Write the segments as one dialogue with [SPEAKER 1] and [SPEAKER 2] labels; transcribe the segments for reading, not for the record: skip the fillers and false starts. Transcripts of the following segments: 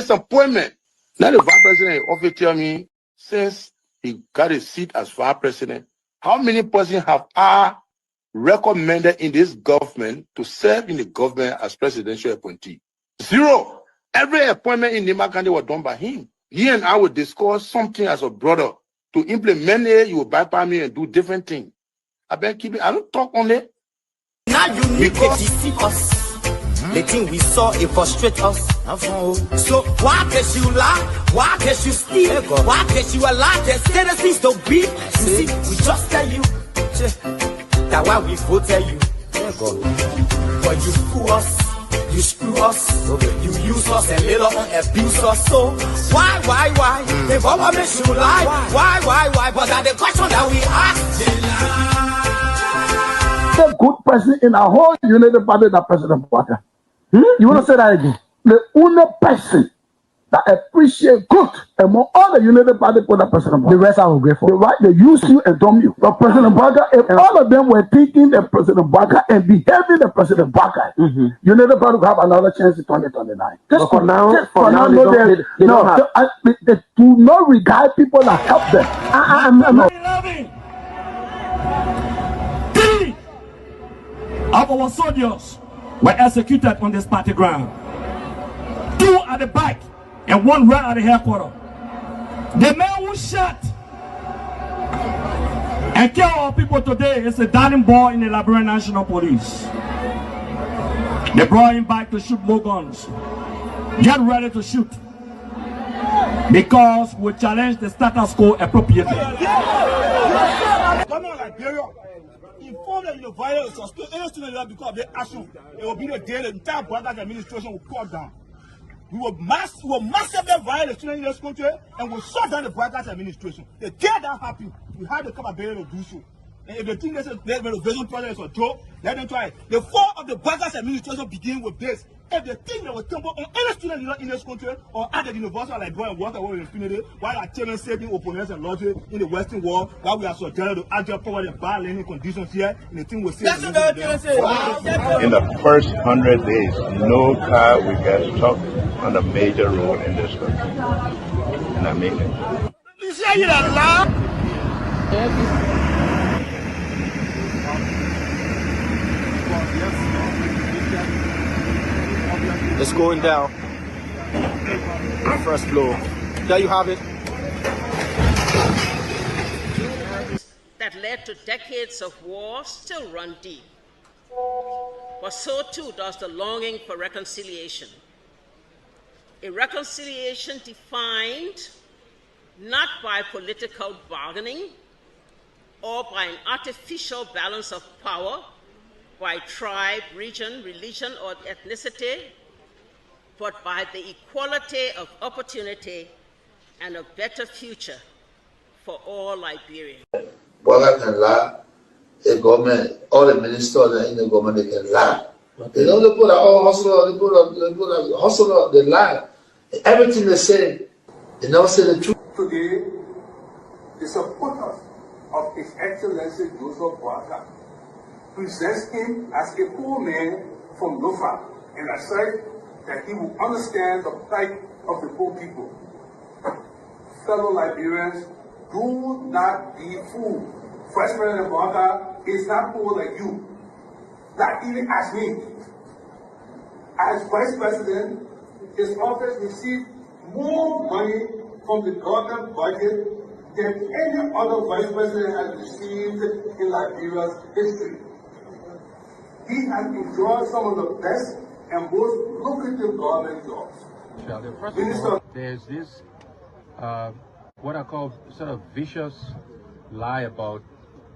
[SPEAKER 1] disappointment. Now the vice president often tell me, since he got a seat as vice president, how many persons have I recommended in this government to serve in the government as presidential appointee? Zero. Every appointment in Nima County was done by him. He and I would discuss something as a brother. To implement it, you will bypass me and do different things. I don't talk on it.
[SPEAKER 2] Now you need to deceive us. The thing we saw, it frustrates us. So why can't you lie? Why can't you steal? Why can't you allow the citizens to be? You see, we just tell you. That's why we vote tell you. But you fool us. You screw us, you use us and later on abuse us. So why? The government should lie. Why? But that's the question that we ask.
[SPEAKER 3] The good person in our whole United Party, that President Bwaka. You want to say that again? The only person that appreciate good among all the United Party for that President Bwaka. The rest are ungrateful. The right, they use you and dumb you. But President Bwaka, if all of them were thinking the President Bwaka and behaving the President Bwaka, United Party will have another chance in 2029. Just for now, they do not regard people that help them.
[SPEAKER 4] Three of our soldiers were executed on this party ground. 2 at the back and 1 right at the headquarters. The man who shot and killed our people today is a darling boy in the Liberian National Police. They brought him back to shoot more guns. Get ready to shoot. Because we challenge the status quo appropriately.
[SPEAKER 5] Inform them in the violence or still any student because of their action. It will be the day the entire Bwaka administration will cut down. We will massively violate the students in this country and we'll shut down the Bwaka administration. The day that happens, we have the capability to do so. And if they think this renovation project is a joke, let them try it. The fall of the Bwaka administration begins with this. If they think they will tumble on any student in this country or at the university like going and walk away with impunity, while our children saving opponents and logic in the Western world, while we are subjected to agile power and bad learning conditions here, and the thing will say. In
[SPEAKER 6] the first 100 days, no car will get stuck on a major road in this country. And I mean it.
[SPEAKER 2] It's going down. First floor. There you have it.
[SPEAKER 7] That led to decades of war still run deep. But so too does the longing for reconciliation. A reconciliation defined not by political bargaining or by an artificial balance of power, by tribe, region, religion, or ethnicity, but by the equality of opportunity and a better future for all Liberians.
[SPEAKER 8] Bwaka can lie, the government, all the ministers in the government, they can lie. They don't put all hustler, they put a hustler, they lie. Everything they say, they never say the truth.
[SPEAKER 9] Today, the supporters of His Excellency Joseph Bwaka presents him as a poor man from Lofa, and I said that he will understand the plight of the poor people. Fellow Liberians, do not be fooled. Vice President Bwaka is not poor like you, not even as me. As Vice President, his office received more money from the government budget than any other Vice President has received in Liberia's history. He has enjoyed some of the best and most lucrative government jobs.
[SPEAKER 10] First of all, there's this, what I call sort of vicious lie about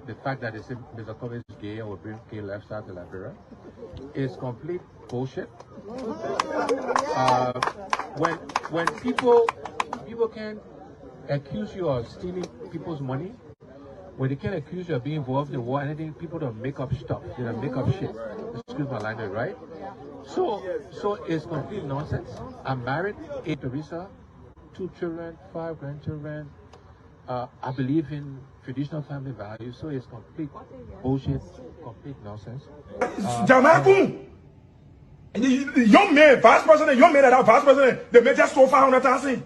[SPEAKER 10] the fact that Mr. Kobe is gay or bring gay lifestyle to Liberia. It's complete bullshit. When people can accuse you of stealing people's money, when they can accuse you of being involved in war, anything, people don't make up stuff. They don't make up shit. Excuse my language, right? So it's complete nonsense. I'm married, 8 Teresa, 2 children, 5 grandchildren. I believe in traditional family values, so it's complete bullshit, complete nonsense.
[SPEAKER 5] Young man, vice president, young man that are vice president, they may just so 500,000.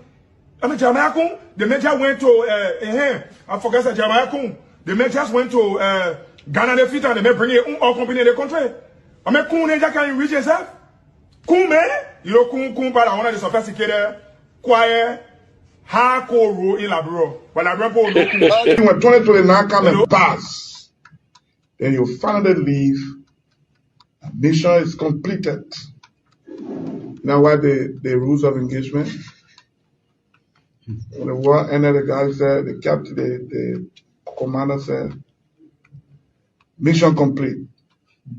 [SPEAKER 5] I mean, Jamaica, they may just went to, I forget that Jamaica, they may just went to Ghana, the fit, and they may bring it all company in the country. I mean, Kun, they can't reach yourself. Kun, man, you know, Kun, but I want to sophisticated, quiet, hardcore rule in Labro. But Labro,
[SPEAKER 9] when 2029 come and pass, then you finally leave. Mission is completed. Now, what the rules of engagement? When the war ended, the guy said, the captain, the commander said, mission complete.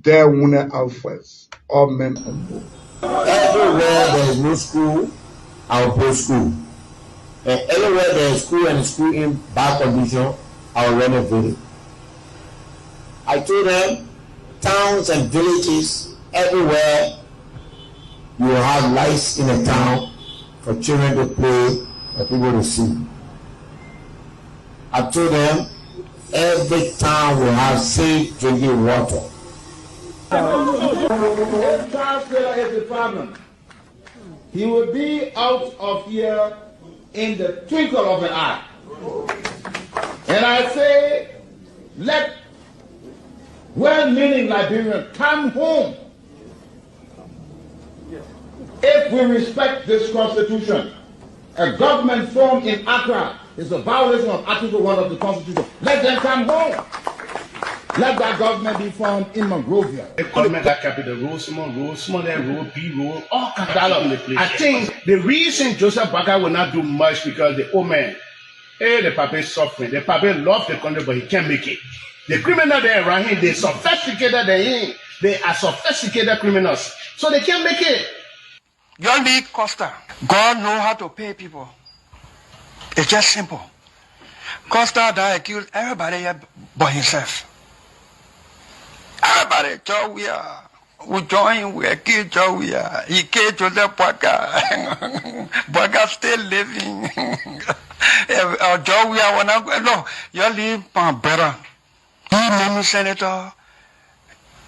[SPEAKER 9] There wounded outwards, all men on board.
[SPEAKER 11] Everywhere there is no school, I will put school. And everywhere there is school and school in bad condition, I will renovate it. I told them, towns and villages, everywhere you will have lights in a town for children to play and people to see. I told them every town will have safe drinking water.
[SPEAKER 3] Charles Taylor is the problem. He will be out of here in the twinkle of an eye. And I say, let well-meaning Liberians come home. If we respect this constitution, a government formed in Accra is a violation of Article 1 of the Constitution. Let them come home. Let that government be formed in Monrovia.
[SPEAKER 12] The government that capital road, small, B road, all kinds of the place. I think the reason Joseph Baga will not do much because the old man, the papa is suffering. The papa loves the country, but he can't make it. The criminal there around him, they sophisticated than him. They are sophisticated criminals. So they can't make it.
[SPEAKER 13] Your league Costa, God know how to pay people. It's just simple. Costa that accused everybody here but himself. Everybody, Joe, we join, we kill Joe, he killed Joseph Boaga. Boaga still living. Joe, no, you leave better. He made me senator.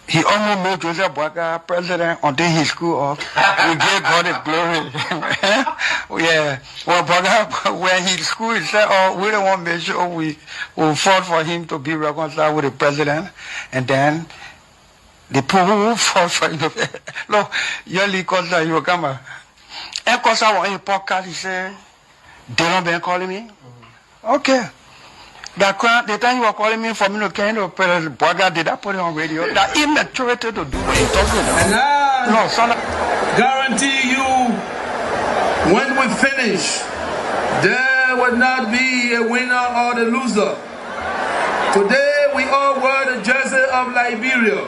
[SPEAKER 13] He almost made Joseph Boaga president until he screwed up. We gave God the glory. Yeah. Well, Boaga, when he screwed, he said, oh, we don't want to make sure we will fought for him to be reconciled with the president. And then the people who fought for him. Look, your league Costa, you will come. And Costa was in a podcast, he said, they don't been calling me. Okay. The time you were calling me for me to kind of Boaga, did I put it on radio? That immaturity to do what you're talking about.
[SPEAKER 14] And I guarantee you, when we finish, there will not be a winner or the loser. Today we all wear the jersey of Liberia,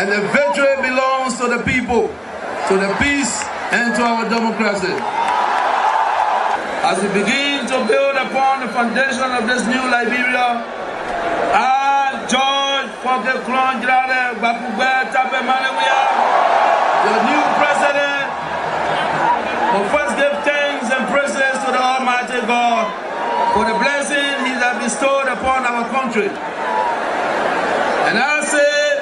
[SPEAKER 14] and the victory belongs to the people, to the peace and to our democracy. As we begin to build upon the foundation of this new Liberia, I, George Seleke Kromah, the new president, will first give thanks and praises to the Almighty God for the blessing He has bestowed upon our country. And I say,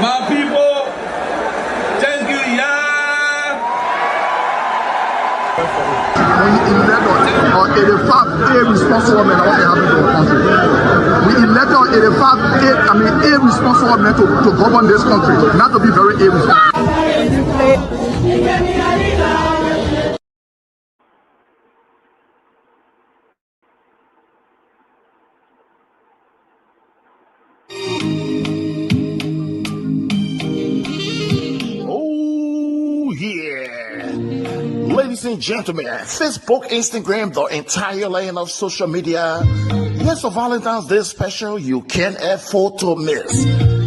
[SPEAKER 14] my people, thank you,
[SPEAKER 3] When you elect on 85 irresponsible men, what happened to our country? We elect on 85 irresponsible men to govern this country, not to be very irresponsible.
[SPEAKER 15] Ladies and gentlemen, Facebook, Instagram, the entire lane of social media. Yes, for Valentine's Day special, you can't afford to miss.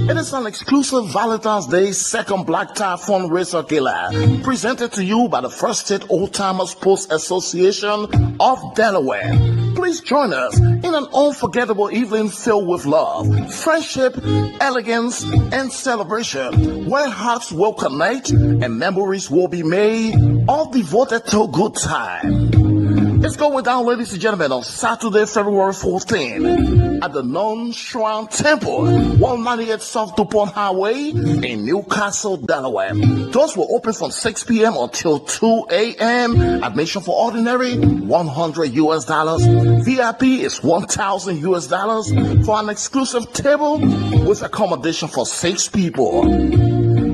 [SPEAKER 15] It is an exclusive Valentine's Day second black tie fundraiser gala presented to you by the First State Old Timers Sports Association of Delaware. Please join us in an unforgettable evening filled with love, friendship, elegance, and celebration, where hearts will connect and memories will be made, all devoted to good time. It's going down, ladies and gentlemen, on Saturday, February 14th at the Non-Shrine Temple, 198 South Dopoh Highway in Newcastle, Delaware. Doors will open from 6 p.m. until 2 a.m. Admission for ordinary, $100. VIP is $1,000 for an exclusive table with accommodation for 6 people.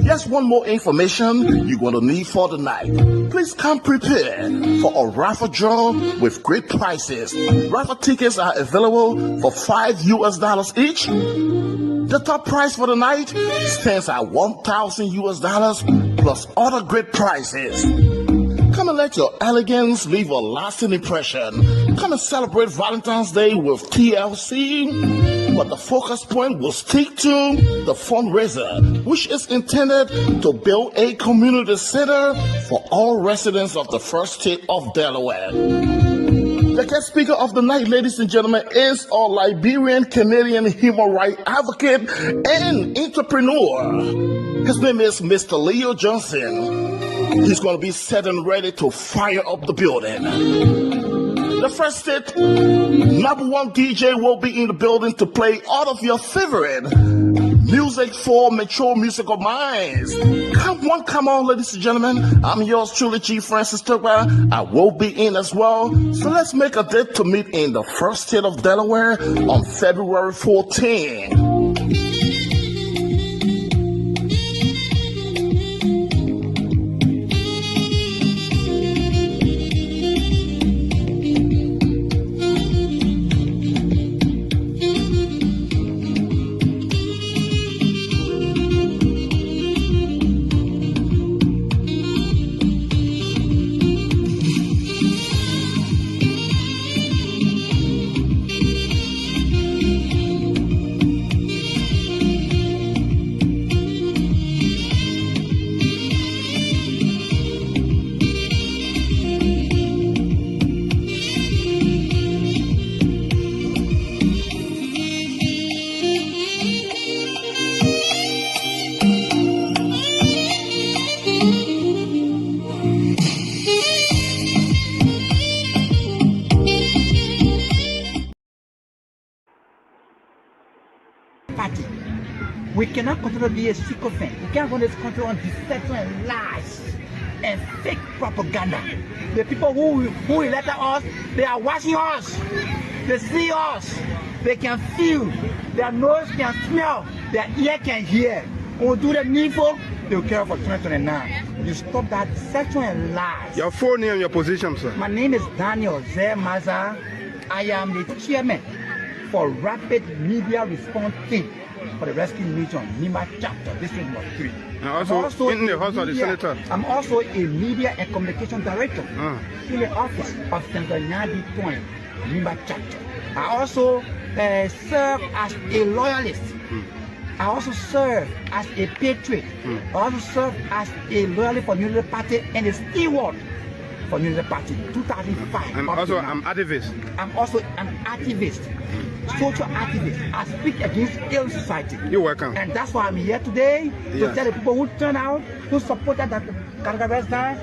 [SPEAKER 15] Here's one more information you're going to need for the night. Please come prepared for a raffle draw with great prices. Raffle tickets are available for $5 each. The top prize for the night stands at $1,000 plus other great prizes. Come and let your elegance leave a lasting impression. Come and celebrate Valentine's Day with TLC. But the focus point will stick to the fundraiser, which is intended to build a community center for all residents of the first state of Delaware. The guest speaker of the night, ladies and gentlemen, is a Liberian-Canadian human rights advocate and entrepreneur. His name is Mr. Leo Johnson. He's going to be set and ready to fire up the building. The first state #1 DJ will be in the building to play all of your favorite music for mature musical minds. Come on, ladies and gentlemen. I'm yours truly, G. Francis Torgbean. I will be in as well. So let's make a date to meet in the first state of Delaware on February 14th.
[SPEAKER 16] We cannot continue to be a sycophant. We can't run this country on deception and lies and fake propaganda. The people who elected us, they are watching us. They see us. They can feel. Their nose can smell. Their ear can hear. When we do the needful, they will care for 2029. You stop that deception and lies.
[SPEAKER 17] Your full name and your position, sir?
[SPEAKER 16] My name is Daniel Zemaza. I am the chairman for Rapid Media Response Team for the Rescue Mission, Nima Chapter, District Number 3.
[SPEAKER 17] And also in the House of the Senator.
[SPEAKER 16] I'm also a Media and Communication Director in the office of Senator Nyadi Point, Nima Chapter. I also serve as a loyalist. I also serve as a patriot. I also serve as a loyalist for Unity Party and a steward for Unity Party 2005.
[SPEAKER 17] I'm also an activist.
[SPEAKER 16] I'm also an activist, social activist. I speak against ill society.
[SPEAKER 17] You're welcome.
[SPEAKER 16] And that's why I'm here today to tell the people who turn out, who supported that Garguah,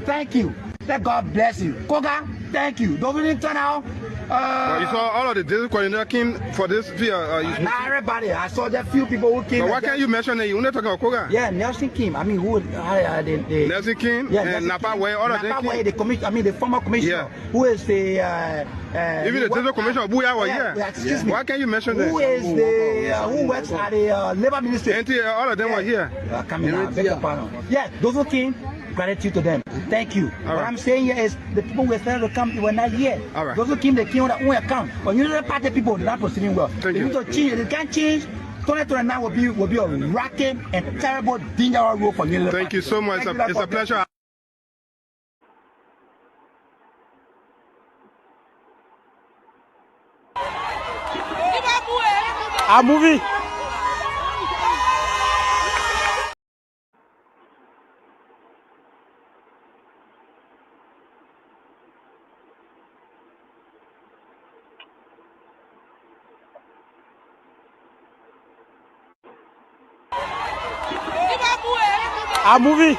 [SPEAKER 16] thank you. Let God bless you. Koga, thank you. Those who didn't turn out.
[SPEAKER 17] Well, you saw all of the district coordinator came for this via.
[SPEAKER 16] Not everybody. I saw that few people who came.
[SPEAKER 17] But why can't you mention it? You're not talking about Koga.
[SPEAKER 16] Yeah, Nelson Kim. I mean, who?
[SPEAKER 17] Nelson Kim.
[SPEAKER 16] Yeah,
[SPEAKER 17] and Napa Way. All of them.
[SPEAKER 16] Napa Way, the commission. I mean, the former commissioner. Yeah. Who is the?
[SPEAKER 17] Even the district commissioner, Buya was here.
[SPEAKER 16] Excuse me.
[SPEAKER 17] Why can't you mention that?
[SPEAKER 16] Who is the? Who works at the labor ministry?
[SPEAKER 17] All of them were here.
[SPEAKER 16] Yeah, those who came. Gratitude to them. Thank you. What I'm saying here is the people who were starting to come, they were not here. Those who came, they came on their own account. But you know, the party people, they're not proceeding well. They need to change. They can't change. 2029 will be a racket and terrible, dangerous road for you.
[SPEAKER 17] Thank you so much. It's a pleasure.
[SPEAKER 18] A movie. A movie.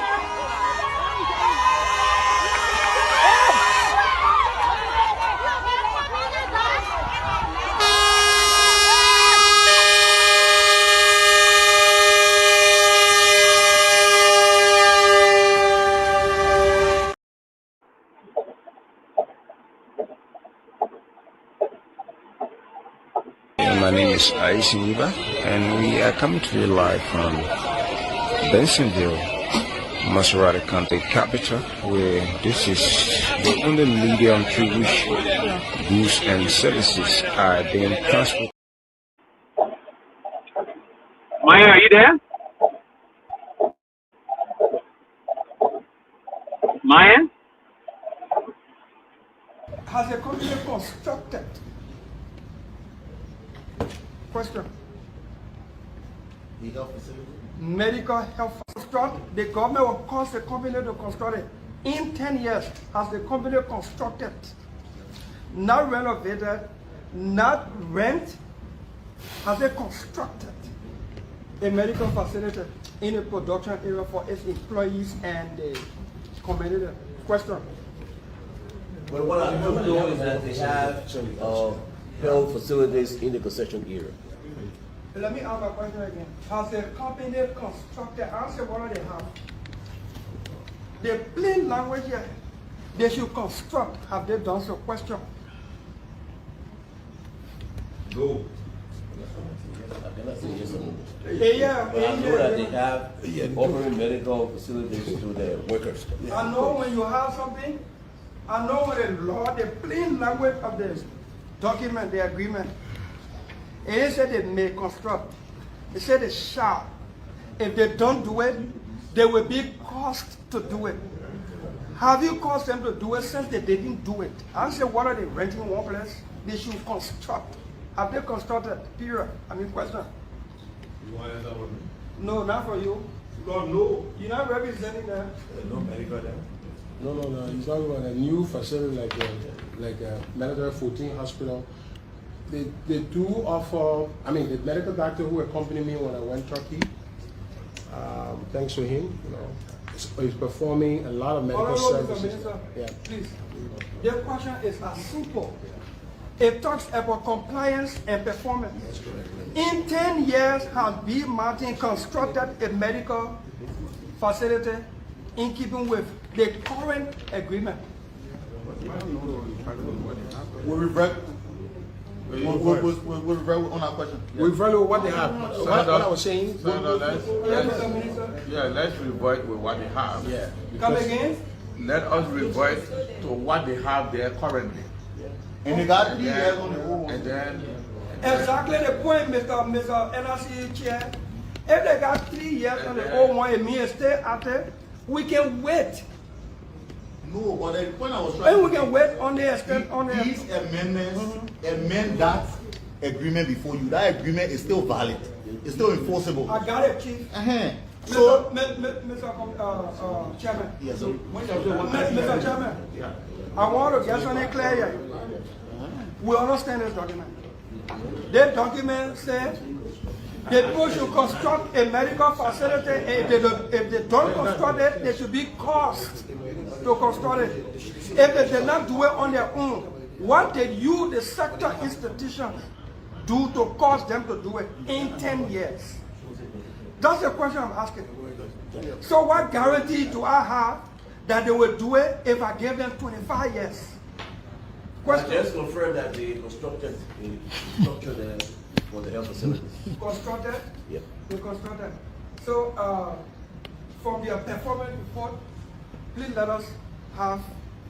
[SPEAKER 19] My name is Aisha Iba, and we are coming to you live from Bensonville, Maserati County capital, where this is the only medium through which goods and services are being transported.
[SPEAKER 20] Myean, are you there? Myean?
[SPEAKER 16] Has a company constructed? Question.
[SPEAKER 8] The health facility?
[SPEAKER 16] Medical health construct. The government will cause the company to construct it. In 10 years, has the company constructed, not renovated, not rent, has it constructed a medical facility in a production area for its employees and the community? Question.
[SPEAKER 21] But what I do know is that they have health facilities in the concession area.
[SPEAKER 16] Let me ask a question again. Has the company constructed, answer what they have? The plain language here, they should construct. Have they done so? Question.
[SPEAKER 21] No. I cannot say yes or no. But I know that they have offering medical facilities to their workers.
[SPEAKER 16] I know when you have something, I know when the law, the plain language of the document, the agreement, it said they may construct. It said they shall. If they don't do it, there will be cost to do it. Have you caused them to do it since they didn't do it? I say, what are they renting one place? They should construct. Have they constructed? Period. I mean, question.
[SPEAKER 22] You want to answer with me?
[SPEAKER 16] No, not for you.
[SPEAKER 22] God, no.
[SPEAKER 16] You're not representing them.
[SPEAKER 22] No medical there.
[SPEAKER 23] No. He's talking about a new facility like a Medical 14 hospital. They do offer. I mean, the medical doctor who accompanied me when I went to Turkey. Thanks to him, he's performing a lot of medical services.
[SPEAKER 16] Yeah. Please. The question is as simple. It talks about compliance and performance. In 10 years, has B. Martin constructed a medical facility in keeping with the current agreement?
[SPEAKER 8] We'll revert on our question.
[SPEAKER 23] We value what they have. What I was saying.
[SPEAKER 22] Let's revert with what they have.
[SPEAKER 23] Yeah.
[SPEAKER 16] Come again?
[SPEAKER 22] Let us revert to what they have there currently.
[SPEAKER 8] And they got 3 years on the old one.
[SPEAKER 22] And then
[SPEAKER 16] exactly the point, Mr. NRC Chair. If they got 3 years on the old one, it means stay at it. We can wait.
[SPEAKER 8] No, but the point I was trying
[SPEAKER 16] to we can wait on the extent on
[SPEAKER 8] these amendments amend that agreement before you. That agreement is still valid. It's still enforceable.
[SPEAKER 16] I got it, Chief.
[SPEAKER 8] So,
[SPEAKER 16] Mr. Chairman.
[SPEAKER 8] Yes, sir.
[SPEAKER 16] Mr. Chairman.
[SPEAKER 8] Yeah.
[SPEAKER 16] I want to get something clear here. We understand this document. This document says the people should construct a medical facility. If they don't construct it, there should be cost to construct it. If they did not do it on their own, what did you, the sector institution, do to cause them to do it in 10 years? That's the question I'm asking. So what guarantee do I have that they will do it if I give them 25 years?
[SPEAKER 21] Question. Just confirm that they constructed for the health facilities.
[SPEAKER 16] Constructed?
[SPEAKER 21] Yep.
[SPEAKER 16] They constructed. So from your performance report, please let us have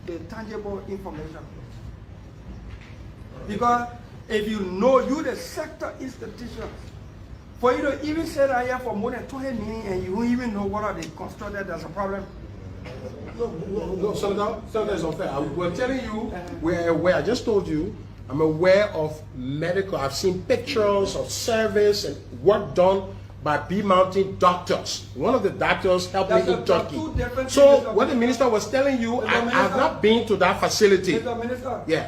[SPEAKER 16] the tangible information. Because if you know you the sector institution, for you to even say that here for more than 20 minutes and you don't even know what are they constructed, there's a problem.
[SPEAKER 23] No, Senator, it's unfair. We're telling you, we're aware. I just told you, I'm aware of medical. I've seen pictures of service and work done by B Mountain doctors. One of the doctors helped me in Turkey. So what the minister was telling you, I have not been to that facility.
[SPEAKER 16] Mr. Minister,
[SPEAKER 23] yeah.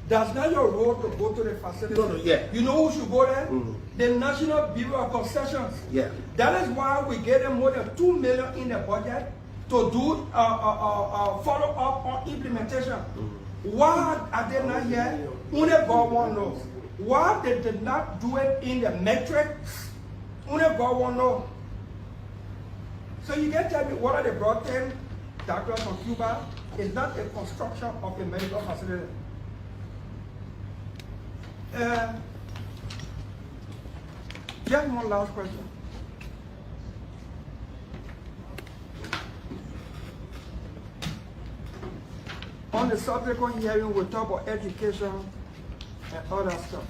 [SPEAKER 16] That's not your role to go to the facility.
[SPEAKER 23] No, yeah.
[SPEAKER 16] You know who should go there? The National Bureau of Concessions.
[SPEAKER 23] Yeah.
[SPEAKER 16] That is why we gave them more than $2 million in the budget to do follow up on implementation. Why are they not here? Only God one knows. Why they did not do it in the metrics? Only God one knows. So you can tell me what are they brought in? Doctors from Cuba is not a construction of a medical facility.
[SPEAKER 1] Just one last question. On the subsequent hearing, we'll talk about education and other stuff.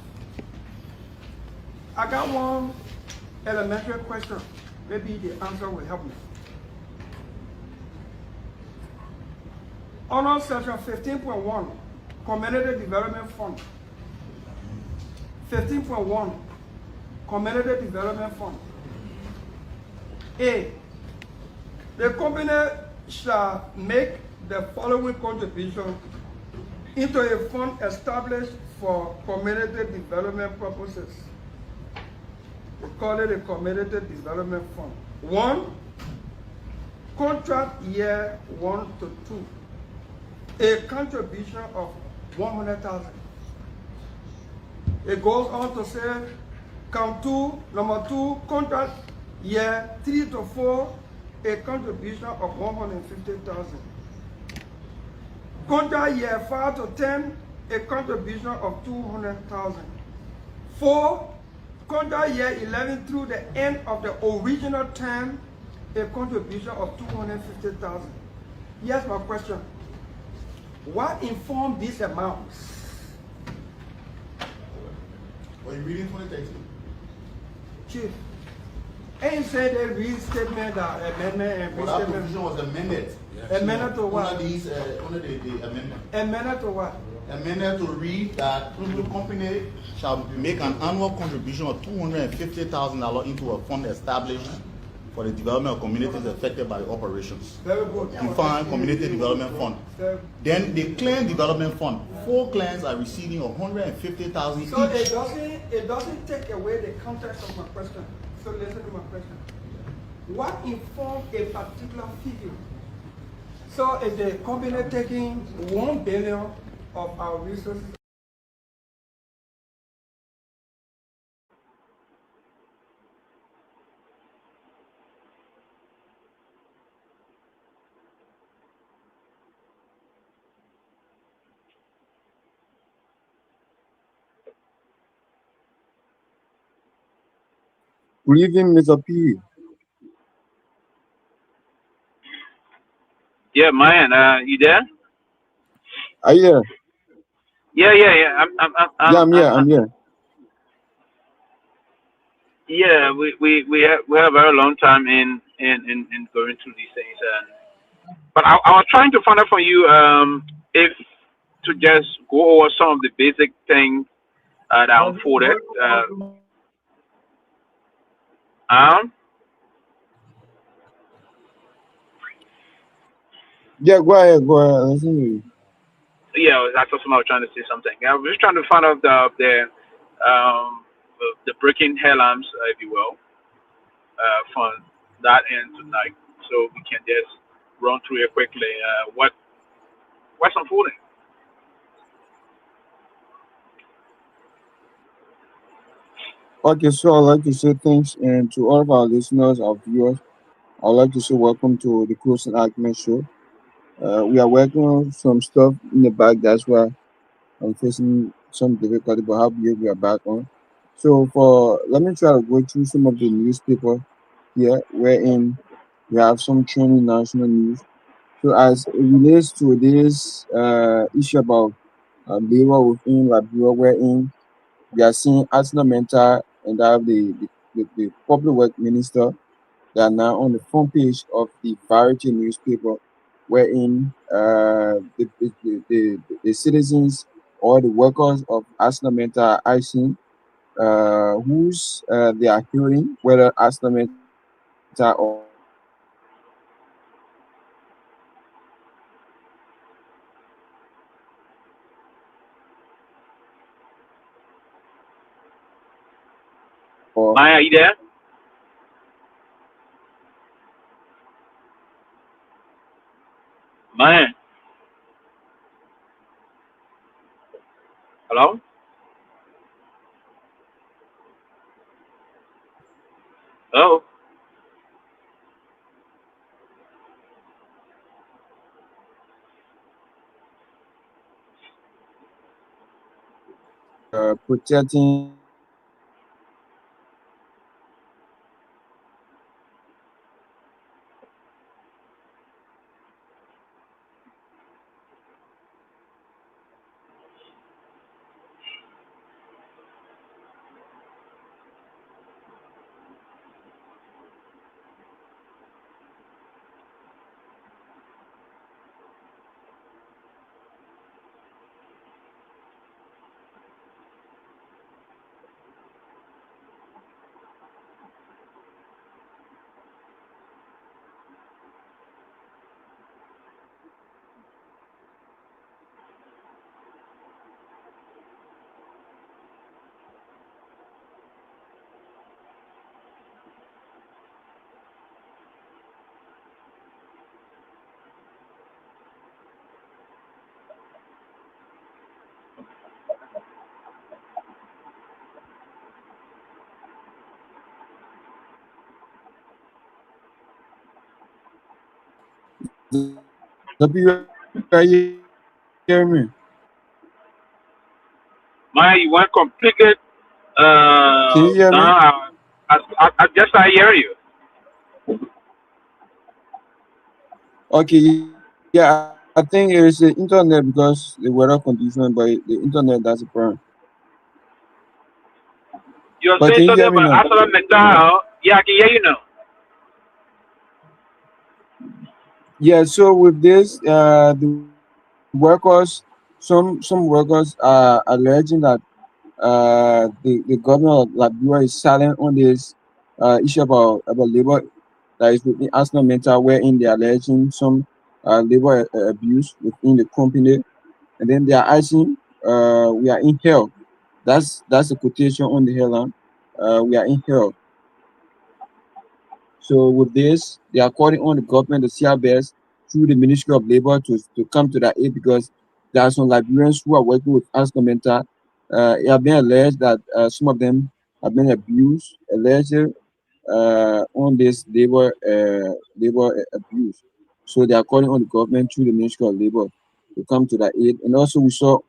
[SPEAKER 1] I got one elementary question. Maybe the answer will help me. Under section 15.1, Community Development Fund. 15.1, Community Development Fund. A, the company shall make the following contribution into a fund established for community development purposes. We call it a Community Development Fund. 1, contract year 1 to 2, a contribution of 100,000. It goes on to say, count 2, number 2, contract year 3 to 4, a contribution of 150,000. Contract year 5 to 10, a contribution of 200,000. 4, contract year 11 through the end of the original term, a contribution of 250,000. Here's my question. What informed these amounts?
[SPEAKER 23] Are you reading 2013?
[SPEAKER 1] Chief, ain't say they restatement, amendment and
[SPEAKER 23] Well, that
[SPEAKER 1] restatement.
[SPEAKER 23] provision was amended.
[SPEAKER 1] Amended to what?
[SPEAKER 23] Under the amendment.
[SPEAKER 1] Amended to what?
[SPEAKER 23] Amended to read that the company shall make an annual contribution of $250,000 into a fund established for the development of communities affected by the operations.
[SPEAKER 1] Very good.
[SPEAKER 23] Defined Community Development Fund. Then the clan development fund. 4 clans are receiving 150,000
[SPEAKER 1] So
[SPEAKER 23] each.
[SPEAKER 1] it doesn't take away the context of my question. So listen to my question. What informed a particular figure? So is the company taking 1 billion of our resources?
[SPEAKER 4] Good evening, Mr. P.
[SPEAKER 20] Yeah, Myean, you there?
[SPEAKER 4] Are you here?
[SPEAKER 20] Yeah.
[SPEAKER 4] Yeah, I'm here.
[SPEAKER 20] Yeah, we have a very long time in going through these things, but I was trying to find out from you if to just go over some of the basic things that unfolded.
[SPEAKER 4] Yeah, go ahead. Listen to you.
[SPEAKER 20] Yeah, I thought somebody was trying to say something. I was just trying to find out the breaking headlines, if you will, from that end tonight, so we can just run through it quickly. What's unfolding?
[SPEAKER 4] Okay, so I'd like to say thanks and to all of our listeners, our viewers. I'd like to say welcome to the Closing Argument Show. We are working on some stuff in the back. That's why I'm facing some difficulty, but I believe we are back on. So let me try to go through some of the newspaper here, wherein we have some trending national news. So as it relates to this issue about labor within Liberia, wherein we are seeing Arsenal Mental and have the public work minister. They are now on the front page of the Variety newspaper, wherein the citizens or the workers of Arsenal Mental are asking who's they are hearing, whether Arsenal Mental or
[SPEAKER 20] Maya, are you there? Maya. Hello? Hello?
[SPEAKER 4] protecting Dopoh, are you hearing me?
[SPEAKER 20] Myean, you went completely
[SPEAKER 4] Can you hear me?
[SPEAKER 20] down. I just I hear you.
[SPEAKER 4] Okay, yeah, I think it is the internet because the weather condition, but the internet that's a problem.
[SPEAKER 20] You're
[SPEAKER 4] But
[SPEAKER 20] saying
[SPEAKER 4] can you
[SPEAKER 20] something
[SPEAKER 4] hear me
[SPEAKER 20] about
[SPEAKER 4] now?
[SPEAKER 20] Asala Metal. Yeah, I can hear you now.
[SPEAKER 4] Yeah, so with this, the workers, some workers are alleging that the government of Liberia is silent on this issue about labor that is within Arsenal Mental, wherein they are alleging some labor abuse within the company, and then they are asking, we are in hell. That's a quotation on the headline. We are in hell. So with this, they are calling on the government, the CRBS, through the Ministry of Labor to come to that aid because there are some Liberians who are working with Arsenal Mental. It has been alleged that some of them have been abused, alleged on this labor abuse. So they are calling on the government through the Ministry of Labor to come to that aid. And also we saw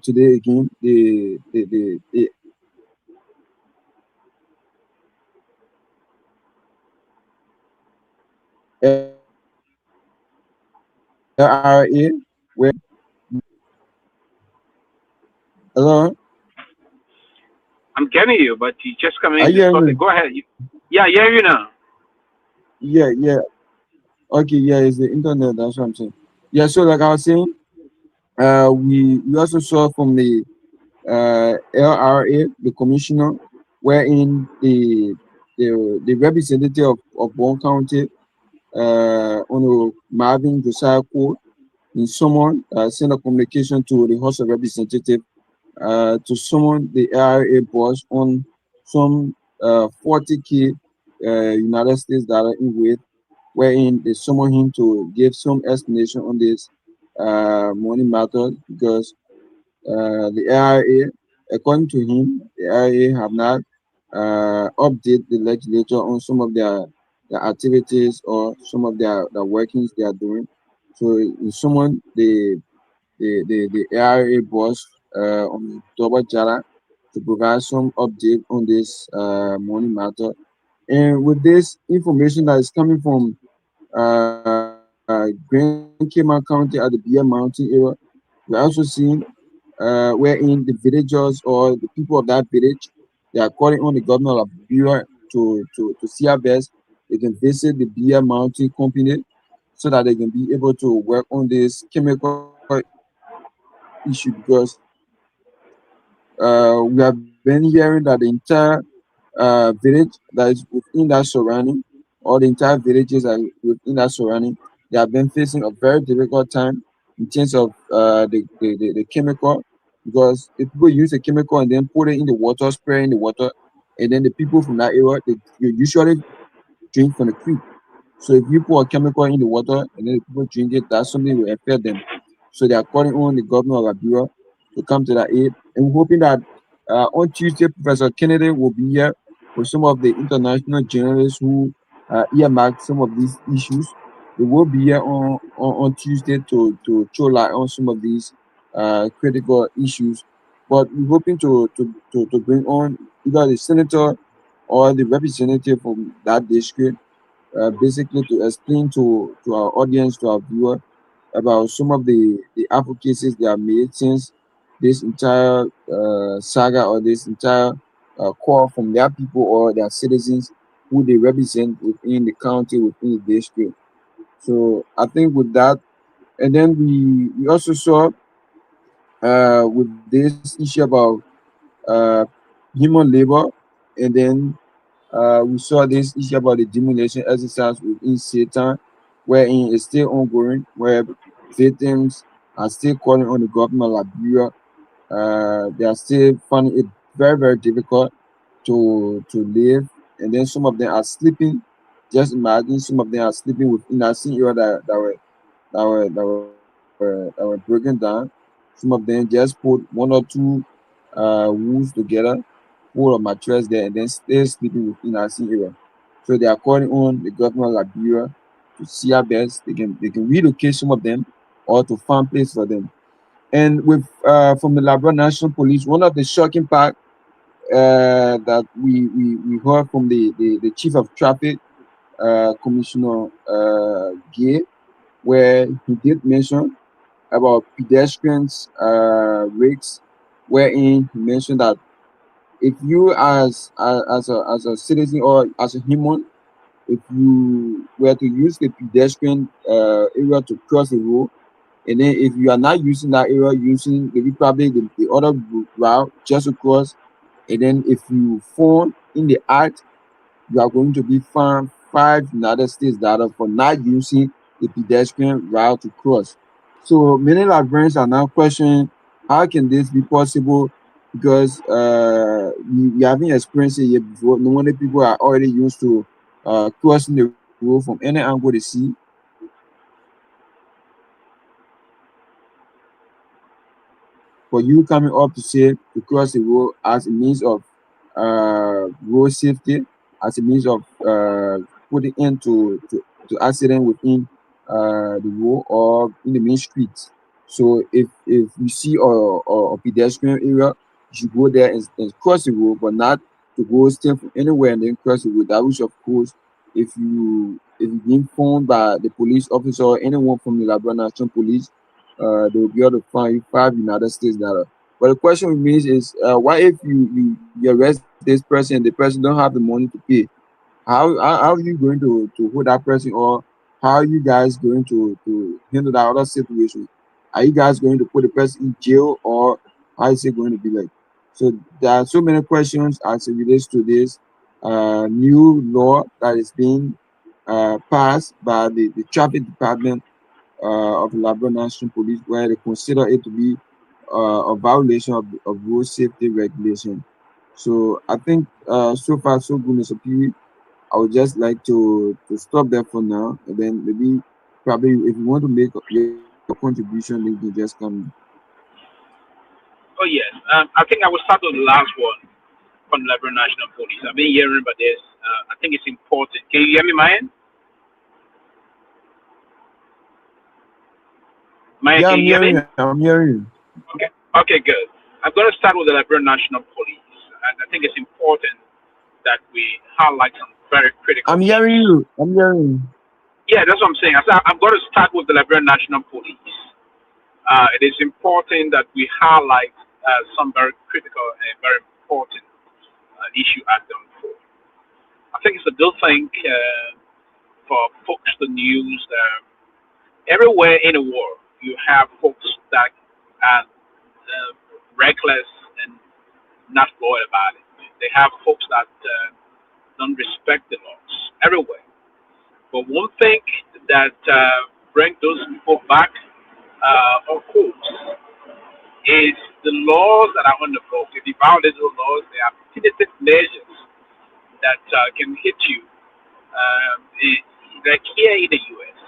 [SPEAKER 4] today again the LRA where hello,
[SPEAKER 20] I'm getting you, but you just coming
[SPEAKER 4] are
[SPEAKER 20] in
[SPEAKER 4] you hearing
[SPEAKER 20] distorted.
[SPEAKER 4] me?
[SPEAKER 20] Go ahead. Yeah, I hear you now.
[SPEAKER 4] Yeah. Okay, yeah, it's the internet, that's what I'm saying. Yeah, so like I was saying, we also saw from the LRA, the commissioner, wherein the representative of one county, on Marvin Josiah Cole, in someone sent a communication to the House of Representative to summon the LRA boss on some 40K United States dollar in with, wherein they summon him to give some explanation on this money matter because the LRA, according to him, the LRA have not update the legislature on some of their activities or some of their workings they are doing. So someone the LRA boss on Dopoh to provide some update on this money matter. And with this information that is coming from Grand Cayman County at the Beer Mountain area, we're also seeing wherein the villagers or the people of that village, they are calling on the governor of Liberia to see our best. They can visit the Beer Mountain Company so that they can be able to work on this chemical issue because we have been hearing that the entire village that is within that surrounding, or the entire villages that are within that surrounding, they have been facing a very difficult time in terms of the chemical, because if people use the chemical and then put it in the water, spray in the water, and then the people from that area, they usually drink from the creek. So if you pour a chemical in the water and then the people drink it, that's something will affect them. So they are calling on the governor of Liberia to come to that aid. And we're hoping that on Tuesday, Professor Kennedy will be here with some of the international journalists who earmarked some of these issues. They will be here on Tuesday to throw light on some of these critical issues. But we're hoping to bring on either the senator or the representative from that district, basically to explain to our audience, to our viewer, about some of the advocacies they have made since this entire saga or this entire call from their people or their citizens who they represent within the county, within the district. So I think with that, and then we also saw with this issue about uh, human labor, and then we saw this issue about the demolition exercise within Satan, wherein it's still ongoing, where victims are still calling on the government of Liberia. They are still finding it very, very difficult to live, and then some of them are sleeping. Just imagine some of them are sleeping within that same area that were broken down. Some of them just put one or two wools together, put a mattress there, and then stay sleeping within that same area. So they are calling on the government of Liberia CRBS. They can relocate some of them or to find place for them. And with from the Liberia National Police, one of the shocking part that we heard from the chief of traffic, Commissioner Gay, where he did mention about pedestrians rates, wherein he mentioned that if you as a citizen or as a human, if you were to use the pedestrian area to cross the road, and then if you are not using that area, using maybe probably the other route just across, and then if you fall in the act, you are going to be fined $5 for not using the pedestrian route to cross. So many Liberians are now questioning how can this be possible, because we haven't experienced it yet before. No many people are already used to crossing the road from any angle they see. For you coming up to say to cross the road as a means of road safety, as a means of putting end to accident within the road or in the main streets. So if you see a pedestrian area, you should go there and cross the road, but not to go stay from anywhere and then cross the road. That which, of course, if you've been phoned by the police officer or anyone from the Liberia National Police, they will be able to fine you $5. But the question remains is, what if you arrest this person and the person don't have the money to pay? How are you going to hold that person, or how are you guys going to handle that other situation? Are you guys going to put the person in jail, or how is it going to be like? So there are so many questions as it relates to this new law that is being passed by the traffic department of the Liberia National Police, where they consider it to be a violation of road safety regulation. So I think so far so good, Mr. Pewee. I would just like to stop there for now, and then maybe probably if you want to make your contribution, then you can just come.
[SPEAKER 20] Oh yes, I think I will start with the last one from the Liberia National Police. I've been hearing about this. I think it's important. Can you hear me, Myean? Myean,
[SPEAKER 4] Yeah,
[SPEAKER 20] can you hear me?
[SPEAKER 4] I'm hearing you.
[SPEAKER 20] Okay. Okay, good. I'm going to start with the Liberia National Police, and I think it's important that we highlight some very critical.
[SPEAKER 4] I'm hearing you. I'm hearing you.
[SPEAKER 20] Yeah, that's what I'm saying. I'm going to start with the Liberia National Police. It is important that we highlight some very critical and very important issue at them for. I think it's a good thing for folks to use. Everywhere in the world, you have folks that are reckless and not loyal about it. They have folks that don't respect the laws everywhere. But one thing that brings those people back on course is the laws that are on the book. If you violate those laws, there are punitive measures that can hit you. Like here in the U.S.,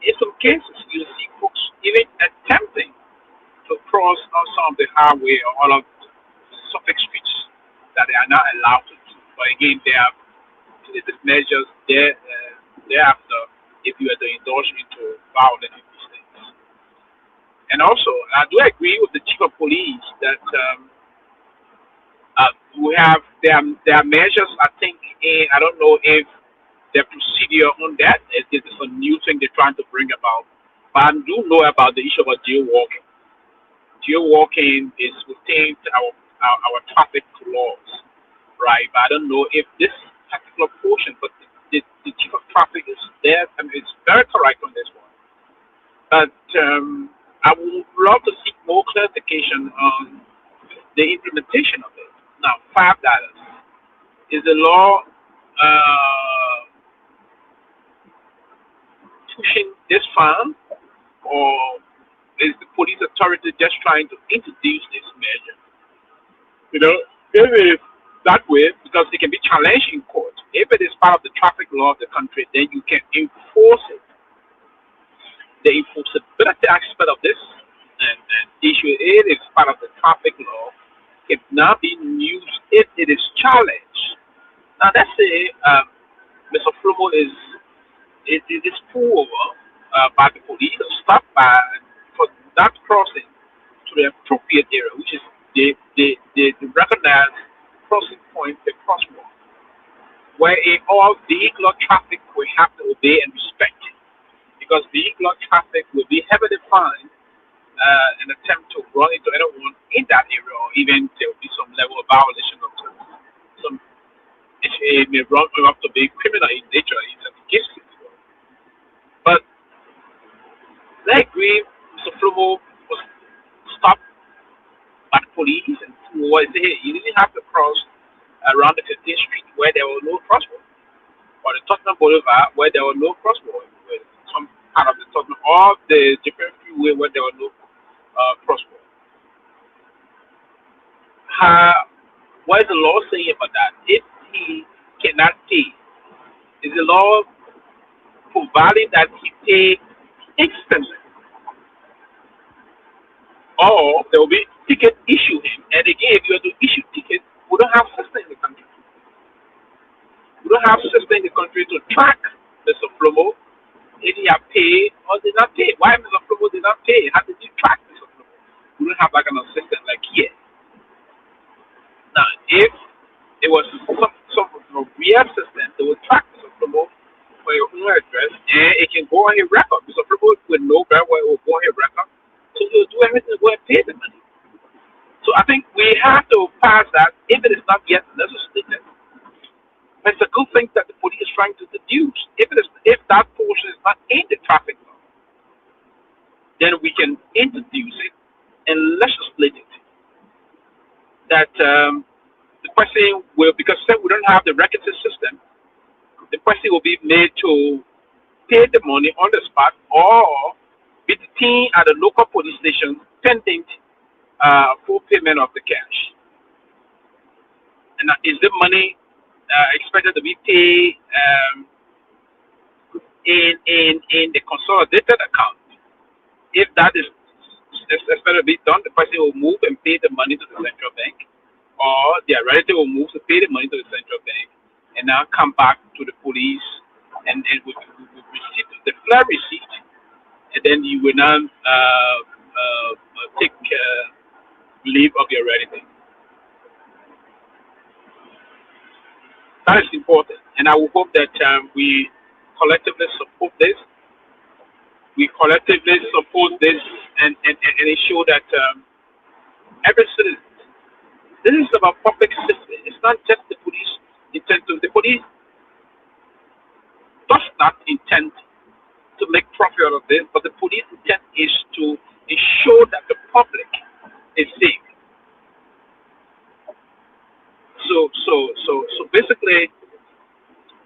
[SPEAKER 20] in some cases, you see folks even attempting to cross on some of the highway or all of Suffolk streets that they are not allowed to do. But again, there are punitive measures thereafter if you are to indulge into violent these things. And also, I do agree with the chief of police that we have there are measures. I think I don't know if the procedure on that is a new thing they're trying to bring about. But I do know about the issue about jaywalking. Jaywalking is within our traffic laws, right? But I don't know if this particular portion, but the chief of traffic is there. I mean, it's very correct on this one. But I would love to seek more clarification on the implementation of it. Now, $5 is the law pushing this fund, or is the police authority just trying to introduce this measure? You know, if it is that way, because it can be challenged in court. If it is part of the traffic law of the country, then you can enforce it. The enforceability aspect of this and issue, it is part of the traffic law, it not being used if it is challenged. Now, let's say Mr. Flomo is it is pulled over by the police, stopped by for that crossing to the appropriate area, which is the recognized crossing point, the crosswalk, where all vehicular traffic will have to obey and respect it, because vehicular traffic will be heavily fined an attempt to run into anyone in that area, or even there will be some level of violation of some. It may run up to be criminal in nature in some cases. But I agree, Mr. Flomo was stopped by the police and was say, hey, you didn't have to cross around the 15th Street where there was no crosswalk, or the Tottenham Boulevard where there was no crosswalk, some part of the Tottenham, all the different freeway where there was no crosswalk. What is the law saying about that? If he cannot pay, is the law providing that he pay instantly, or there will be ticket issue him? And again, if you are to issue tickets, we don't have system in the country. We don't have system in the country to track Mr. Flomo if he have paid or did not pay. Why Mr. Flomo did not pay? How did you track Mr. Flomo? We don't have that kind of system like here. Now, if it was some real system, they would track Mr. Flomo for your own address, and it can go on your record. Mr. Flomo would know very well it will go on your record, so he'll do everything to go and pay the money. So I think we have to pass that, if it is not yet legislated. But it's a good thing that the police is trying to deduce. If that portion is not in the traffic law, then we can introduce it and legislate it. That the question will, because we don't have the recording system, the question will be made to pay the money on the spot or be detained at a local police station pending full payment of the cash. And is the money expected to be paid in the consolidated account? If that is expected to be done, the person will move and pay the money to the central bank, or their relative will move to pay the money to the central bank, and now come back to the police and with receipt, the flare receipt, and then you will now take leave of your relative. That is important, and I will hope that we collectively support this. We collectively support this and ensure that every citizen. This is about public system. It's not just the police intend to. The police does not intend to make profit out of this, but the police intent is to ensure that the public is safe. So basically,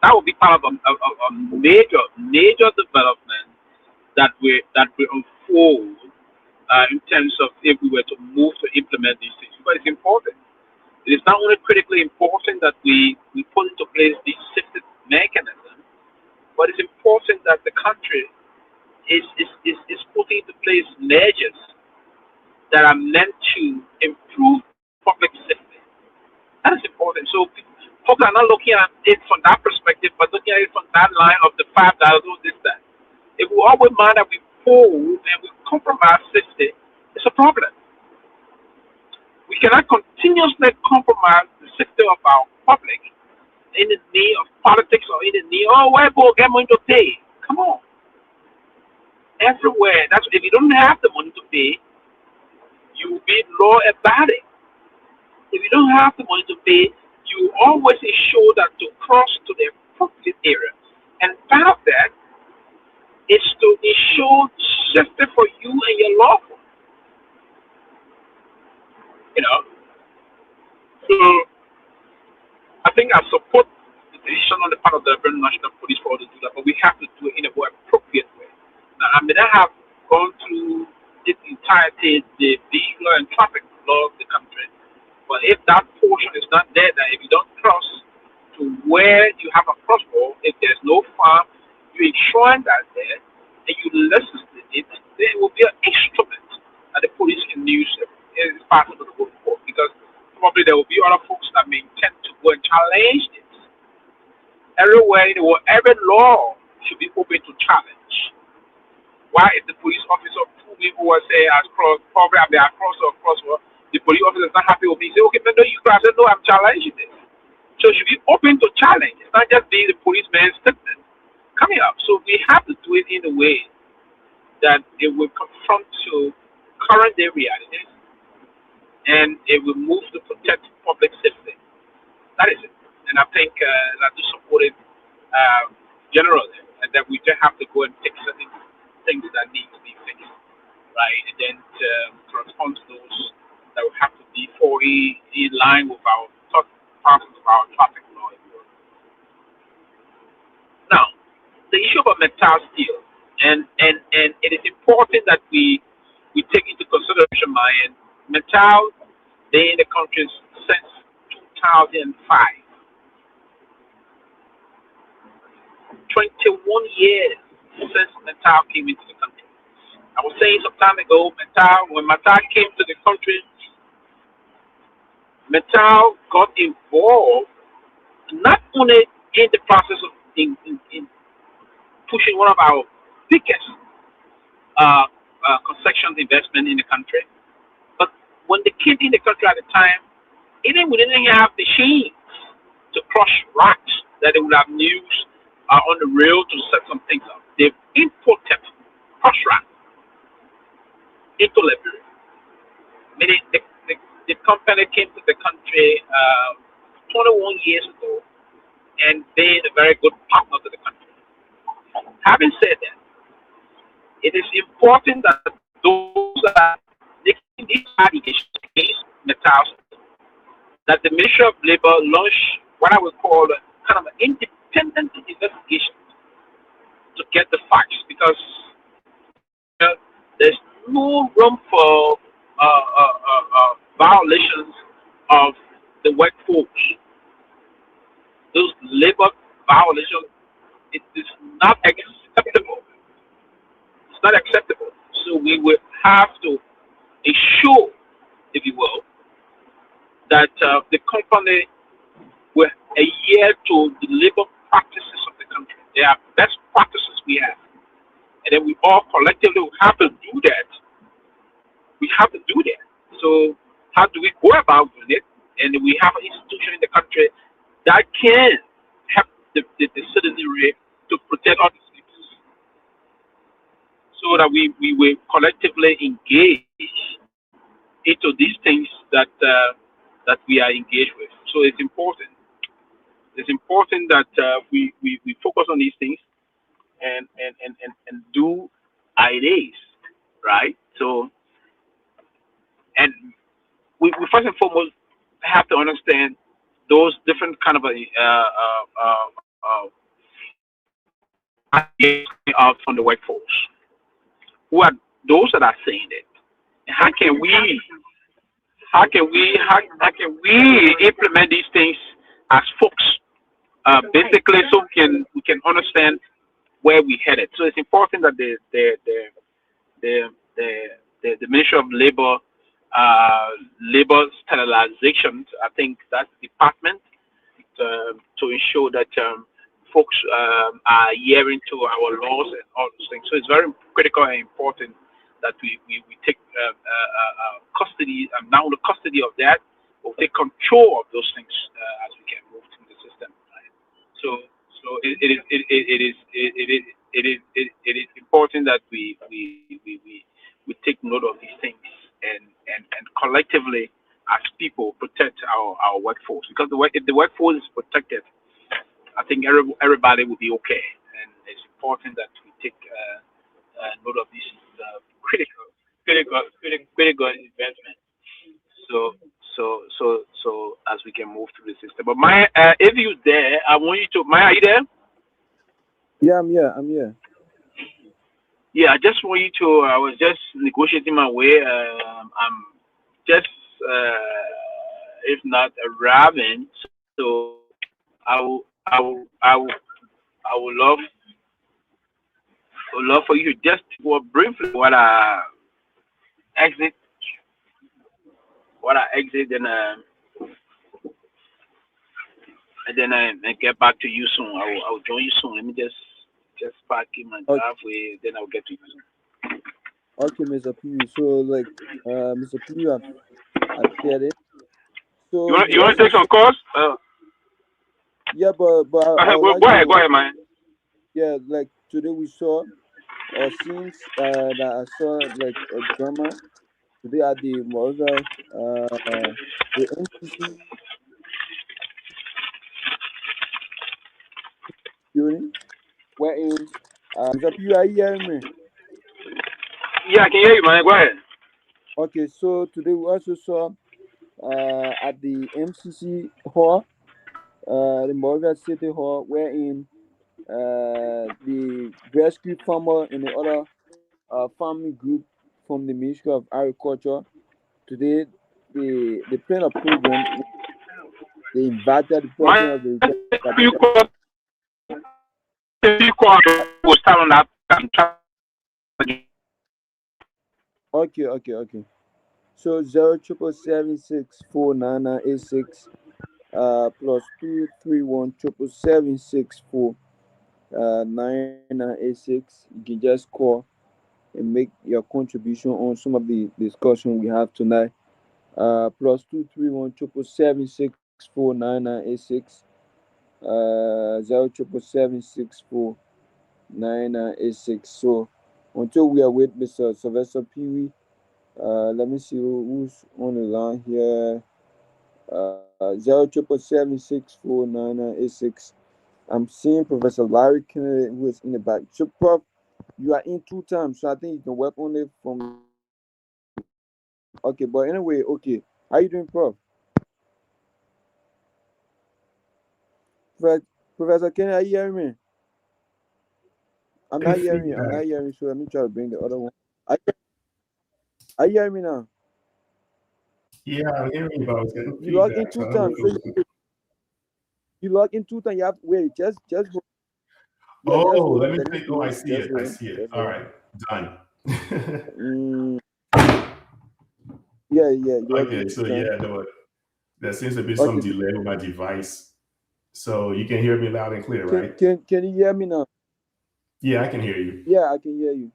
[SPEAKER 20] that will be part of a major development that will unfold in terms of if we were to move to implement these things. But it's important. It is not only critically important that we put into place these safety mechanisms, but it's important that the country is putting into place measures that are meant to improve public safety. That is important. So folks are not looking at it from that perspective, but looking at it from that line of the $5, this, that. If we always mind that we pull and we compromise safety, it's a problem. We cannot continuously compromise the safety of our public in the name of politics or in the name, where go get money to pay. Come on. Everywhere. That's if you don't have the money to pay, you will be law abiding. If you don't have the money to pay, you always ensure that to cross to the appropriate area. And part of that is to ensure safety for you and your loved ones. So I think I support the decision on the part of the Liberia National Police for to do that, but we have to do it in a more appropriate way. Now, I may not have gone through its entirety, the vehicular and traffic law of the country, but if that portion is not there, that if you don't cross to where you have a crosswalk, if there's no farm, you ensuring that there, and you legislate it, then it will be an instrument that the police can use as possible to go for, because probably there will be other folks that may intend to go and challenge this. Everywhere in the world, every law should be open to challenge. Why is the police officer two people who say across program they are across the police officer is not happy with me? Say, okay, man, no, you cry. I said, no, I'm challenging this. So it should be open to challenge. It's not just being the policeman's statement coming up. So we have to do it in a way that it will confront to current day realities and it will move to protect public safety. That is it. And I think that to support it generally, and that we just have to go and fix certain things that need to be fixed, right? And then to respond to those that will have to be fully in line with our parts of our traffic law. Now, the issue about metal steel, and it is important that we take into consideration, Myean, metal being in the country since 2005. 21 years since metal came into the country. I was saying some time ago, when metal came to the country, metal got involved not only in the process of in pushing one of our biggest construction investment in the country, but when they came in the country at the time, even we didn't have machines to crush rocks that they would have used on the rail to set some things up. They imported crush rock into Liberia. Meaning the company came to the country 21 years ago and being a very good partner to the country. Having said that, it is important that those that are making these allegations against metal, that the Ministry of Labor launch what I would call kind of an independent investigation to get the facts, because there's no room for violations of the workforce. Those labor violations, it is not acceptable. It's not acceptable. So we will have to ensure, if you will, that the company will adhere to the labor practices of the country. There are best practices we have. And then we all collectively have to do that. We have to do that. So how do we go about doing it? And we have an institution in the country that can help the citizenry to protect all these things, so that we will collectively engage into these things that that we are engaged with. So it's important. It's important that we focus on these things and do ideas, right? So, and we first and foremost have to understand those different kind of out from the workforce. Who are those that are saying it? And how can we implement these things as folks, basically, so we can understand where we headed. So it's important that the Ministry of Labor, labor sterilization, I think that's the department to ensure that folks are adhering to our laws and all those things. So it's very critical and important that we take custody, and now the custody of that, we'll take control of those things as we can move through the system. Right? So it is important that we take note of these things and collectively as people protect our workforce, because if the workforce is protected, I think everybody will be okay. And it's important that we take note of these critical investment. So as we can move through the system. But if you're there, I want you to. Maya, are you there?
[SPEAKER 4] Yeah, I'm here.
[SPEAKER 20] Yeah, I just want you to. I was just negotiating my way. I'm just, if not arriving, so I would love for you to just briefly what I exit, and then I get back to you soon. I will join you soon. Let me just just park in my driveway, then I'll get to use it.
[SPEAKER 2] Okay, Mr. Pewee. So, like, Mr. Pewee, I've shared it. So
[SPEAKER 20] You want to take some calls?
[SPEAKER 2] Yeah, but I would like
[SPEAKER 20] go ahead, man.
[SPEAKER 2] Yeah, like today we saw, or since that I saw like a drama today at the Moreover, the NCC building, wherein Mr. Pewee, are you hearing me?
[SPEAKER 20] Yeah, I can hear you, man. Go ahead.
[SPEAKER 2] Okay, so today we also saw at the MCC hall, the Moreover City Hall, wherein the rescue farmer and the other farming group from the Ministry of Agriculture. Today, they planned a program. They invited the president of the Republic. Okay. So 077764986 plus 23177649986. You can just call and make your contribution on some of the discussion we have tonight. Plus 2317776499986. 07776649986. So until we are with Mr. Sylvester Pewee, let me see who's on the line here. 07776649986. I'm seeing Professor Larry Kennedy, who is in the back. So, Prof, you are in 2 times, so I think you can work on it from. Okay, but anyway, okay. How you doing, Prof? Professor Kennedy, are you hearing me? I'm not hearing you. So let me try to bring the other one. Are you hearing me now?
[SPEAKER 6] Yeah, I'm hearing you, but I was getting
[SPEAKER 2] You log in
[SPEAKER 6] feedback.
[SPEAKER 2] 2 times. So you log in 2 times. You have to wait. Just
[SPEAKER 6] let me click. Oh, I see it. All right, done.
[SPEAKER 2] Yeah.
[SPEAKER 6] Okay, so there seems to be some delay with my device. So you can hear me loud and clear, right?
[SPEAKER 2] Can you hear me now?
[SPEAKER 6] Yeah, I can hear you.
[SPEAKER 2] Yeah, I can hear you.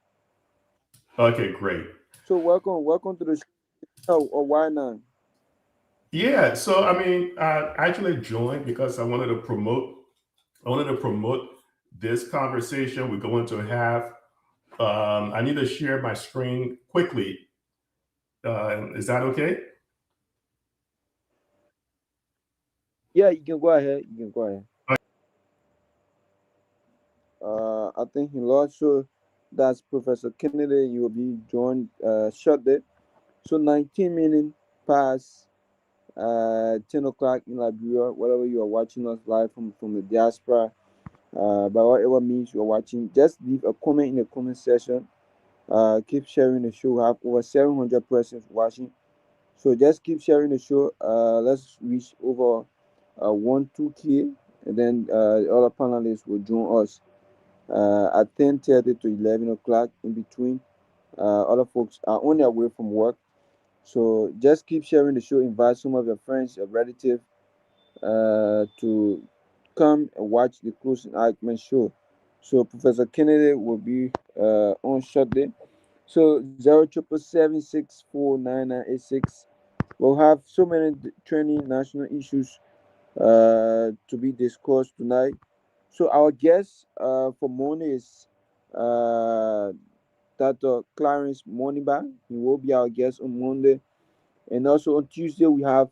[SPEAKER 6] Okay, great.
[SPEAKER 2] So welcome to the show. Or why not?
[SPEAKER 6] Yeah, so I mean, I actually joined because I wanted to promote this conversation we're going to have. I need to share my screen quickly. Is that okay?
[SPEAKER 2] Yeah, you can go ahead. I think he lost. So that's Professor Kennedy. You will be joined shortly. So 19 minutes past 10 o'clock in Liberia, whatever you are watching us live from the diaspora, by whatever means you are watching, just leave a comment in the comment section. Keep sharing the show. We have over 700 persons watching. So just keep sharing the show. Let's reach over 2K, and then the other panelists will join us at 10:30 to 11 o'clock in between. Other folks are on their way from work. So just keep sharing the show. Invite some of your friends, your relatives to come and watch the Closing Argument show. So Professor Kennedy will be on shortly. So 07776499986. We'll have so many trending national issues to be discussed tonight. So our guest for Monday is Dr. Clarence Moniba. He will be our guest on Monday. And also on Tuesday we have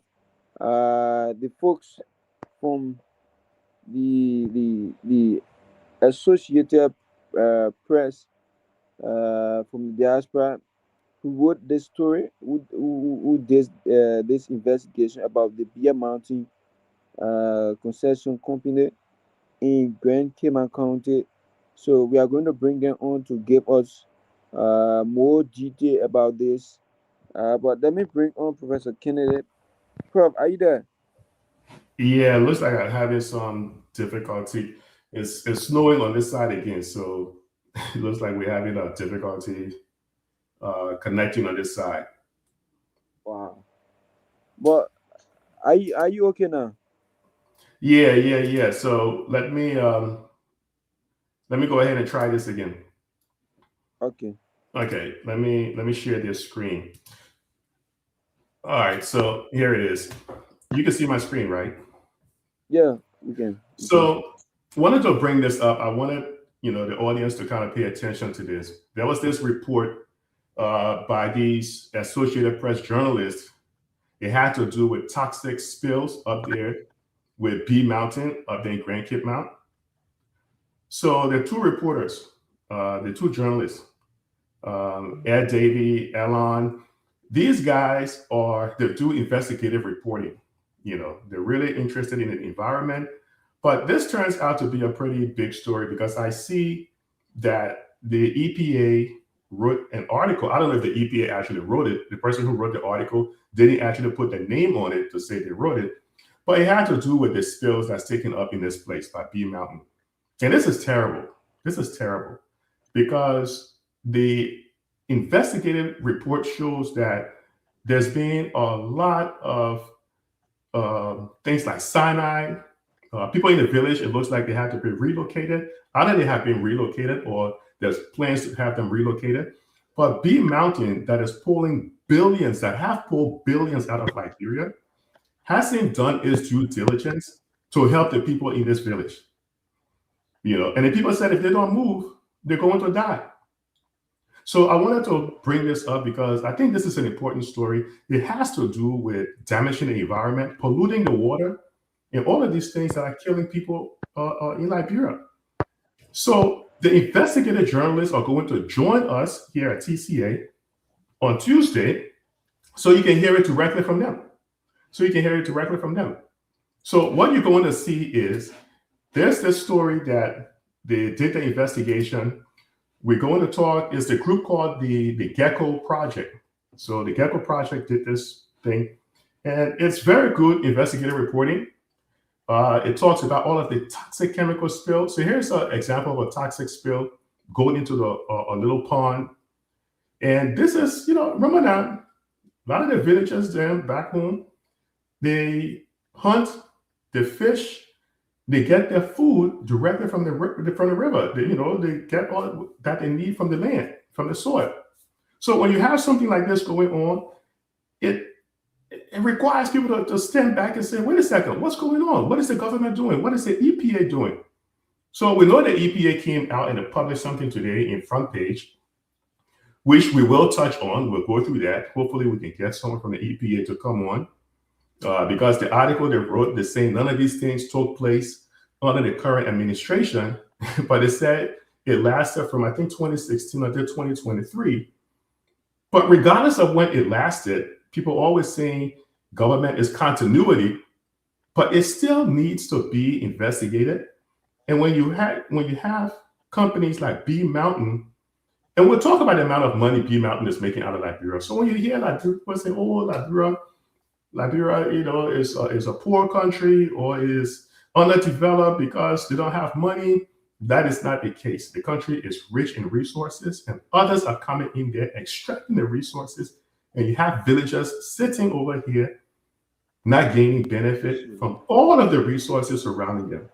[SPEAKER 2] the folks from the Associated Press from the diaspora who wrote this story, who did this investigation about the Beer Mountain concession company in Grand Cayman County. So we are going to bring them on to give us more detail about this. But let me bring on Professor Kennedy. Prof, are you there?
[SPEAKER 6] Yeah, it looks like I'm having some difficulty. It's snowing on this side again, so it looks like we're having a difficulty connecting on this side.
[SPEAKER 2] Wow. But are you okay now?
[SPEAKER 6] Yeah. So let me Let me go ahead and try this again.
[SPEAKER 2] Okay.
[SPEAKER 6] Okay, let me share this screen. All right, so here it is. You can see my screen, right?
[SPEAKER 2] Yeah, we can.
[SPEAKER 6] So wanted to bring this up. I wanted, the audience to kind of pay attention to this. There was this report by these Associated Press journalists. It had to do with toxic spills up there with B Mountain up there in Grand Cape Mount. So the two reporters, the two journalists, Ed Davey, Elon, these guys they do investigative reporting. They're really interested in the environment. But this turns out to be a pretty big story because I see that the EPA wrote an article. I don't know if the EPA actually wrote it. The person who wrote the article didn't actually put the name on it to say they wrote it. But it had to do with the spills that's taken up in this place by B Mountain. And this is terrible. This is terrible because the investigative report shows that there's been a lot of things like cyanide. People in the village, it looks like they have to be relocated. Either they have been relocated or there's plans to have them relocated. But B Mountain, that is pulling billions, that have pulled billions out of Liberia, hasn't done its due diligence to help the people in this village. And the people said if they don't move, they're going to die. So I wanted to bring this up because I think this is an important story. It has to do with damaging the environment, polluting the water, and all of these things that are killing people in Liberia. So the investigative journalists are going to join us here at TCA on Tuesday so you can hear it directly from them. So what you're going to see is there's this story that they did the investigation. We're going to talk, is the group called the Gecko Project. So the Gecko Project did this thing, and it's very good investigative reporting. It talks about all of the toxic chemical spills. So here's an example of a toxic spill going into a little pond. And this is, remember that a lot of the villagers then back home, they hunt, they fish, they get their food directly from the river. They get all that they need from the land, from the soil. So when you have something like this going on, it requires people to stand back and say, wait a second, what's going on? What is the government doing? What is the EPA doing? So we know the EPA came out and published something today in Front Page, which we will touch on. We'll go through that. Hopefully we can get someone from the EPA to come on. Because the article they wrote, they say none of these things took place under the current administration, but it said it lasted from, I think, 2016 until 2023. But regardless of when it lasted, people always saying government is continuity, but it still needs to be investigated. And when you have companies like B Mountain, and we'll talk about the amount of money B Mountain is making out of Liberia. So when you hear Liberia, people say, oh, Liberia, is a poor country or is underdeveloped because they don't have money. That is not the case. The country is rich in resources, and others are coming in there extracting the resources. And you have villagers sitting over here, not gaining benefit from all of the resources surrounding them.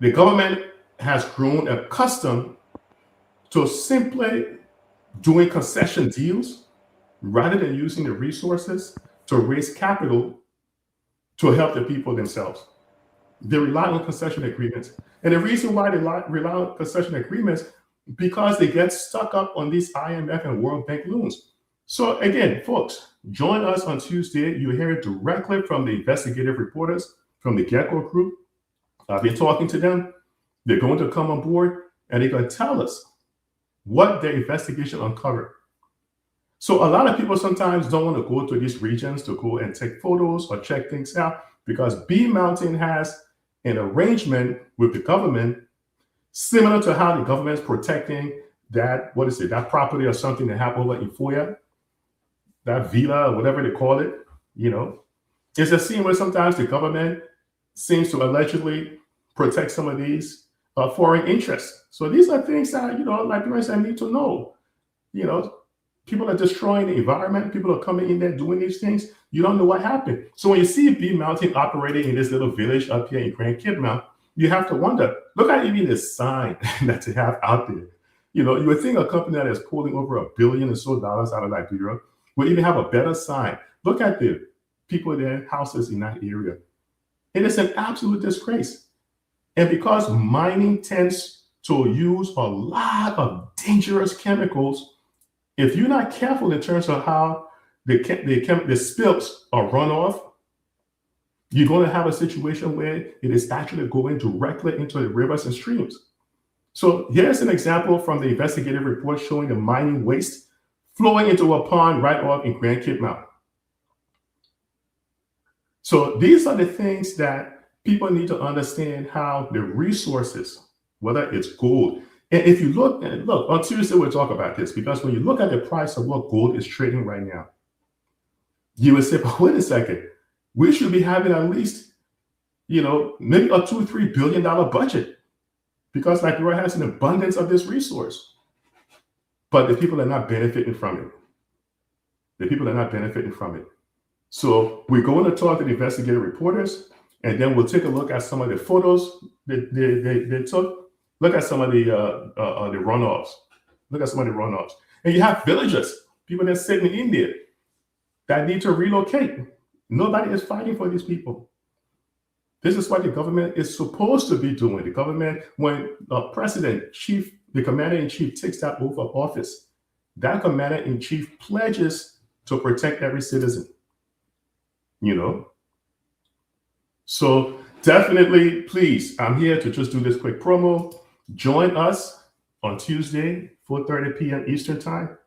[SPEAKER 6] The government has grown accustomed to simply doing concession deals rather than using the resources to raise capital to help the people themselves. They rely on concession agreements. And the reason why they rely on concession agreements, because they get stuck up on these IMF and World Bank loans. So again, folks, join us on Tuesday. You'll hear it directly from the investigative reporters from the Gecko Group. I've been talking to them. They're going to come on board and they're going to tell us what their investigation uncovered. So a lot of people sometimes don't want to go to these regions to go and take photos or check things out because B Mountain has an arrangement with the government similar to how the government is protecting that property or something they have over in Foya, that villa or whatever they call it. It's a scene where sometimes the government seems to allegedly protect some of these foreign interests. So these are things that, Liberians need to know. People are destroying the environment. People are coming in there doing these things. You don't know what happened. So when you see B Mountain operating in this little village up here in Grand Cape Mount, you have to wonder, look at even the sign that they have out there. You know, you would think a company that is pulling over $1 billion or so out of Liberia would even have a better sign. Look at the people in their houses in that area. It is an absolute disgrace. And because mining tends to use a lot of dangerous chemicals, if you're not careful in terms of how the spills are run off, you're going to have a situation where it is actually going directly into the rivers and streams. So here's an example from the investigative report showing the mining waste flowing into a pond right off in Grand Cape Mountain. So these are the things that people need to understand, how the resources, whether it's gold. And if you look, on Tuesday we'll talk about this, because when you look at the price of what gold is trading right now, you would say, but wait a second, we should be having at least, maybe a $2-3 billion budget, because Liberia has an abundance of this resource. But the people are not benefiting from it. The people are not benefiting from it. So we're going to talk to the investigative reporters, and then we'll take a look at some of the photos that they took. Look at some of the runoffs. Look at some of the runoffs. And you have villagers, people that are sitting in there that need to relocate. Nobody is fighting for these people. This is what the government is supposed to be doing. The government, when the commander-in-chief takes that oath of office, that commander-in-chief pledges to protect every citizen. So definitely, please, I'm here to just do this quick promo. Join us on Tuesday, 4:30 p.m. Eastern Time.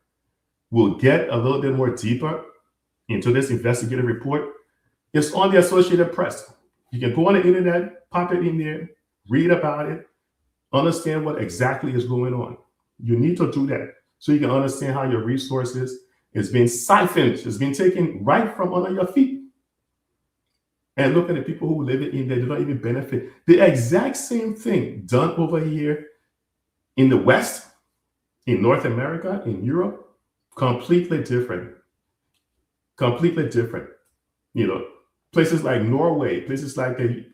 [SPEAKER 6] We'll get a little bit more deeper into this investigative report. It's on the Associated Press. You can go on the internet, pop it in there, read about it, understand what exactly is going on. You need to do that so you can understand how your resources is being siphoned, is being taken right from under your feet. And look at the people who live in there, do not even benefit. The exact same thing done over here in the West, in North America, in Europe, completely different. Completely different. Places like Norway, places like the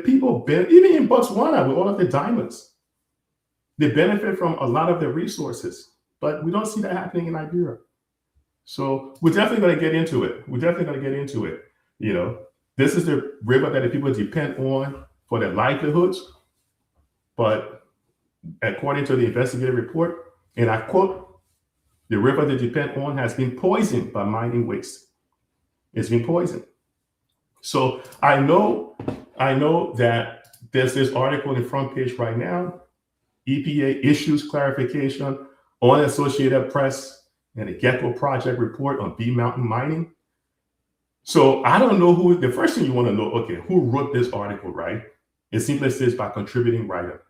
[SPEAKER 6] people, even in Botswana with all of the diamonds, they benefit from a lot of the resources, but we don't see that happening in Liberia. So we're definitely going to get into it. This is the river that the people depend on for their livelihoods. But according to the investigative report, and I quote, the river they depend on has been poisoned by mining waste. It's been poisoned. So I know that there's this article in the front page right now. EPA issues clarification on Associated Press and the Gecko Project report on B Mountain mining. So I don't know the first thing you want to know, okay, who wrote this article, right? It simply says by contributing writer.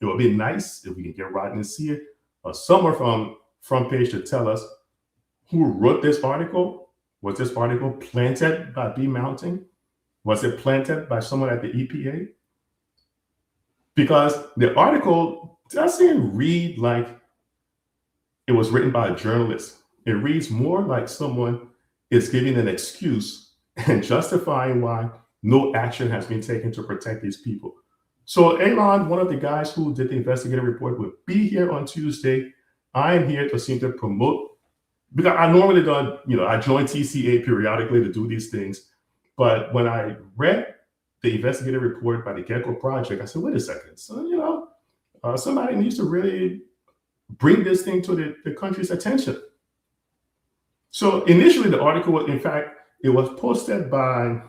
[SPEAKER 6] It would be nice if we can get Rodney Sear or someone from front page to tell us who wrote this article. Was this article planted by B Mountain? Was it planted by someone at the EPA? Because the article doesn't read like it was written by a journalist. It reads more like someone is giving an excuse and justifying why no action has been taken to protect these people. So Elon, one of the guys who did the investigative report, will be here on Tuesday. I am here to seem to promote, because I normally don't, I join TCA periodically to do these things. But when I read the investigative report by the Gecko Project, I said, wait a second. So, somebody needs to really bring this thing to the country's attention. So initially, the article was, in fact, it was posted by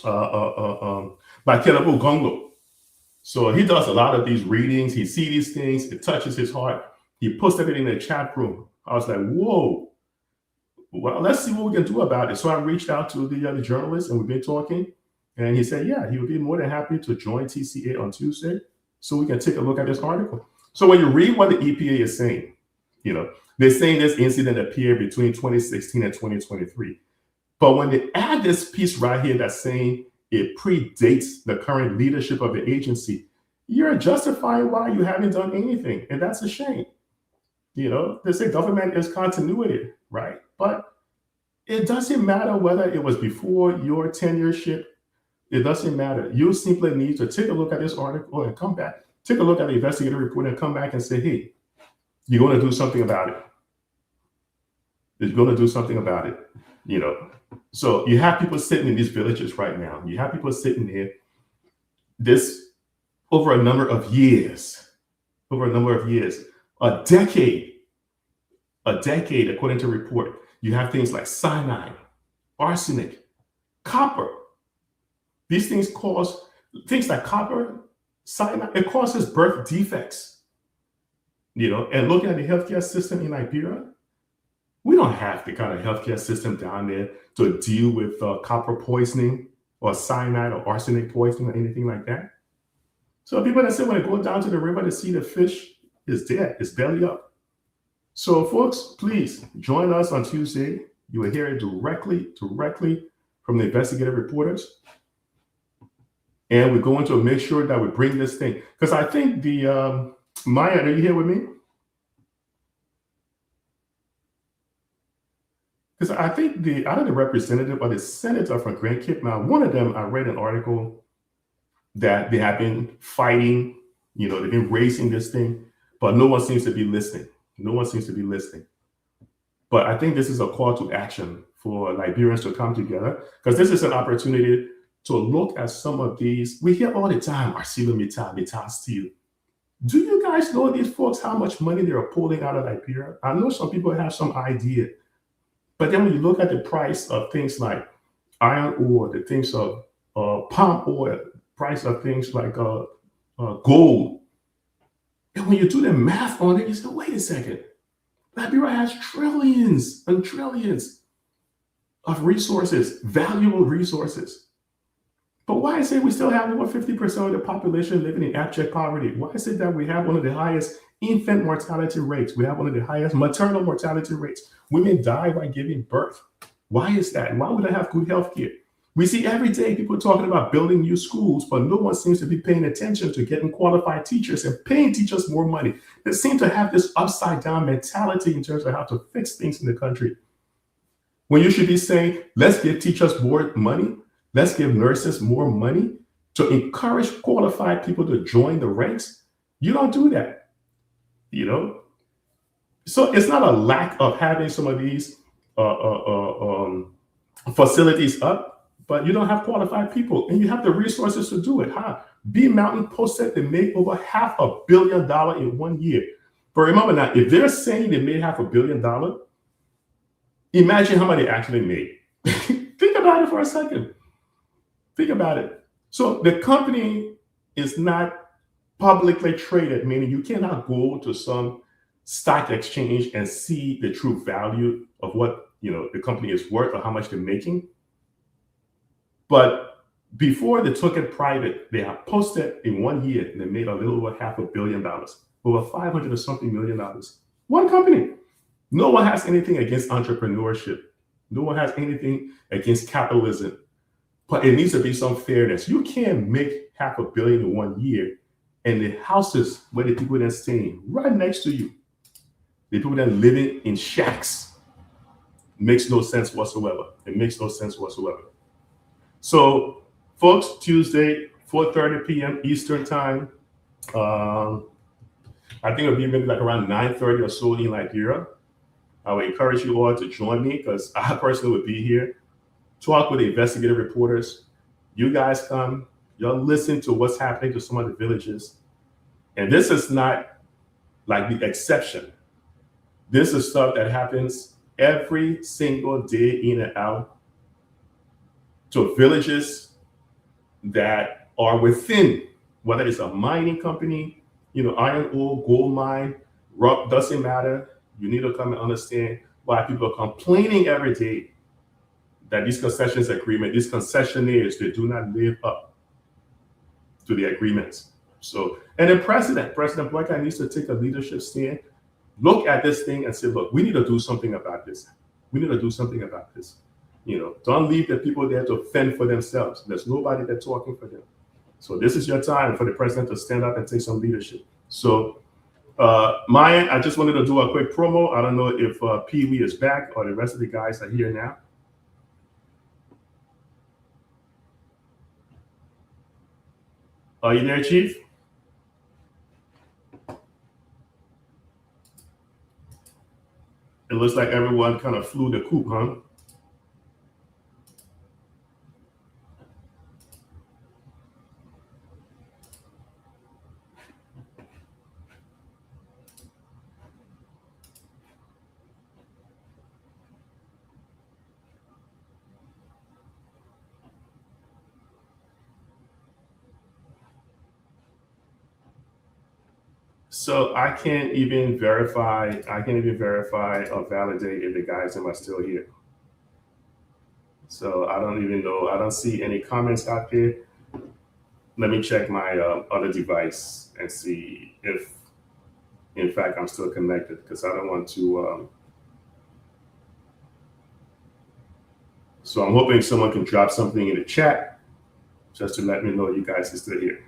[SPEAKER 6] Kehleboe Gongloe. So he does a lot of these readings. He sees these things. It touches his heart. He posted it in the chat room. I was like, whoa. Well, let's see what we can do about it. So I reached out to the journalist, and we've been talking. And he said, yeah, he would be more than happy to join TCA on Tuesday so we can take a look at this article. So when you read what the EPA is saying, they're saying this incident appeared between 2016 and 2023. But when they add this piece right here that's saying it predates the current leadership of the agency, you're justifying why you haven't done anything. And that's a shame. They say government is continuity, right? But it doesn't matter whether it was before your tenureship. It doesn't matter. You simply need to take a look at this article and come back. Take a look at the investigative report and come back and say, hey, you're going to do something about it. You're going to do something about it. You know, so you have people sitting in these villages right now. You have people sitting there. This over a number of years, a decade, according to report. You have things like cyanide, arsenic, copper. These things cause things like copper, cyanide. It causes birth defects. You know, and looking at the healthcare system in Liberia, we don't have the kind of healthcare system down there to deal with copper poisoning or cyanide or arsenic poisoning or anything like that. So people that say when they go down to the river to see the fish is dead, it's belly up. So folks, please join us on Tuesday. You will hear it directly from the investigative reporters. And we're going to make sure that we bring this thing. Because I think the, Myean, are you here with me? Because I think either the representative or the senator from Grand Cape, now one of them, I read an article that they have been fighting, you know, they've been racing this thing, but no one seems to be listening. No one seems to be listening. But I think this is a call to action for Liberians to come together, because this is an opportunity to look at some of these. We hear all the time, Arcelor Steel. Do you guys know these folks, how much money they are pulling out of Liberia? I know some people have some idea. But then when you look at the price of things like iron ore, the things of palm oil, price of things like gold, and when you do the math on it, you say, wait a second, Liberia has trillions and trillions of resources, valuable resources. But why is it we still have over 50% of the population living in abject poverty? Why is it that we have one of the highest infant mortality rates? We have one of the highest maternal mortality rates. Women die by giving birth. Why is that? Why would I have good health care? We see every day people talking about building new schools, but no one seems to be paying attention to getting qualified teachers and paying teachers more money. They seem to have this upside down mentality in terms of how to fix things in the country. When you should be saying, let's give teachers more money, let's give nurses more money to encourage qualified people to join the ranks. You don't do that, you know? So it's not a lack of having some of these facilities up, but you don't have qualified people and you have the resources to do it. B Mountain posted they made over $500 million in 1 year. But remember now, if they're saying they made $500 million, imagine how much they actually made. Think about it for a second. Think about it. So the company is not publicly traded, meaning you cannot go to some stock exchange and see the true value of what, you know, the company is worth or how much they're making. But before they took it private, they have posted in 1 year, they made a little over $500 million, over $500 or something million. One company. No one has anything against entrepreneurship. No one has anything against capitalism. But it needs to be some fairness. You can't make $500 million in 1 year and the houses where the people that are staying right next to you, the people that are living in shacks, makes no sense whatsoever. It makes no sense whatsoever. So, folks, Tuesday, 4:30 p.m. Eastern time. I think it'll be maybe like around 9:30 or so in Liberia. I would encourage you all to join me because I personally would be here. Talk with the investigative reporters. You guys come, y'all listen to what's happening to some of the villages. And this is not like the exception. This is stuff that happens every single day in and out to villages that are within, whether it's a mining company, you know, iron ore, gold mine, rock, doesn't matter. You need to come and understand why people are complaining every day that these concessions agreement, these concessionaires, they do not live up to the agreements. So, and then President Boyka needs to take a leadership stand, look at this thing and say, look, we need to do something about this. We need to do something about this. You know, don't leave the people there to fend for themselves. There's nobody there talking for them. So this is your time for the president to stand up and take some leadership. So, Myean, I just wanted to do a quick promo. I don't know if Pewee is back or the rest of the guys are here now. Are you there, Chief? It looks like everyone kind of flew the coop, huh? So I can't even verify or validate if the guys are still here. So I don't even know. I don't see any comments out there. Let me check my other device and see if, in fact, I'm still connected, because I don't want to. So I'm hoping someone can drop something in the chat just to let me know you guys are still here.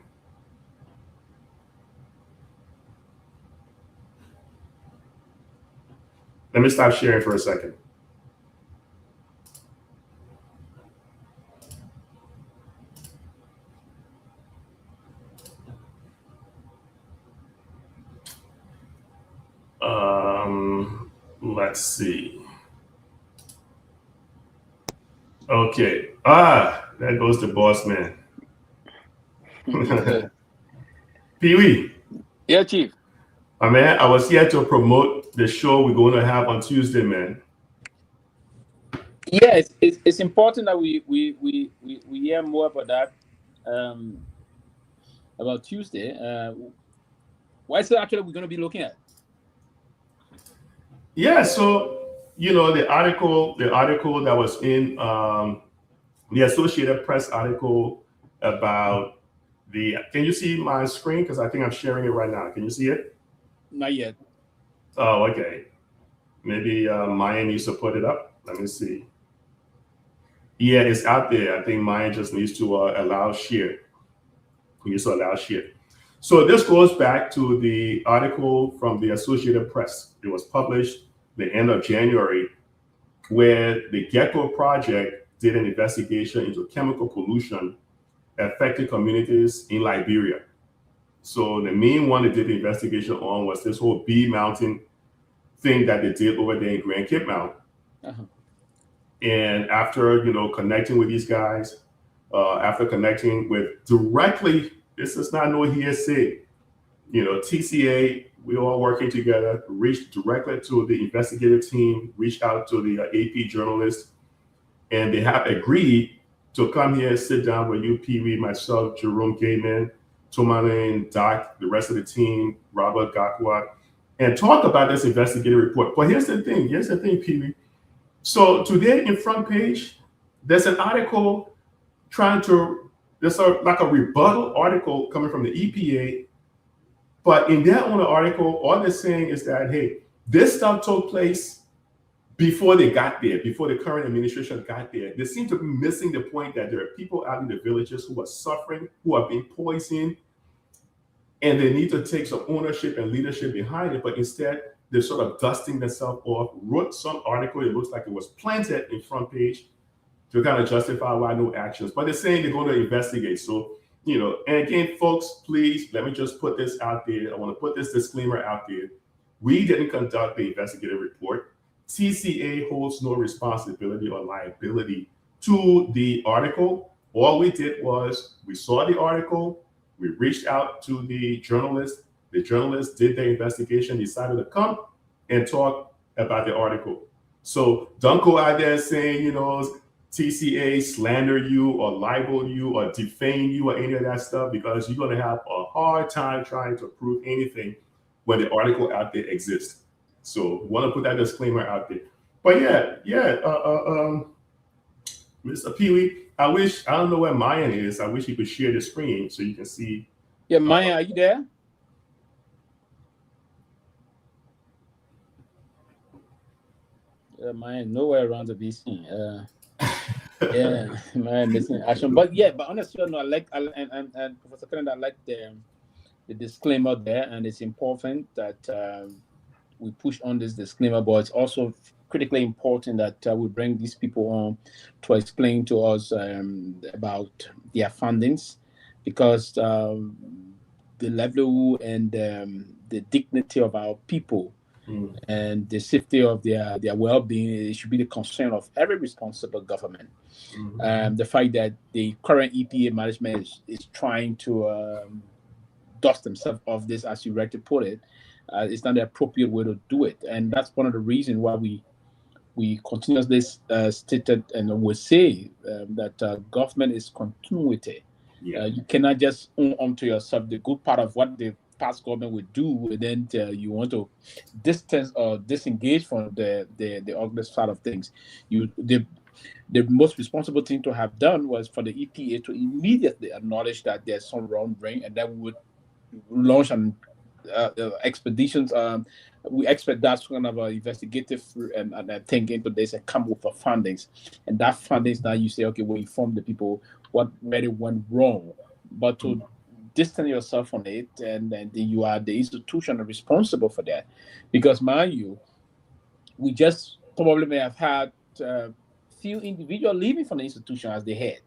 [SPEAKER 6] Let me stop sharing for a second. Let's see. Okay. There goes the boss man. Pewee.
[SPEAKER 5] Yeah, Chief.
[SPEAKER 6] Man, I was here to promote the show we're going to have on Tuesday, man.
[SPEAKER 5] Yeah, it's important that we hear more about that, about Tuesday. What is it actually we're going to be looking at?
[SPEAKER 6] Yeah, so the article that was in the Associated Press article about the. Can you see my screen? Because I think I'm sharing it right now. Can you see it?
[SPEAKER 5] Not yet.
[SPEAKER 6] Oh, okay. Maybe Myean needs to put it up. Let me see. Yeah, it's out there. I think Myean just needs to allow share. He needs to allow share. So this goes back to the article from the Associated Press. It was published the end of January, where the Gecko Project did an investigation into chemical pollution affecting communities in Liberia. So the main one they did the investigation on was this whole Bee Mountain thing that they did over there in Grand Cape Mount. And after connecting with these guys, after connecting with directly, this is not no hearsay, TCA, we all working together, reached directly to the investigative team, reached out to the AP journalists, and they have agreed to come here and sit down with you, Pewee, myself, Jerome Gayman, Tomalin, Doc, the rest of the team, Robert, Garguah, and talk about this investigative report. But here's the thing, Pewee. So today in front page, there's an article there's like a rebuttal article coming from the EPA. But in their own article, all they're saying is that, hey, this stuff took place before they got there, before the current administration got there. They seem to be missing the point that there are people out in the villages who are suffering, who are being poisoned, and they need to take some ownership and leadership behind it. But instead, they're sort of dusting themselves off, wrote some article, it looks like it was planted in front page to kind of justify why no actions. But they're saying they're going to investigate. So, and again, folks, please, let me just put this out there. I want to put this disclaimer out there. We didn't conduct the investigative report. TCA holds no responsibility or liability to the article. All we did was we saw the article, we reached out to the journalist. The journalist did their investigation, decided to come and talk about the article. So don't go out there saying, TCA slander you or libel you or defame you or any of that stuff, because you're going to have a hard time trying to prove anything when the article out there exists. So want to put that disclaimer out there. But Mr. Pewee, I don't know where Myean is. I wish he could share the screen so you can see.
[SPEAKER 5] Yeah, Myean, are you there? Myean, nowhere around to be seen. Yeah, Myean missing action. But honestly, I like and Professor Kennedy, I like the disclaimer there, and it's important that we push on this disclaimer, but it's also critically important that we bring these people on to explain to us about their findings, because the livelihood and the dignity of our people and the safety of their well-being, it should be the concern of every responsible government. The fact that the current EPA management is trying to dust themselves off this, as you rightly put it, it's not the appropriate way to do it. And that's one of the reasons why we continuously stated and will say that government is continuity. You cannot just own onto yourself the good part of what the past government would do, and then you want to distance or disengage from the ugly side of things. The most responsible thing to have done was for the EPA to immediately acknowledge that there's some wrongdoing, and that would launch an expeditions. We expect that kind of investigative and think into this and come with the fundings. And that fundings, now you say, okay, we inform the people what really went wrong. But to distance yourself from it, and then you are the institution responsible for that. Because, mind you, we just probably may have had few individuals leaving from the institution as they had.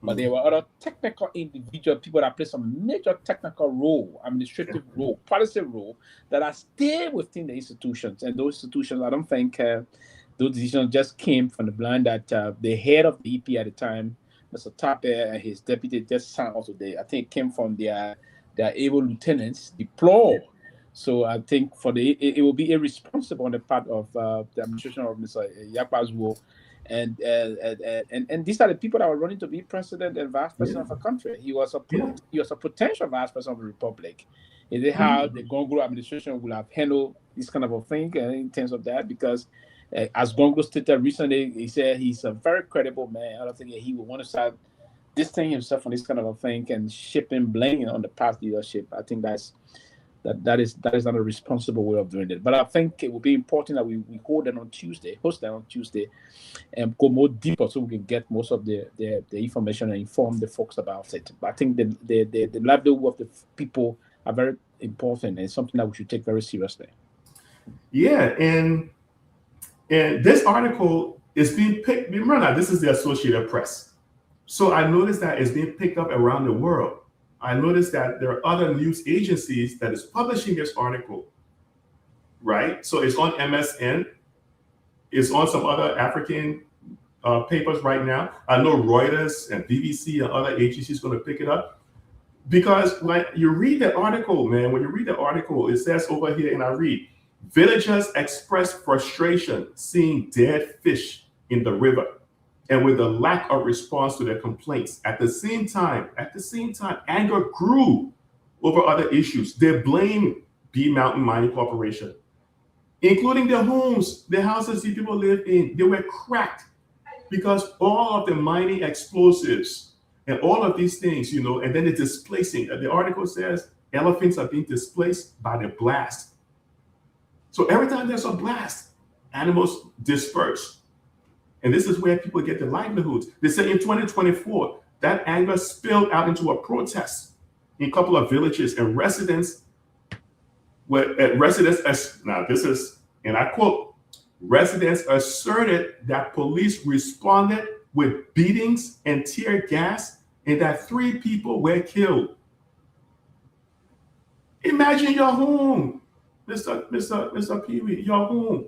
[SPEAKER 5] But there were other technical individual people that play some major technical role, administrative role, policy role that are still within the institutions. And those institutions, I don't think those decisions just came from the blind that the head of the EP at the time, Mr. Tape, and his deputy just signed also there. I think it came from their able lieutenants deployed. So I think it will be irresponsible on the part of the administration of Mr. Yakpa's role. And these are the people that were running to be president and vice president of a country. He was a potential vice president of the republic. Is it how the Gongloe administration will have handled this kind of a thing in terms of that? Because as Gongloe stated recently, he said he's a very credible man. I don't think he would want to start distancing himself from this kind of a thing and shipping blame on the past leadership. I think that is not a responsible way of doing it. But I think it will be important that we host that on Tuesday, and go more deeper so we can get most of the information and inform the folks about it. But I think the livelihood of the people are very important and something that we should take very seriously.
[SPEAKER 6] Yeah, and this article is being picked. Remember now, this is the Associated Press. So I noticed that it's being picked up around the world. I noticed that there are other news agencies that is publishing this article, right? So it's on MSN. It's on some other African papers right now. I know Reuters and BBC and other agencies going to pick it up. Because when you read the article, man, it says over here, and I read, villagers express frustration seeing dead fish in the river, and with the lack of response to their complaints. At the same time, anger grew over other issues. They blamed B Mountain Mining Corporation, including their homes, the houses these people live in. They were cracked because all of the mining explosives and all of these things, and then the displacing. The article says elephants are being displaced by the blast. So every time there's a blast, animals disperse. And this is where people get their livelihoods. They say in 2024, that anger spilled out into a protest in a couple of villages, and residents, now this is, and I quote, residents asserted that police responded with beatings and tear gas, and that 3 people were killed. Imagine your home, Mr. Pewee, your home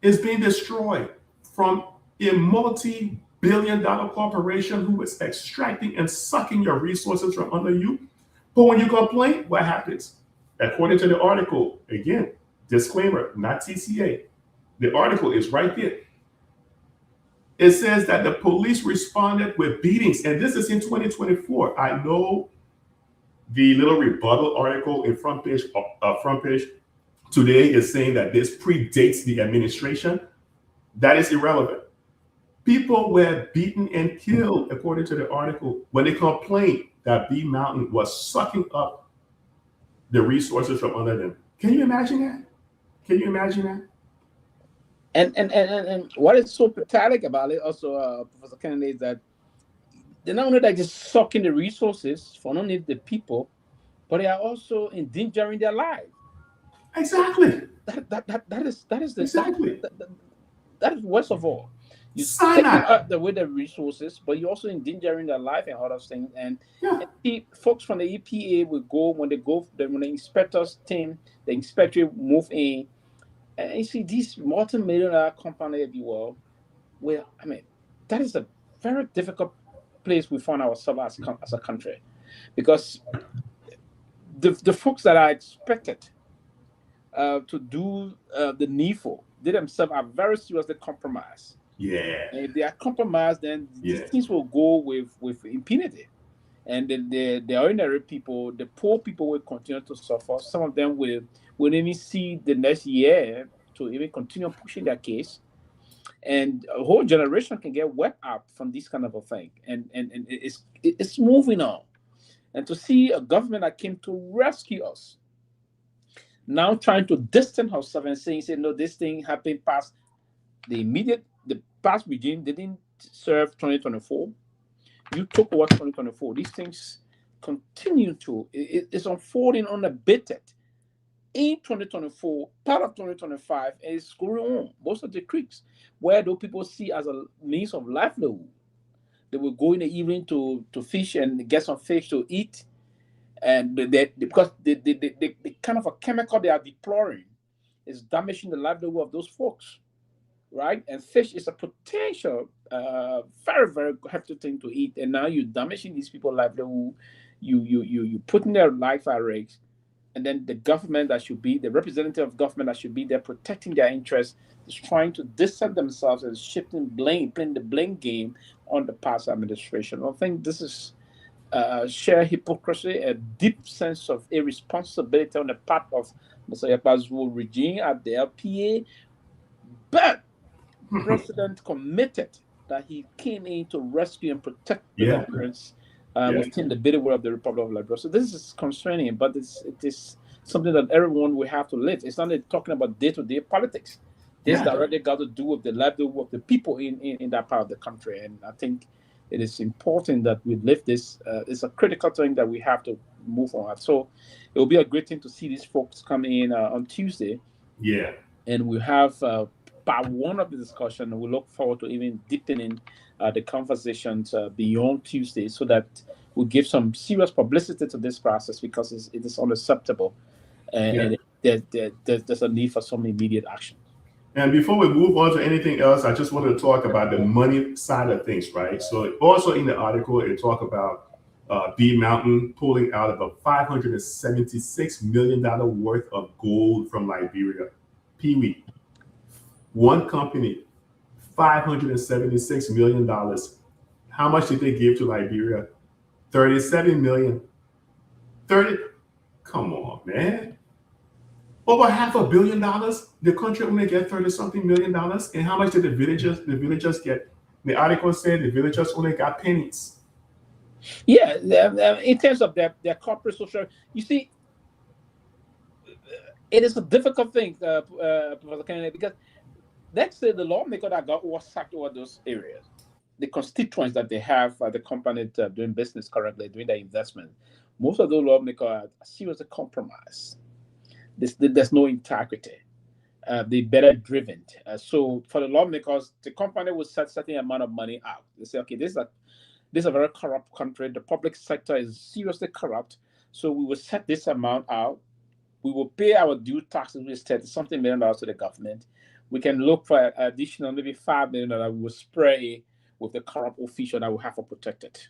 [SPEAKER 6] is being destroyed from a multi-billion-dollar corporation who is extracting and sucking your resources from under you. But when you complain, what happens? According to the article, again, disclaimer, not TCA. The article is right there. It says that the police responded with beatings, and this is in 2024. I know the little rebuttal article in front page today is saying that this predates the administration. That is irrelevant. People were beaten and killed, according to the article, when they complained that B Mountain was sucking up the resources from under them. Can you imagine that?
[SPEAKER 5] And what is so pathetic about it also, Professor Kennedy, is that they're not only like just sucking the resources for only the people, but they are also endangering their lives.
[SPEAKER 6] Exactly.
[SPEAKER 5] That is worst of all. You're taking out the resources, but you're also endangering their life and other things. And see, folks from the EPA will go when the inspectors team, the inspectorate move in, and you see these multi-million-dollar companies everywhere. Well, I mean, that is a very difficult place we find ourselves as a country, because the folks that are expected to do the needful, they themselves are very seriously compromised.
[SPEAKER 6] Yeah.
[SPEAKER 5] And if they are compromised, then these things will go with impunity. And then the ordinary people, the poor people will continue to suffer. Some of them will even see the next year to even continue pushing their case. And a whole generation can get wiped out from this kind of a thing. And it's moving on. And to see a government that came to rescue us, now trying to distance ourselves and saying, no, this thing happened past the past regime didn't serve 2024. You took over 2024. These things continue to, it's unfolding unabated. In 2024, part of 2025 is going on. Most of the creeks, where those people see as a means of livelihood, they will go in the evening to fish and get some fish to eat. And because the kind of a chemical they are deploying is damaging the livelihood of those folks, right? And fish is a potential, very, very hefty thing to eat. And now you're damaging these people's livelihood. You putting their life at risk. And then the government that should be, the representative of government that should be there protecting their interests is trying to distance themselves and shifting blame, playing the blame game on the past administration. I think this is sheer hypocrisy, a deep sense of irresponsibility on the part of Mr. Yakpa's regime at the LPA. But the president committed that he came in to rescue and protect the Liberians within the bitter world of the Republic of Liberia. So this is concerning, but it is something that everyone will have to live. It's not talking about day-to-day politics. This directly got to do with the livelihood of the people in that part of the country. And I think it is important that we live this. It's a critical thing that we have to move on. So it will be a great thing to see these folks come in on Tuesday.
[SPEAKER 6] Yeah.
[SPEAKER 5] And we have part one of the discussion, and we look forward to even deepening the conversations beyond Tuesday, so that we give some serious publicity to this process, because it is unacceptable, and there's a need for some immediate action.
[SPEAKER 6] And before we move on to anything else, I just wanted to talk about the money side of things, right? So also in the article, it talked about B Mountain pulling out about $576 million worth of gold from Liberia. Pewee. One company, $576 million. How much did they give to Liberia? 37 million. 30. Come on, man. Over $500 million. The country only get 30-something million. And how much did the villagers get? The article said the villagers only got pennies.
[SPEAKER 5] Yeah, in terms of their corporate social, you see, it is a difficult thing, Professor Kennedy, because let's say the lawmaker that was sacked over those areas, the constituents that they have the company doing business currently, doing their investment, most of those lawmakers are seriously compromised. There's no integrity. They're better driven. So for the lawmakers, the company will set a certain amount of money out. They say, okay, this is a very corrupt country. The public sector is seriously corrupt. So we will set this amount out. We will pay our due taxes, which is $30-something million to the government. We can look for additional maybe $5 million that we will spray with the corrupt official that we have to protect it.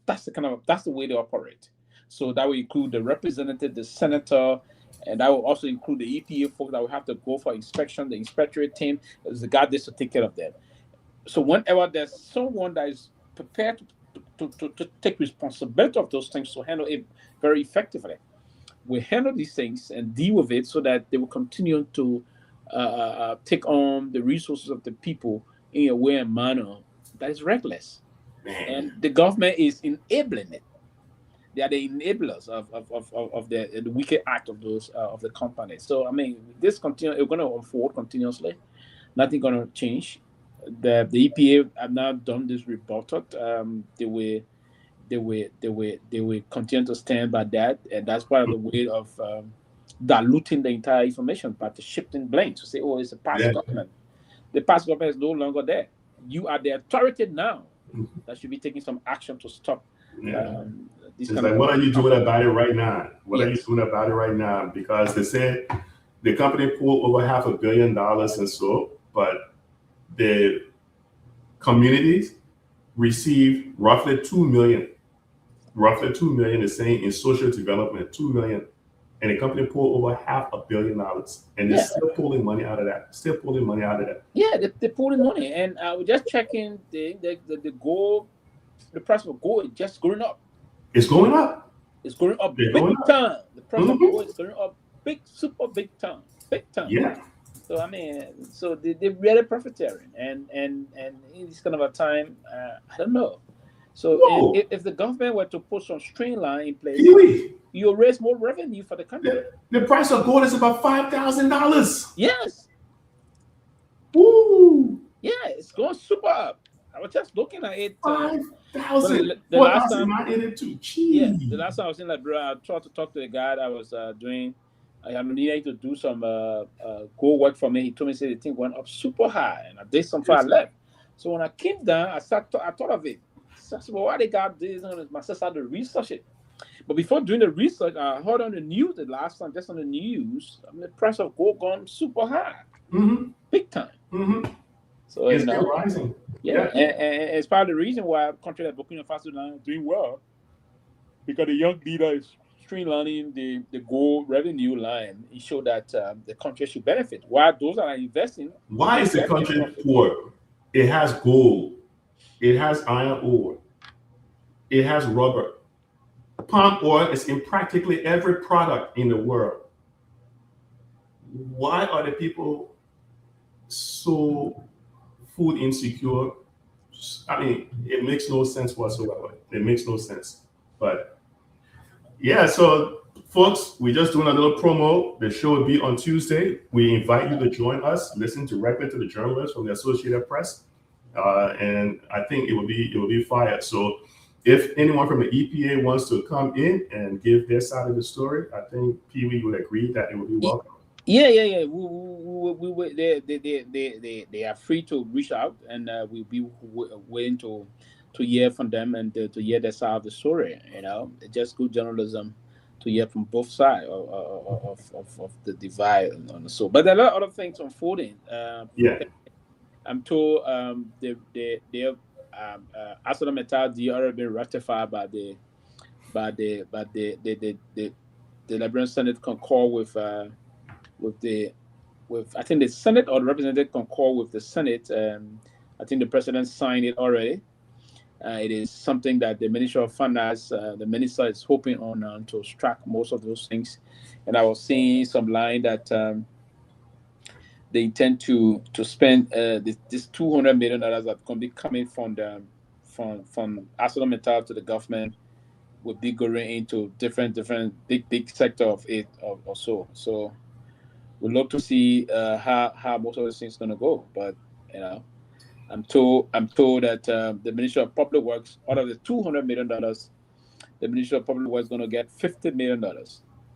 [SPEAKER 5] That's the way they operate. So that will include the representative, the senator, and that will also include the EPA folks that will have to go for inspection, the inspectorate team, the guard to take care of them. So whenever there's someone that is prepared to take responsibility of those things, to handle it very effectively, we handle these things and deal with it so that they will continue to take on the resources of the people in a way and manner that is reckless. And the government is enabling it. They are the enablers of the wicked act of those of the company. So I mean, this it's going to unfold continuously. Nothing going to change. The EPA have now done this rebuttal. They will continue to stand by that, and that's part of the way of diluting the entire information, but shifting blame to say, oh, it's a past government. The past government is no longer there. you are the authority now that should be taking some action to stop this
[SPEAKER 6] It's
[SPEAKER 5] kind
[SPEAKER 6] like,
[SPEAKER 5] of.
[SPEAKER 6] what are you doing about it right now? What are you
[SPEAKER 5] Yes.
[SPEAKER 6] doing about it right now? Because they said the company pulled over $500 million and so, but the communities received roughly $2 million. Roughly $2 million is saying in social development, $2 million. And the company pulled over $500 million. And they're still pulling money out of that. Still pulling money out of that.
[SPEAKER 5] Yeah, they're pulling money. And we're just checking the gold, the price of gold is just going up.
[SPEAKER 6] It's going up.
[SPEAKER 5] It's going up
[SPEAKER 6] They're
[SPEAKER 5] big
[SPEAKER 6] going up.
[SPEAKER 5] time. The price of gold is going up super big time. Big time.
[SPEAKER 6] Yeah.
[SPEAKER 5] So I mean, so they're really profiteering, and in this kind of a time, I don't know. So if the government were to put some streamline in place, you'll raise more revenue for the country.
[SPEAKER 6] The price of gold is about $5,000.
[SPEAKER 5] Yes.
[SPEAKER 6] Woo.
[SPEAKER 5] Yeah, it's going super up. I was just looking at it.
[SPEAKER 6] 5,000.
[SPEAKER 5] The last time,
[SPEAKER 6] the
[SPEAKER 5] last time I was in Liberia, I tried to talk to the guy that was doing. I needed to do some gold work for me. He told me, say the thing went up super high, and I did some far left. So when I came down, I thought of it. So I said, well, why they got this? And my sister had to research it. But before doing the research, I heard on the news the last time, just on the news, the price of gold gone super high, big time. So
[SPEAKER 6] it's still rising.
[SPEAKER 5] Yeah, and it's part of the reason why a country like Burkina Faso now is doing well, because the young leader is streamlining the gold revenue line. It showed that the country should benefit. While those that are investing,
[SPEAKER 6] why is the country poor? It has gold, it has iron ore, it has rubber. Palm oil is in practically every product in the world. Why are the people so food insecure? I mean, it makes no sense whatsoever. It makes no sense. But yeah, so folks, we're just doing a little promo. The show will be on Tuesday. We invite you to join us, listen directly to the journalists from the Associated Press. And I think it will be fire. So if anyone from the EPA wants to come in and give their side of the story, I think Pewee would agree that it would be welcome.
[SPEAKER 5] Yeah. They are free to reach out, and we'll be willing to hear from them and to hear their side of the story. You know, it's just good journalism to hear from both sides of the divide and so. But there are a lot of other things unfolding. I'm told the ArcelorMittal deal already been ratified by the Liberian Senate concur with I think the Senate or the representative concur with the Senate. I think the president signed it already. It is something that the Minister of Finance, the minister is hoping on to strike most of those things. And I was seeing some line that they intend to spend this $200 million that can be coming from ArcelorMittal to the government will be going into different big sector of it or so. So we'd love to see how most of these things going to go. But you know, I'm told that the Ministry of Public Works, out of the $200 million, the Ministry of Public Works is going to get $50 million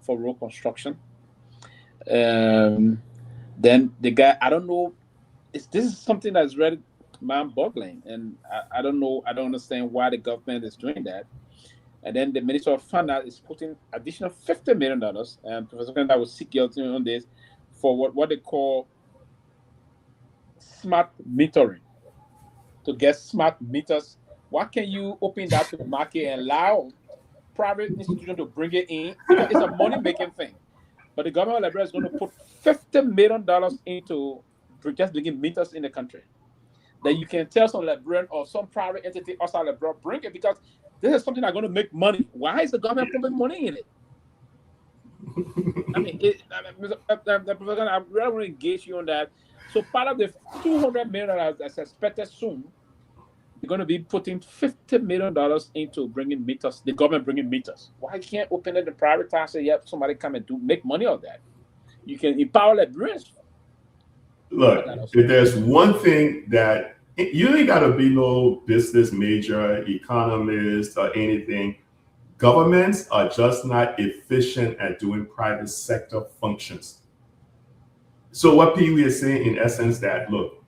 [SPEAKER 5] for road construction. Then the guy, I don't know, this is something that's really mind-boggling, and I don't know, I don't understand why the government is doing that. And then the Minister of Finance is putting additional $50 million, and Professor Kenda will seek your opinion on this, for what they call smart metering, to get smart meters. Why can't you open that to the market and allow private institutions to bring it in? Because it's a money-making thing. But the government of Liberia is going to put $50 million into just bringing meters in the country. That you can tell some Liberian or some private entity outside Liberia, bring it, because this is something that's going to make money. Why is the government putting money in it? I mean, I really want to engage you on that. So part of the $200 million that's expected soon, they're going to be putting $50 million into bringing meters, the government bringing meters. Why can't open it to private tax and yet somebody come and make money of that? You can empower Liberians.
[SPEAKER 6] Look, if there's one thing that you ain't got to be no business major, economist, or anything. Governments are just not efficient at doing private sector functions. So what Pewee is saying in essence that, look,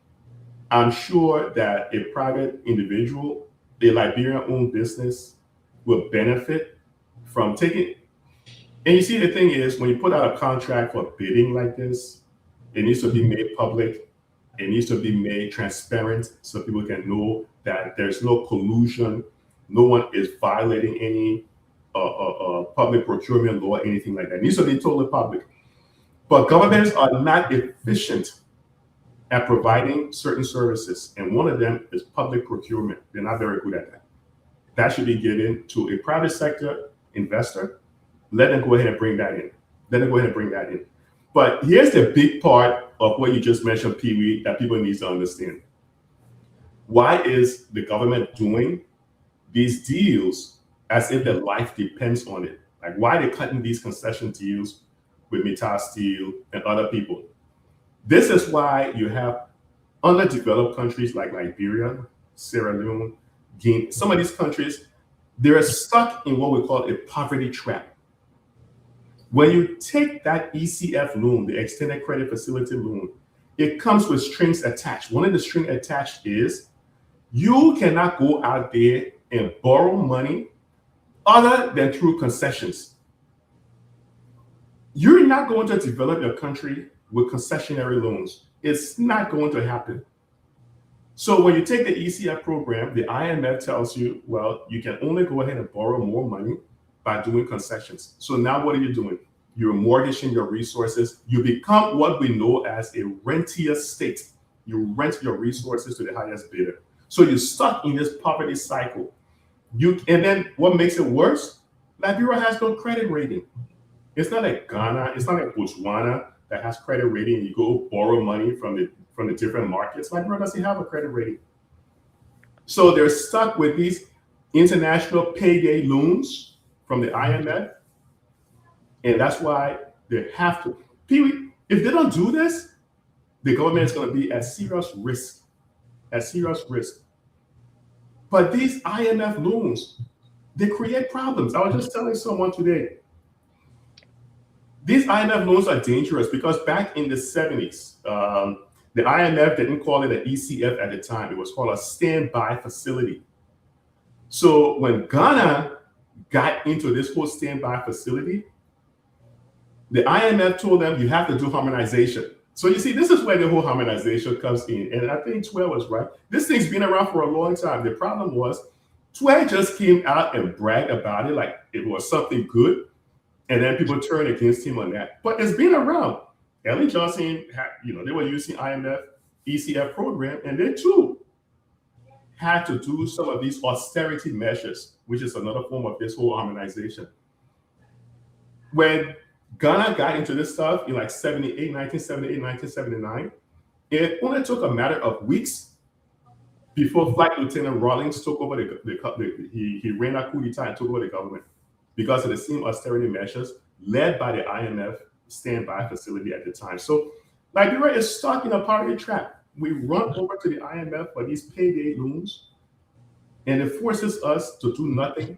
[SPEAKER 6] I'm sure that a private individual, a Liberian-owned business, will benefit from taking. And you see, the thing is, when you put out a contract for bidding like this, it needs to be made public. It needs to be made transparent so people can know that there's no collusion. No one is violating any public procurement law or anything like that. It needs to be totally public. But governments are not efficient at providing certain services. And one of them is public procurement. They're not very good at that. That should be given to a private sector investor. Let them go ahead and bring that in. Let them go ahead and bring that in. But here's the big part of what you just mentioned, Pewee, that people need to understand. Why is the government doing these deals as if their life depends on it? Like, why are they cutting these concession deals with Mittal Steel and other people? This is why you have underdeveloped countries like Liberia, Sierra Leone, Guinea. Some of these countries, they're stuck in what we call a poverty trap. When you take that ECF loan, the extended credit facility loan, it comes with strings attached. One of the strings attached is you cannot go out there and borrow money other than through concessions. You're not going to develop your country with concessionary loans. It's not going to happen. So when you take the ECF program, the IMF tells you, well, you can only go ahead and borrow more money by doing concessions. So now what are you doing? You're mortgaging your resources. You become what we know as a rentier state. You rent your resources to the highest bidder. So you're stuck in this poverty cycle. And then what makes it worse? Liberia has no credit rating. It's not like Ghana, it's not like Botswana that has credit rating and you go borrow money from the different markets. Liberia doesn't have a credit rating. So they're stuck with these international payday loans from the IMF. And that's why they have to. Pewee, if they don't do this, the government is going to be at serious risk. At serious risk. But these IMF loans, they create problems. I was just telling someone today, these IMF loans are dangerous because back in the 70s, the IMF didn't call it an ECF at the time. It was called a standby facility. So when Ghana got into this whole standby facility, the IMF told them you have to do harmonization. So you see, this is where the whole harmonization comes in. And I think Twee was right. This thing's been around for a long time. The problem was Twee just came out and bragged about it like it was something good. And then people turned against him on that. But it's been around. Ellen Johnson, they were using IMF ECF program, and they too had to do some of these austerity measures, which is another form of this whole harmonization. When Ghana got into this stuff in like 1978, 1979, it only took a matter of weeks before Flight Lieutenant Rawlings took over he ran a coup d'etat and took over the government because of the same austerity measures led by the IMF standby facility at the time. So Liberia is stuck in a poverty trap. We run over to the IMF for these payday loans, and it forces us to do nothing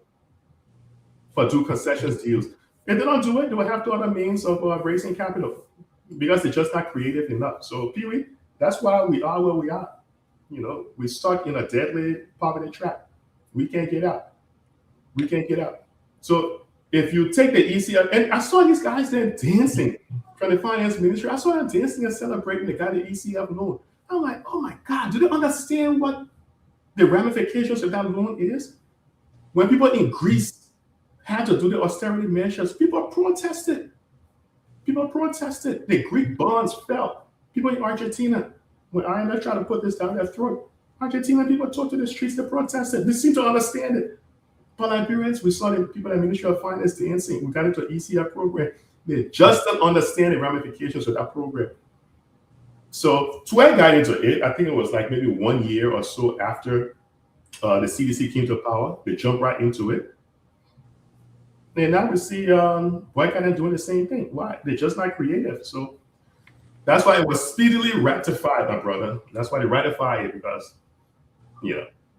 [SPEAKER 6] but do concessions deals. If they don't do it, they will have to other means of raising capital because they're just not creative enough. So, Pewee, that's why we are where we are. We're stuck in a deadly poverty trap. We can't get out. We can't get out. So, if you take the ECF, and I saw these guys there dancing from the finance ministry. I saw them dancing and celebrating the guy the ECF loan. I'm like, oh my God, do they understand what the ramifications of that loan is? When people in Greece had to do the austerity measures, people protested. People protested. The Greek bonds fell. People in Argentina, when IMF tried to put this down their throat, Argentina people took to the streets, they protested. They seem to understand it. But Liberians, we saw the people at the Ministry of Finance dancing. We got into an ECF program. They just don't understand the ramifications of that program. So Twee got into it. I think it was like maybe 1 year or so after the CDC came to power. They jumped right into it. And now we see Boycott doing the same thing. Why? They're just not creative. So that's why it was speedily ratified, my brother. That's why they ratified it because,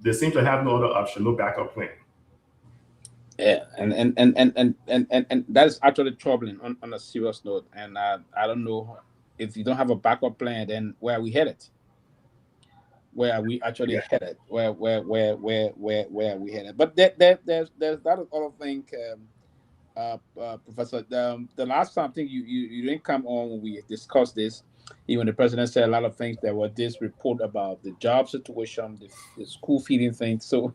[SPEAKER 6] they seem to have no other option, no backup plan.
[SPEAKER 5] Yeah, and that is actually troubling on a serious note. And I don't know if you don't have a backup plan, then where are we headed? where are we actually headed? Where are we headed? But there's that other thing, Professor. The last time I think you didn't come on when we discussed this. Even the president said a lot of things. There was this report about the job situation, the school feeding thing. So,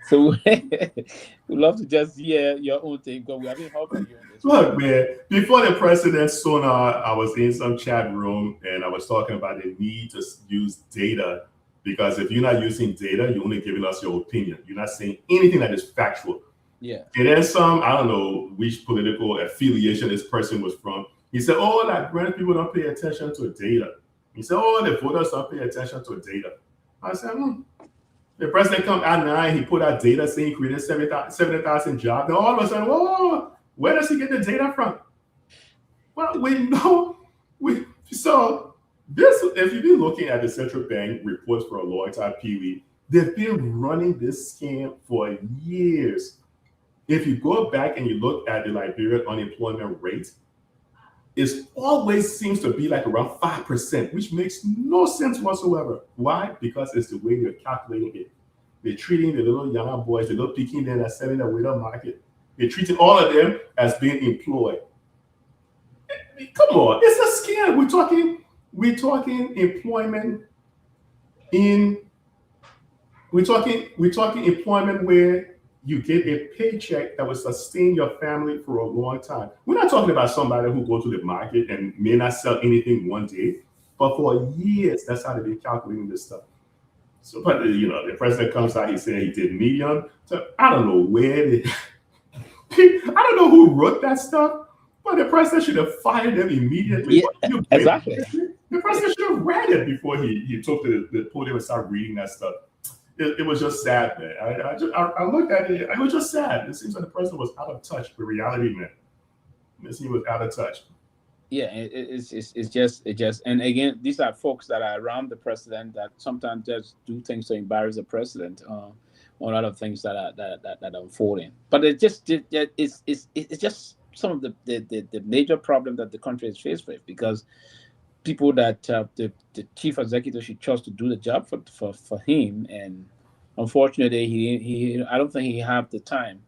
[SPEAKER 5] so we'd love to just hear your own thing because we haven't heard from you on this.
[SPEAKER 6] Look, man, before the president's sonar, I was in some chat room and I was talking about the need to use data, because if you're not using data, you're only giving us your opinion. You're not saying anything that is factual.
[SPEAKER 5] Yeah.
[SPEAKER 6] And then some, I don't know which political affiliation this person was from. He said, oh, that grand people don't pay attention to data. He said, oh, the voters don't pay attention to data. I said, The president come at 9, he put out data saying he created 70,000 jobs. Then all of a sudden, whoa, where does he get the data from? Well, we know. So this, if you've been looking at the central bank reports for a long time, Pewee, they've been running this scam for years. If you go back and you look at the Liberian unemployment rate, it always seems to be like around 5%, which makes no sense whatsoever. Why? Because it's the way they're calculating it. They're treating the little young boys, the little picking them that's selling the waiter market. They're treating all of them as being employed. I mean, come on, it's a scam. We're talking employment we're talking employment where you get a paycheck that will sustain your family for a long time. We're not talking about somebody who goes to the market and may not sell anything one day, but for years, that's how they've been calculating this stuff. So, but the president comes out, he said he did Myean. So I don't know I don't know who wrote that stuff, but the president should have fired them immediately.
[SPEAKER 5] Yeah, exactly.
[SPEAKER 6] The president should have read it before he took to the podium and started reading that stuff. It was just sad, man. I looked at it. It was just sad. It seems like the president was out of touch with reality, man. He was out of touch.
[SPEAKER 5] Yeah, it's just, and again, these are folks that are around the president that sometimes just do things to embarrass the president on a lot of things that are unfolding. But it's just some of the major problem that the country is faced with, because people that the chief executive should chose to do the job for him, and unfortunately he I don't think he have the time,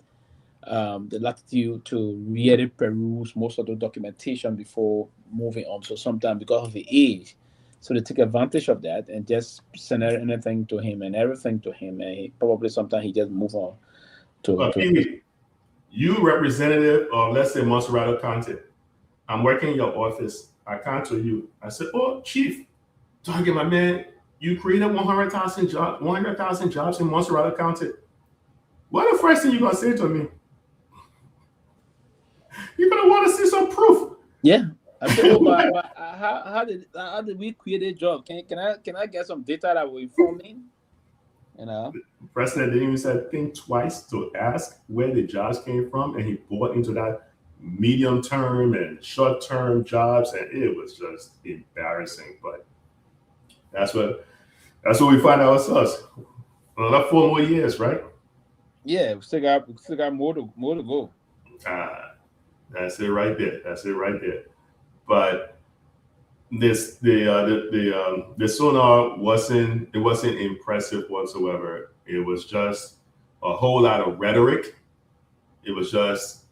[SPEAKER 5] the latitude to really peruse most of the documentation before moving on. So sometimes because of the age, so they take advantage of that and just send anything to him and everything to him, and probably sometimes he just move on to
[SPEAKER 6] you representative of, let's say, Monserrato County. I'm working in your office. I come to you. I said, oh, Chief, Torgbean, my man, you created 100,000 jobs in Monserrato County. What the first thing you're going to say to me? You're going to want to see some proof.
[SPEAKER 5] Yeah. I said, oh, but how did we create a job? Can I get some data that will inform me?
[SPEAKER 6] The president didn't even think twice to ask where the jobs came from, and he bought into that medium term and short term jobs, and it was just embarrassing. But that's what we find ourselves. Another 4 more years, right?
[SPEAKER 5] Yeah, we still got more to go.
[SPEAKER 6] That's it right there. But the sonar wasn't impressive whatsoever. It was just a whole lot of rhetoric. It was just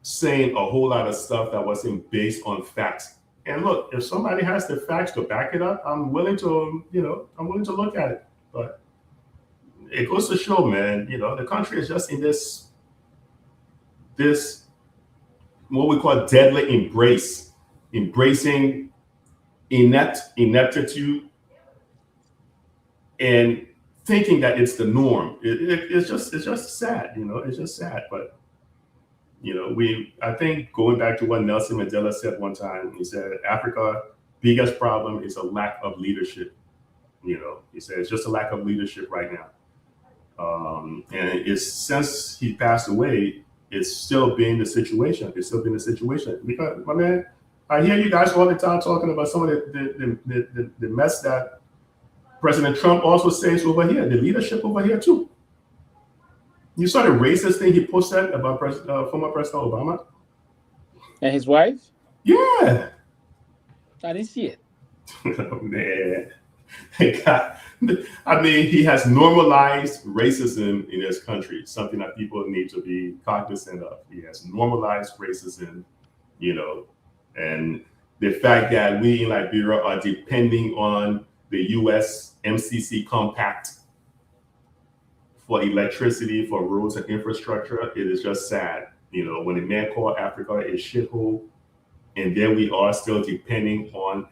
[SPEAKER 6] saying a whole lot of stuff that wasn't based on facts. And look, if somebody has the facts to back it up, I'm willing to look at it. But it goes to show, man, the country is just in this what we call deadly embracing ineptitude and thinking that it's the norm. It's just sad, it's just sad. But I think going back to what Nelson Mandela said one time, he said Africa's biggest problem is a lack of leadership. He said it's just a lack of leadership right now. And it's since he passed away, it's still been the situation. Because, my man, I hear you guys all the time talking about some of the mess that President Trump also says over here, the leadership over here too. You saw the racist thing he posted about former President Obama?
[SPEAKER 5] And his wife?
[SPEAKER 6] Yeah.
[SPEAKER 5] I didn't see it.
[SPEAKER 6] Man. I mean, he has normalized racism in his country, something that people need to be cognizant of. He has normalized racism, you know, and the fact that we in Liberia are depending on the U.S. MCC compact for electricity, for roads and infrastructure, it is just sad. You know, when the man called Africa a shithole, and there we are still depending on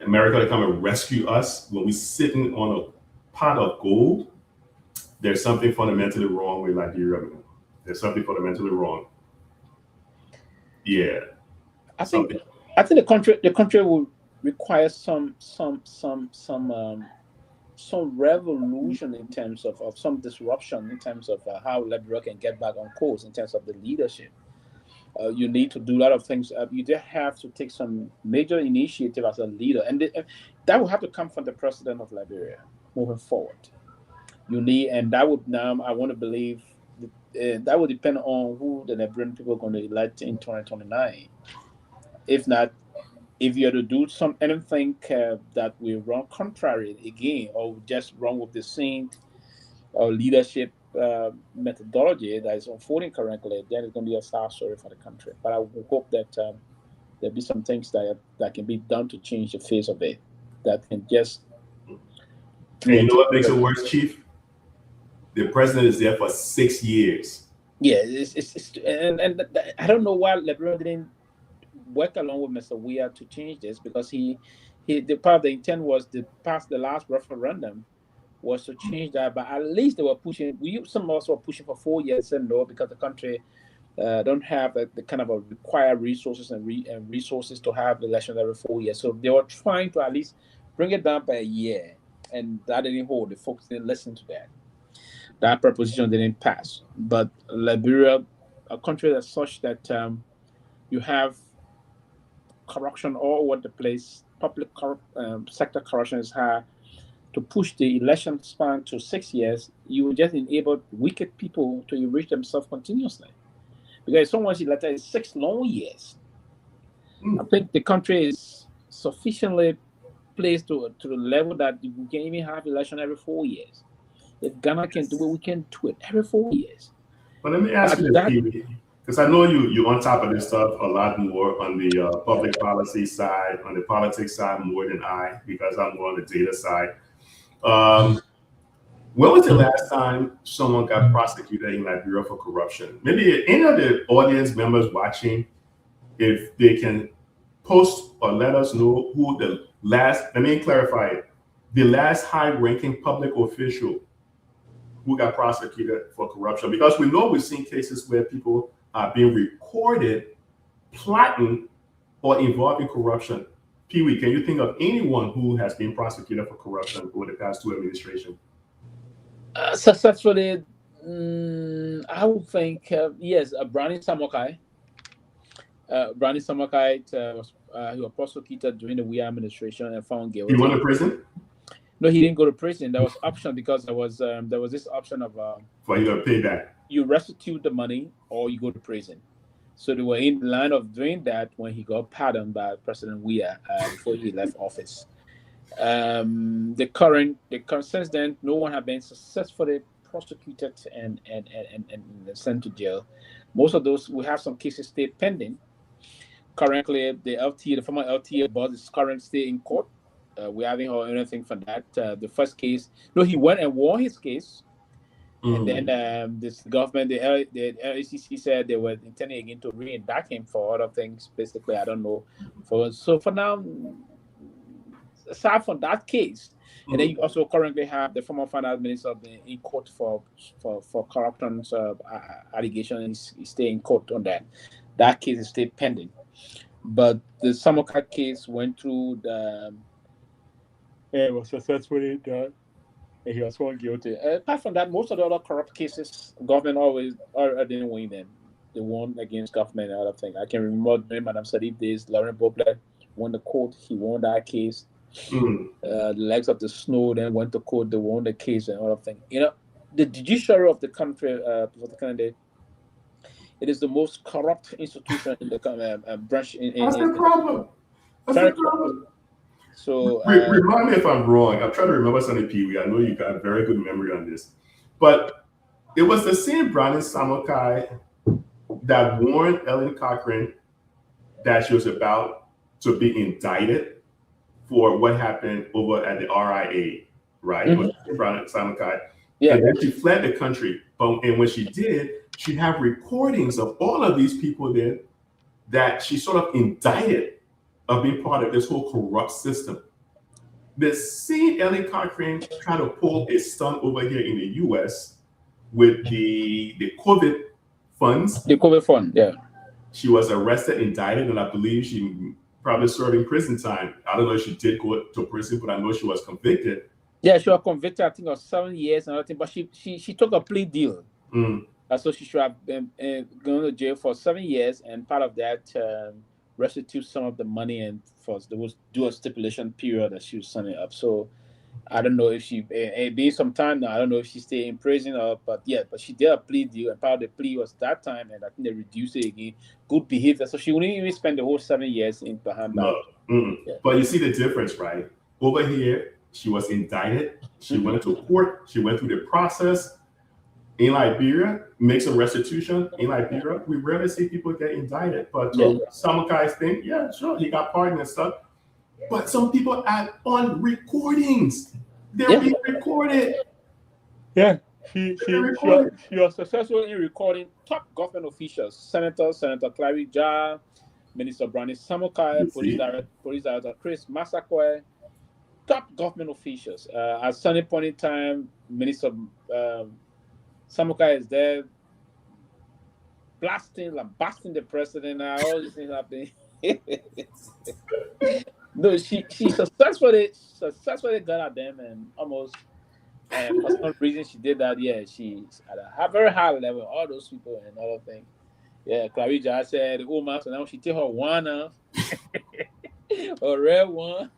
[SPEAKER 6] America to come and rescue us when we're sitting on a pot of gold. There's something fundamentally wrong with Liberia. There's something fundamentally wrong. Yeah.
[SPEAKER 5] I think the country will require some revolution in terms of some disruption in terms of how Liberia can get back on course in terms of the leadership. You need to do a lot of things. You just have to take some major initiative as a leader, and that will have to come from the president of Liberia moving forward. You need, and that would now I want to believe that would depend on who the Liberian people are going to elect in 2029. If not, if you are to do anything that will run contrary again, or just run with the same leadership methodology that is unfolding correctly, then it's going to be a sad story for the country. But I hope that there'll be some things that can be done to change the face of it. That can just.
[SPEAKER 6] And you know what makes it worse, Chief? The president is there for 6 years.
[SPEAKER 5] Yeah, and I don't know why Liberia didn't work along with Mr. Weah to change this, because the part of the intent was to pass the last referendum was to change that, but at least they were pushing. Some of us were pushing for 4 years, and no, because the country don't have the kind of required resources and resources to have elections every 4 years. So they were trying to at least bring it down by a year, and that didn't hold. The folks didn't listen to that. That proposition didn't pass. But Liberia, a country that's such that you have corruption all over the place, public sector corruption is high. To push the election span to 6 years, you will just enable wicked people to enrich themselves continuously. Because someone's elected is 6 long years. I think the country is sufficiently placed to the level that we can even have election every 4 years. If Ghana can do it, we can do it every 4 years.
[SPEAKER 6] But let me ask you this, because I know you're on top of this stuff a lot more on the public policy side, on the politics side more than I, because I'm more on the data side. When was the last time someone got prosecuted in Liberia for corruption? Maybe any of the audience members watching, if they can post or let us know who the last, let me clarify it, the last high-ranking public official who got prosecuted for corruption. Because we know we've seen cases where people are being recorded plotting or involved in corruption. Pewee, can you think of anyone who has been prosecuted for corruption over the past 2 administrations?
[SPEAKER 5] Successfully, I would think, yes, Brownie Samokai. Brownie Samokai he was prosecuted during the Weah administration and found guilty.
[SPEAKER 6] He went to prison?
[SPEAKER 5] No, he didn't go to prison. There was option, because there was this option of
[SPEAKER 6] for you to pay back.
[SPEAKER 5] You restitute the money or you go to prison. So they were in line of doing that when he got pardoned by President Weah before he left office. The current since then, no one has been successfully prosecuted and sent to jail. Most of those, we have some cases still pending. Currently, the former LTA boss is currently still in court. We haven't heard anything from that. The first case, no, he went and won his case. And then this government, the LACC said they were intending again to re-indict him for other things. Basically, I don't know. So for now, aside from that case, and then you also currently have the former finance minister in court for corruption allegations. He's still in court on that. That case is still pending. But the Samokai case went through it was successfully done. And he was found guilty. Apart from that, most of the other corrupt cases, government always didn't win them. They won against government and other things. I can remember during Madame Sadiq days, Laurent Boblet won the court. He won that case. The legs of the snow then went to court. They won the case and other things. You know, the judiciary of the country, it is the most corrupt institution in the branch.
[SPEAKER 6] That's the problem. That's the problem.
[SPEAKER 5] So
[SPEAKER 6] remind me if I'm wrong. I'm trying to remember something, Pewee. I know you got a very good memory on this, but it was the same Brownie Samukai that warned Ellen Cochran that she was about to be indicted for what happened over at the RIA, right? It was Brownie Samukai.
[SPEAKER 5] Yeah.
[SPEAKER 6] And then she fled the country. And when she did, she had recordings of all of these people there that she sort of indicted of being part of this whole corrupt system. The same Ellen Cochran tried to pull a stunt over here in the US with the COVID funds.
[SPEAKER 5] The COVID fund, yeah.
[SPEAKER 6] She was arrested, indicted, and I believe she probably serving prison time. I don't know if she did go to prison, but I know she was convicted.
[SPEAKER 5] Yeah, she was convicted, I think, of 7 years and everything, but she took a plea deal. So she should have been going to jail for 7 years, and part of that restitute some of the money, and for there was do a stipulation period that she was signing up. So I don't know if she being some time now. I don't know if she stayed in prison or, but she did a plea deal, and part of the plea was that time, and I think they reduced it again. Good behavior, so she wouldn't even spend the whole 7 years in behind bars.
[SPEAKER 6] Yeah. But you see the difference, right? Over here, she was indicted. She went to court. She went through the process. In Liberia, make some restitution. In Liberia, we rarely see people get indicted. But some guys think, yeah, sure, he got pardoned and stuff. But some people are on recordings. They're being recorded.
[SPEAKER 5] Yeah, she was successful in recording top government officials: Senator Clary Jah, Minister Brownie Samukai, Police Director Chris Masakwe, top government officials. At some point in time, Minister Samukai is there, blasting the president. All these things happening. No, she successfully got at them, and almost for some reason she did that. Yeah, she's at a very high level. All those people and other things. Yeah, Clarija said, "Oh man, so now she take her one off, a red one."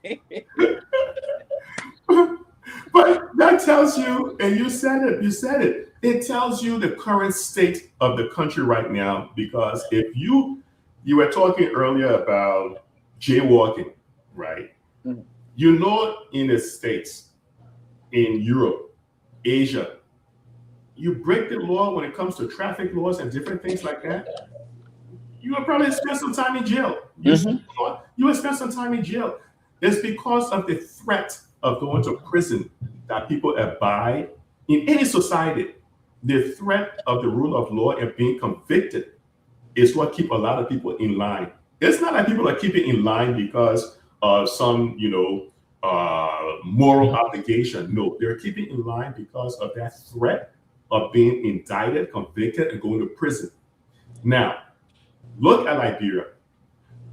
[SPEAKER 6] But that tells you, and you said it. It tells you the current state of the country right now. Because if you were talking earlier about jaywalking, right? You know, in the States, in Europe, Asia, you break the law when it comes to traffic laws and different things like that, you will probably spend some time in jail. You will spend some time in jail. It's because of the threat of going to prison that people abide in any society. The threat of the rule of law and being convicted is what keep a lot of people in line. It's not like people are keeping in line because of some, moral obligation. No, they're keeping in line because of that threat of being indicted, convicted, and going to prison. Now, look at Liberia.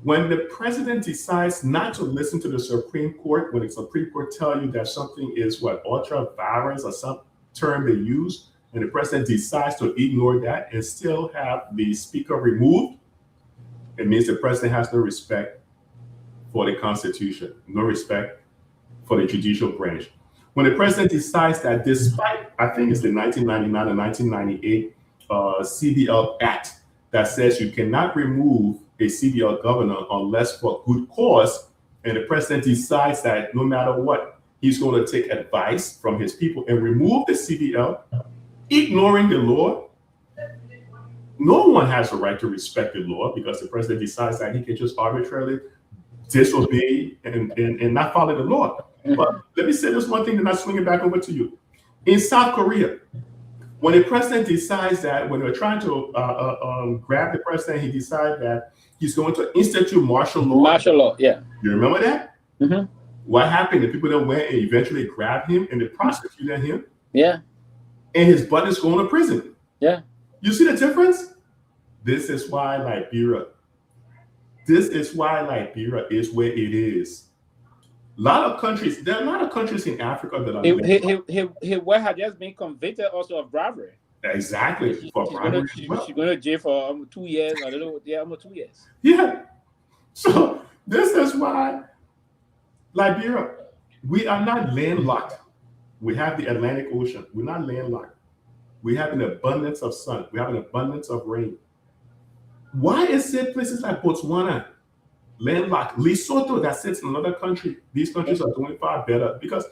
[SPEAKER 6] When the president decides not to listen to the Supreme Court, when the Supreme Court tells you that something is ultra virus or some term they use, and the president decides to ignore that and still have the speaker removed, it means the president has no respect for the Constitution, no respect for the judicial branch. When the president decides that, despite, I think it's the 1999 and 1998 CBL Act that says you cannot remove a CBL governor unless for good cause, and the president decides that no matter what, he's going to take advice from his people and remove the CBL, ignoring the law, no one has a right to respect the law because the president decides that he can just arbitrarily disobey and not follow the law. But let me say this one thing, then I swing it back over to you. In South Korea, when the president decides that, when they're trying to grab the president, he decides that he's going to institute martial law.
[SPEAKER 5] Martial law, yeah.
[SPEAKER 6] You remember that? What happened? The people that went and eventually grabbed him and they prosecuted him.
[SPEAKER 5] Yeah.
[SPEAKER 6] And his butt is going to prison.
[SPEAKER 5] Yeah.
[SPEAKER 6] You see the difference? This is why Liberia is where it is. There are a lot of countries in Africa that are.
[SPEAKER 5] His wife had just been convicted also of bribery.
[SPEAKER 6] Exactly.
[SPEAKER 5] She's going to jail for 2 years. Almost 2 years.
[SPEAKER 6] Yeah. So this is why Liberia, we are not landlocked. We have the Atlantic Ocean. We're not landlocked. We have an abundance of sun. We have an abundance of rain. Why is it places like Botswana landlocked. Lesotho, that sits in another country. These countries are doing far better because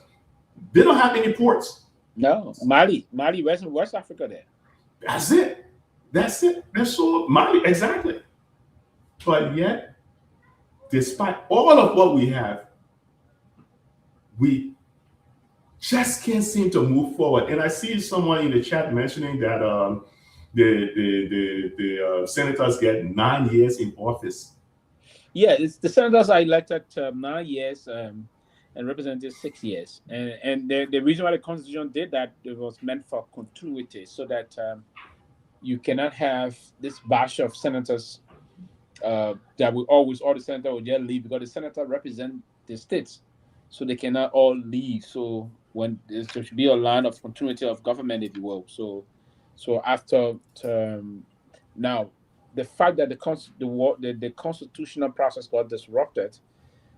[SPEAKER 6] they don't have any ports.
[SPEAKER 5] No, Mali, West Africa there.
[SPEAKER 6] That's it. They're so Mali, exactly. But yet, despite all of what we have, we just can't seem to move forward. And I see someone in the chat mentioning that the senators get 9 years in office.
[SPEAKER 5] Yeah, it's the senators are elected 9 years and representatives 6 years. And the reason why the Constitution did that, it was meant for continuity, so that you cannot have this batch of senators that will always, all the senators will just leave, because the senators represent the states, so they cannot all leave. So when there should be a line of continuity of government, if you will. So after now, the fact that the constitutional process got disrupted,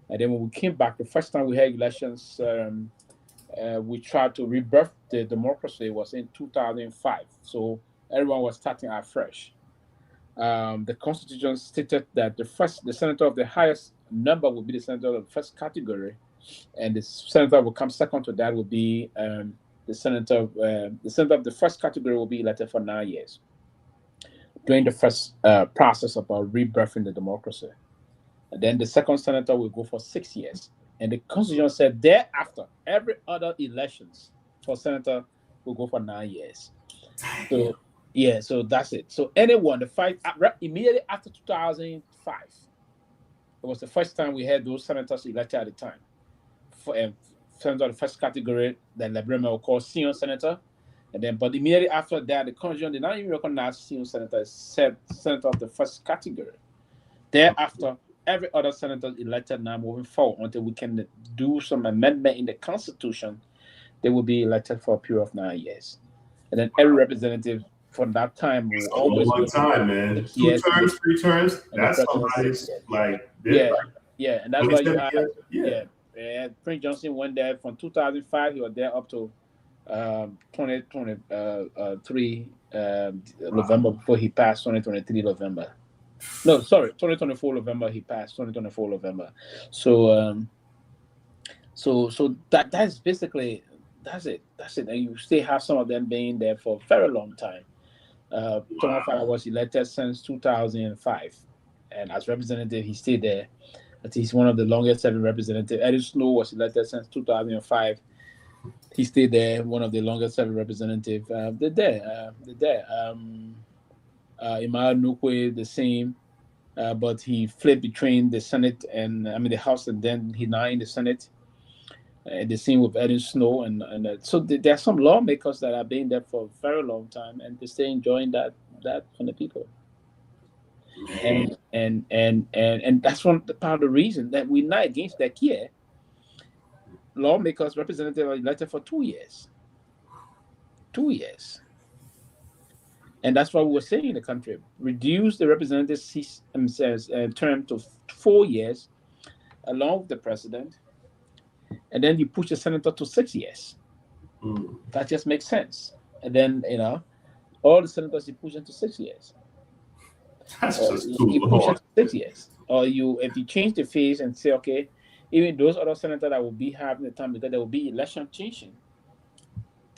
[SPEAKER 5] and then when we came back, the first time we had elections, we tried to rebirth the democracy was in 2005. So everyone was starting afresh. The Constitution stated that the senator of the highest number would be the senator of the first category, and the senator will come second to that will be the senator of the first category will be elected for 9 years during the first process about rebirthing the democracy. And then the second senator will go for 6 years. And the Constitution said thereafter, every other elections for senator will go for 9 years. So yeah, so that's it. So anyone, the fight immediately after 2005, it was the first time we had those senators elected at the time. For senator of the first category, then Liberia will call senior senator. And then, but immediately after that, the Constitution did not even recognize senior senator as senator of the first category. Thereafter, every other senator elected now moving forward until we can do some amendment in the Constitution, they will be elected for a period of 9 years. And then every representative from that time will always
[SPEAKER 6] one time, man. 2 terms, 3 terms. That's somebody's like
[SPEAKER 5] yeah, and that's why you had Prince Johnson went there from 2005. He was there up to 2023 November before he passed. 2023 November. No, sorry, 2024 November he passed. 2024 November. So that's basically that's it. And you still have some of them being there for a very long time. Fofana was elected since 2005, and as representative, he stayed there. I think he's one of the longest serving representatives. Edwin Snow was elected since 2005. He stayed there, one of the longest serving representatives. They're there. Imad Nukwe, the same, but he flipped between the Senate and the House, and then he now in the Senate. The same with Edwin Snow, and so there are some lawmakers that have been there for a very long time, and they're still enjoying that from the people. And that's one part of the reason that we're not against that here. Lawmakers, representatives are elected for 2 years. 2 years. And that's what we were saying in the country. Reduce the representative term to 4 years, along with the president. And then you push the senator to 6 years. That just makes sense. And then, all the senators you push into 6 years.
[SPEAKER 6] That's just
[SPEAKER 5] you push it to 6 years. Or if you change the phase and say, okay, even those other senators that will be having the time, because there will be election changing.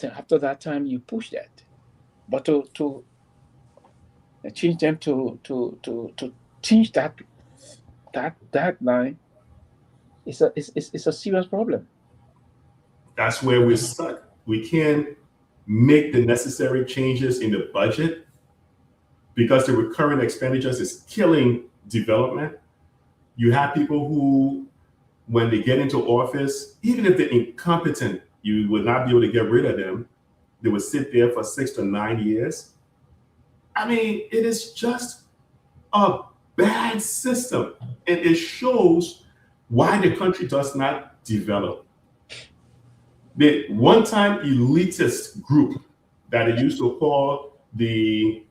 [SPEAKER 5] After that time, you push that. But to change them to change that line, it's a serious problem.
[SPEAKER 6] That's where we're stuck. We can't make the necessary changes in the budget because the recurrent expenditures is killing development. You have people who, when they get into office, even if they're incompetent, you would not be able to get rid of them. They would sit there for 6 to 9 years. It is just a bad system. And it shows why the country does not develop. The one-time elitist group that they used to call the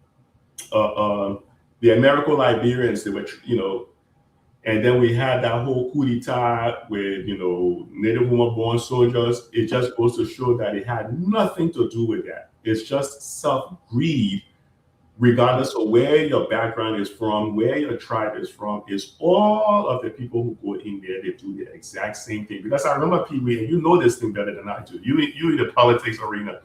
[SPEAKER 6] Americo-Liberians, they were, and then we had that whole coup d'etat with, Native woman-born soldiers. It just goes to show that it had nothing to do with that. It's just self-greed regardless of where your background is from, where your tribe is from, is all of the people who go in there, they do the exact same thing. Because I remember Pewee, and you know this thing better than I do. You in the politics arena.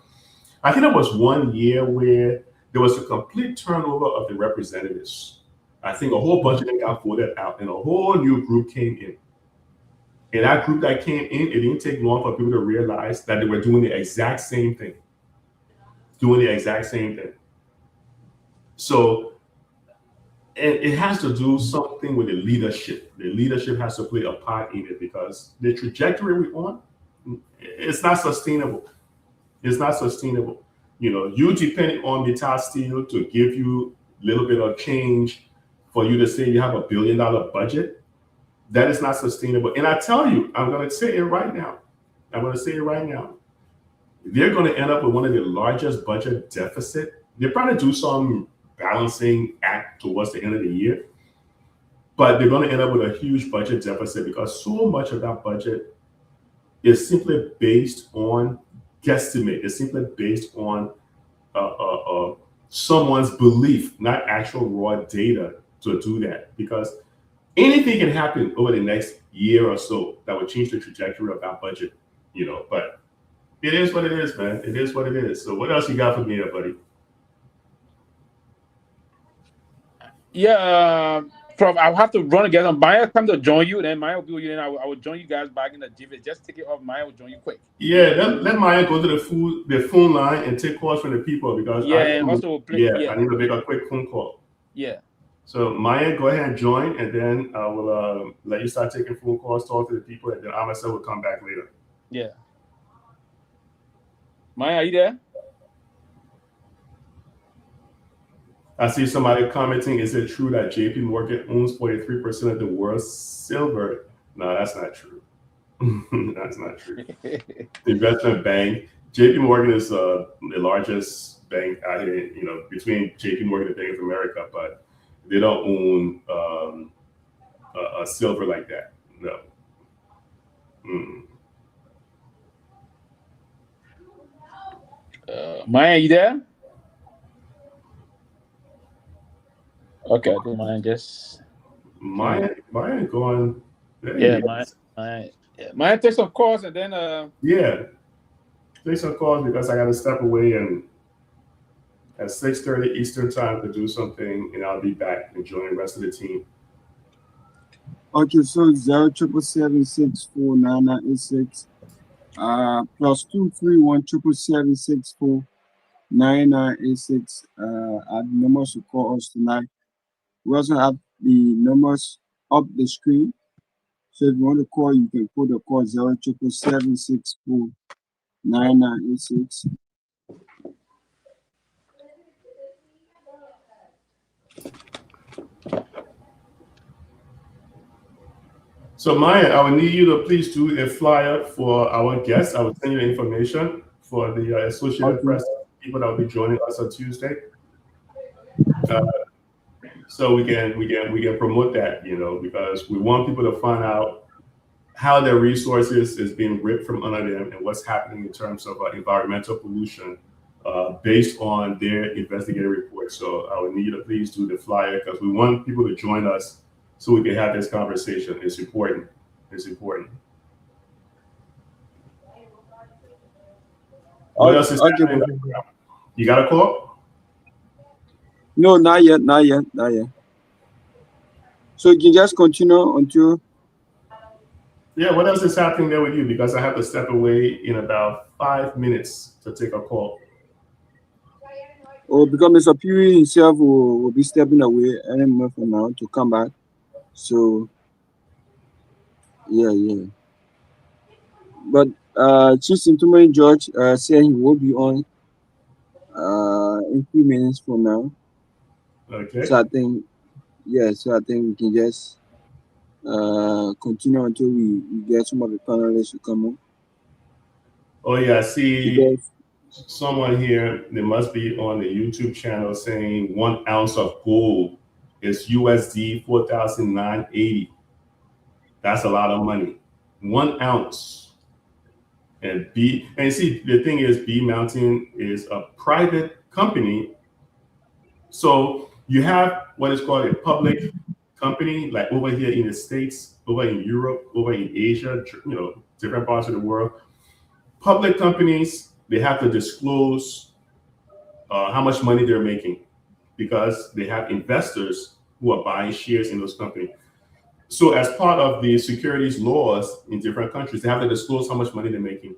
[SPEAKER 6] I think there was one year where there was a complete turnover of the representatives. I think a whole bunch of them got voted out, and a whole new group came in. And that group that came in, it didn't take long for people to realize that they were doing the exact same thing. So, and it has to do something with the leadership. The leadership has to play a part in it, because the trajectory we're on, it's not sustainable. It's not sustainable. You know, you depending on Mittal Steel to give you a little bit of change for you to say you have $1 billion budget. That is not sustainable. And I tell you, I'm going to say it right now. They're going to end up with one of the largest budget deficit. They'll probably do some balancing act towards the end of the year, but they're going to end up with a huge budget deficit, because so much of that budget is simply based on guesstimate. It's simply based on someone's belief, not actual raw data to do that, because anything can happen over the next year or so that would change the trajectory of that budget, you know. But it is what it is, man. It is what it is. So what else you got for me there, buddy?
[SPEAKER 5] Yeah, Prof, I'll have to run again. Maya come to join you, then Maya will be with you, and I will join you guys back in the GV. Just take it off. Maya will join you quick.
[SPEAKER 6] Yeah, let Maya go to the phone line and take calls from the people, because I need to make a quick phone call.
[SPEAKER 5] Yeah.
[SPEAKER 6] So Maya, go ahead and join, and then I will let you start taking phone calls, talk to the people, and then I myself will come back later.
[SPEAKER 5] Yeah. Maya, are you there?
[SPEAKER 6] I see somebody commenting, is it true that JP Morgan owns 43% of the world's silver? No, that's not true. That's not true. The investment bank, JP Morgan is the largest bank out here, you know, between JP Morgan and Bank of America, but they don't own a silver like that. No.
[SPEAKER 5] Maya, you there? Okay, I think Maya just...
[SPEAKER 6] Maya going...
[SPEAKER 5] Maya take some calls, and then...
[SPEAKER 6] Yeah, take some calls, because I got to step away and at 6:30 Eastern time to do something, and I'll be back and join the rest of the team.
[SPEAKER 4] Okay, so 077764996 +231 777649986 are the numbers to call us tonight. We also have the numbers up the screen. So if you want to call, you can put the call 07776499986.
[SPEAKER 6] So Maya, I will need you to please do a flyer for our guests. I will send you the information for the Associated Press people that will be joining us on Tuesday. So we can promote that, you know, because we want people to find out how their resources is being ripped from under them and what's happening in terms of environmental pollution based on their investigative report. So I would need you to please do the flyer, because we want people to join us so we can have this conversation. It's important. It's important. What else is happening? You got a call?
[SPEAKER 4] No, not yet. So you can just continue until...
[SPEAKER 6] Yeah, what else is happening there with you? Because I have to step away in about 5 minutes to take a call.
[SPEAKER 4] Oh, because Mr. Pewee himself will be stepping away any moment from now to come back. So, yeah. But Chief Sintuman George said he will be on in 3 minutes from now.
[SPEAKER 6] Okay.
[SPEAKER 4] So I think we can just continue until we get some of the panelists to come on.
[SPEAKER 6] Oh yeah, I see someone here. They must be on the YouTube channel saying 1 ounce of gold is USD 4,980. That's a lot of money. 1 ounce. And see, the thing is, B Mountain is a private company So you have what is called a public company, like over here in the States, over in Europe, over in Asia, different parts of the world. Public companies, they have to disclose how much money they're making because they have investors who are buying shares in those companies. So as part of the securities laws in different countries, they have to disclose how much money they're making.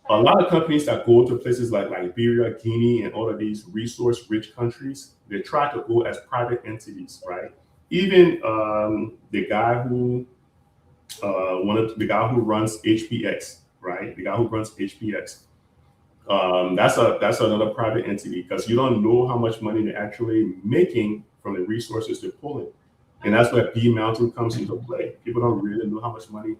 [SPEAKER 6] A lot of companies that go to places like Liberia, Guinea, and all of these resource-rich countries, they try to go as private entities, right? Even the guy who runs HPX, right? The guy who runs HPX, that's another private entity because you don't know how much money they're actually making from the resources they're pulling, and that's where B Mountain comes into play. People don't really know how much money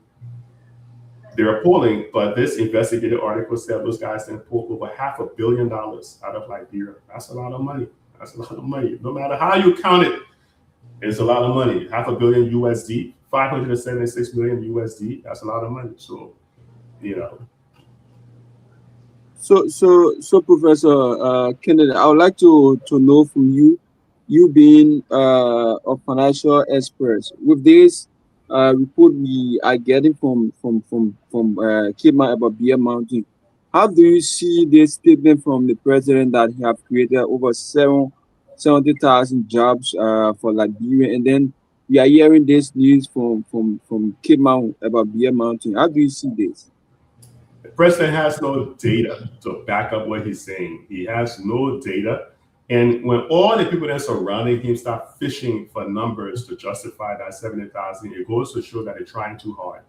[SPEAKER 6] they're pulling, but this investigative article said those guys then pulled over $500 million out of Liberia. That's a lot of money. That's a lot of money. No matter how you count it, it's a lot of money. $500 million USD, 576 million USD. That's a lot of money. So,
[SPEAKER 2] So, Professor Kennedy, I would like to know from you, you being a financial expert, with this report we are getting from Kayman about Beer Mountain, how do you see this statement from the president that he have created over 70,000 jobs for Liberia, and then we are hearing this news from Kayman about Beer Mountain? How do you see this?
[SPEAKER 6] The president has no data to back up what he's saying. He has no data. And when all the people that are surrounding him start fishing for numbers to justify that 70,000, it goes to show that they're trying too hard.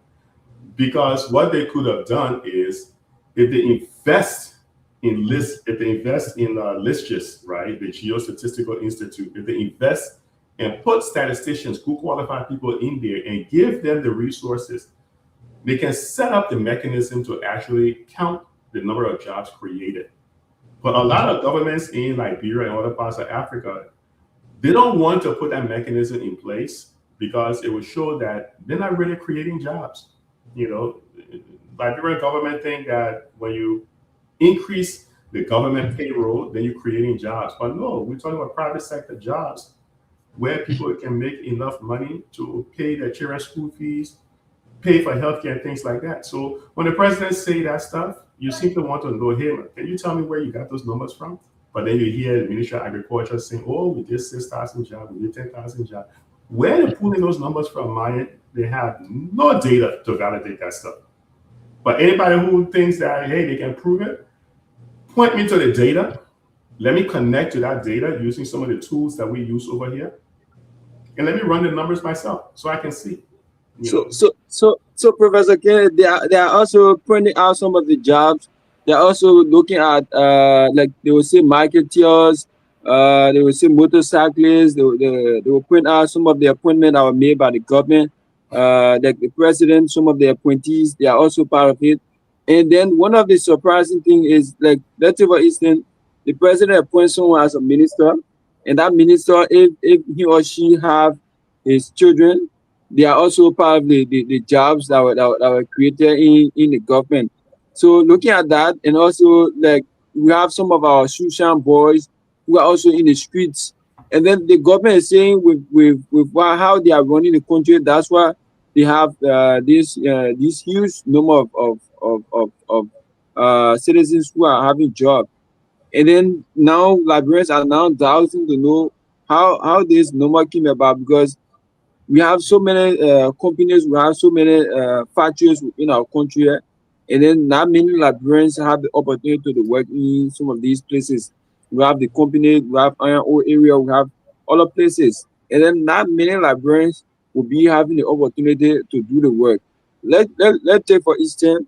[SPEAKER 6] Because what they could have done is, if they invest in LISGIS, right, the Geostatistical Institute, if they invest and put statisticians, who qualified people in there, and give them the resources, they can set up the mechanism to actually count the number of jobs created. But a lot of governments in Liberia and other parts of Africa, they don't want to put that mechanism in place because it would show that they're not really creating jobs. Liberian government think that when you increase the government payroll, then you're creating jobs. But no, we're talking about private sector jobs where people can make enough money to pay their children's school fees, pay for healthcare and things like that. So when the president say that stuff, you simply want to know, hey, can you tell me where you got those numbers from? But then you hear the Ministry of Agriculture saying, oh, we did 6,000 jobs, we did 10,000 jobs. Where they're pulling those numbers from, Myean, they have no data to validate that stuff. But anybody who thinks that, hey, they can prove it, point me to the data. Let me connect to that data using some of the tools that we use over here. And let me run the numbers myself so I can see.
[SPEAKER 2] So Professor Kennedy, they are also pointing out some of the jobs. They're also looking at like they will say marketeers, they will say motorcyclists. They will point out some of the appointments that were made by the government, like the president. Some of the appointees, they are also part of it. And then one of the surprising things is, like, let's say for instance, the president appoints someone as a minister, and that minister, if he or she have his children, they are also part of the jobs that were created in the government. So looking at that, and also, like, we have some of our Shushan boys who are also in the streets, and then the government is saying with how they are running the country, that's why they have this huge number of citizens who are having jobs. And then now Liberians are now doubting to know how this number came about, because we have so many companies, we have so many factories in our country, and then not many Liberians have the opportunity to work in some of these places. We have the company, we have iron ore area, we have other places, and then not many Liberians will be having the opportunity to do the work. Let's take for instance,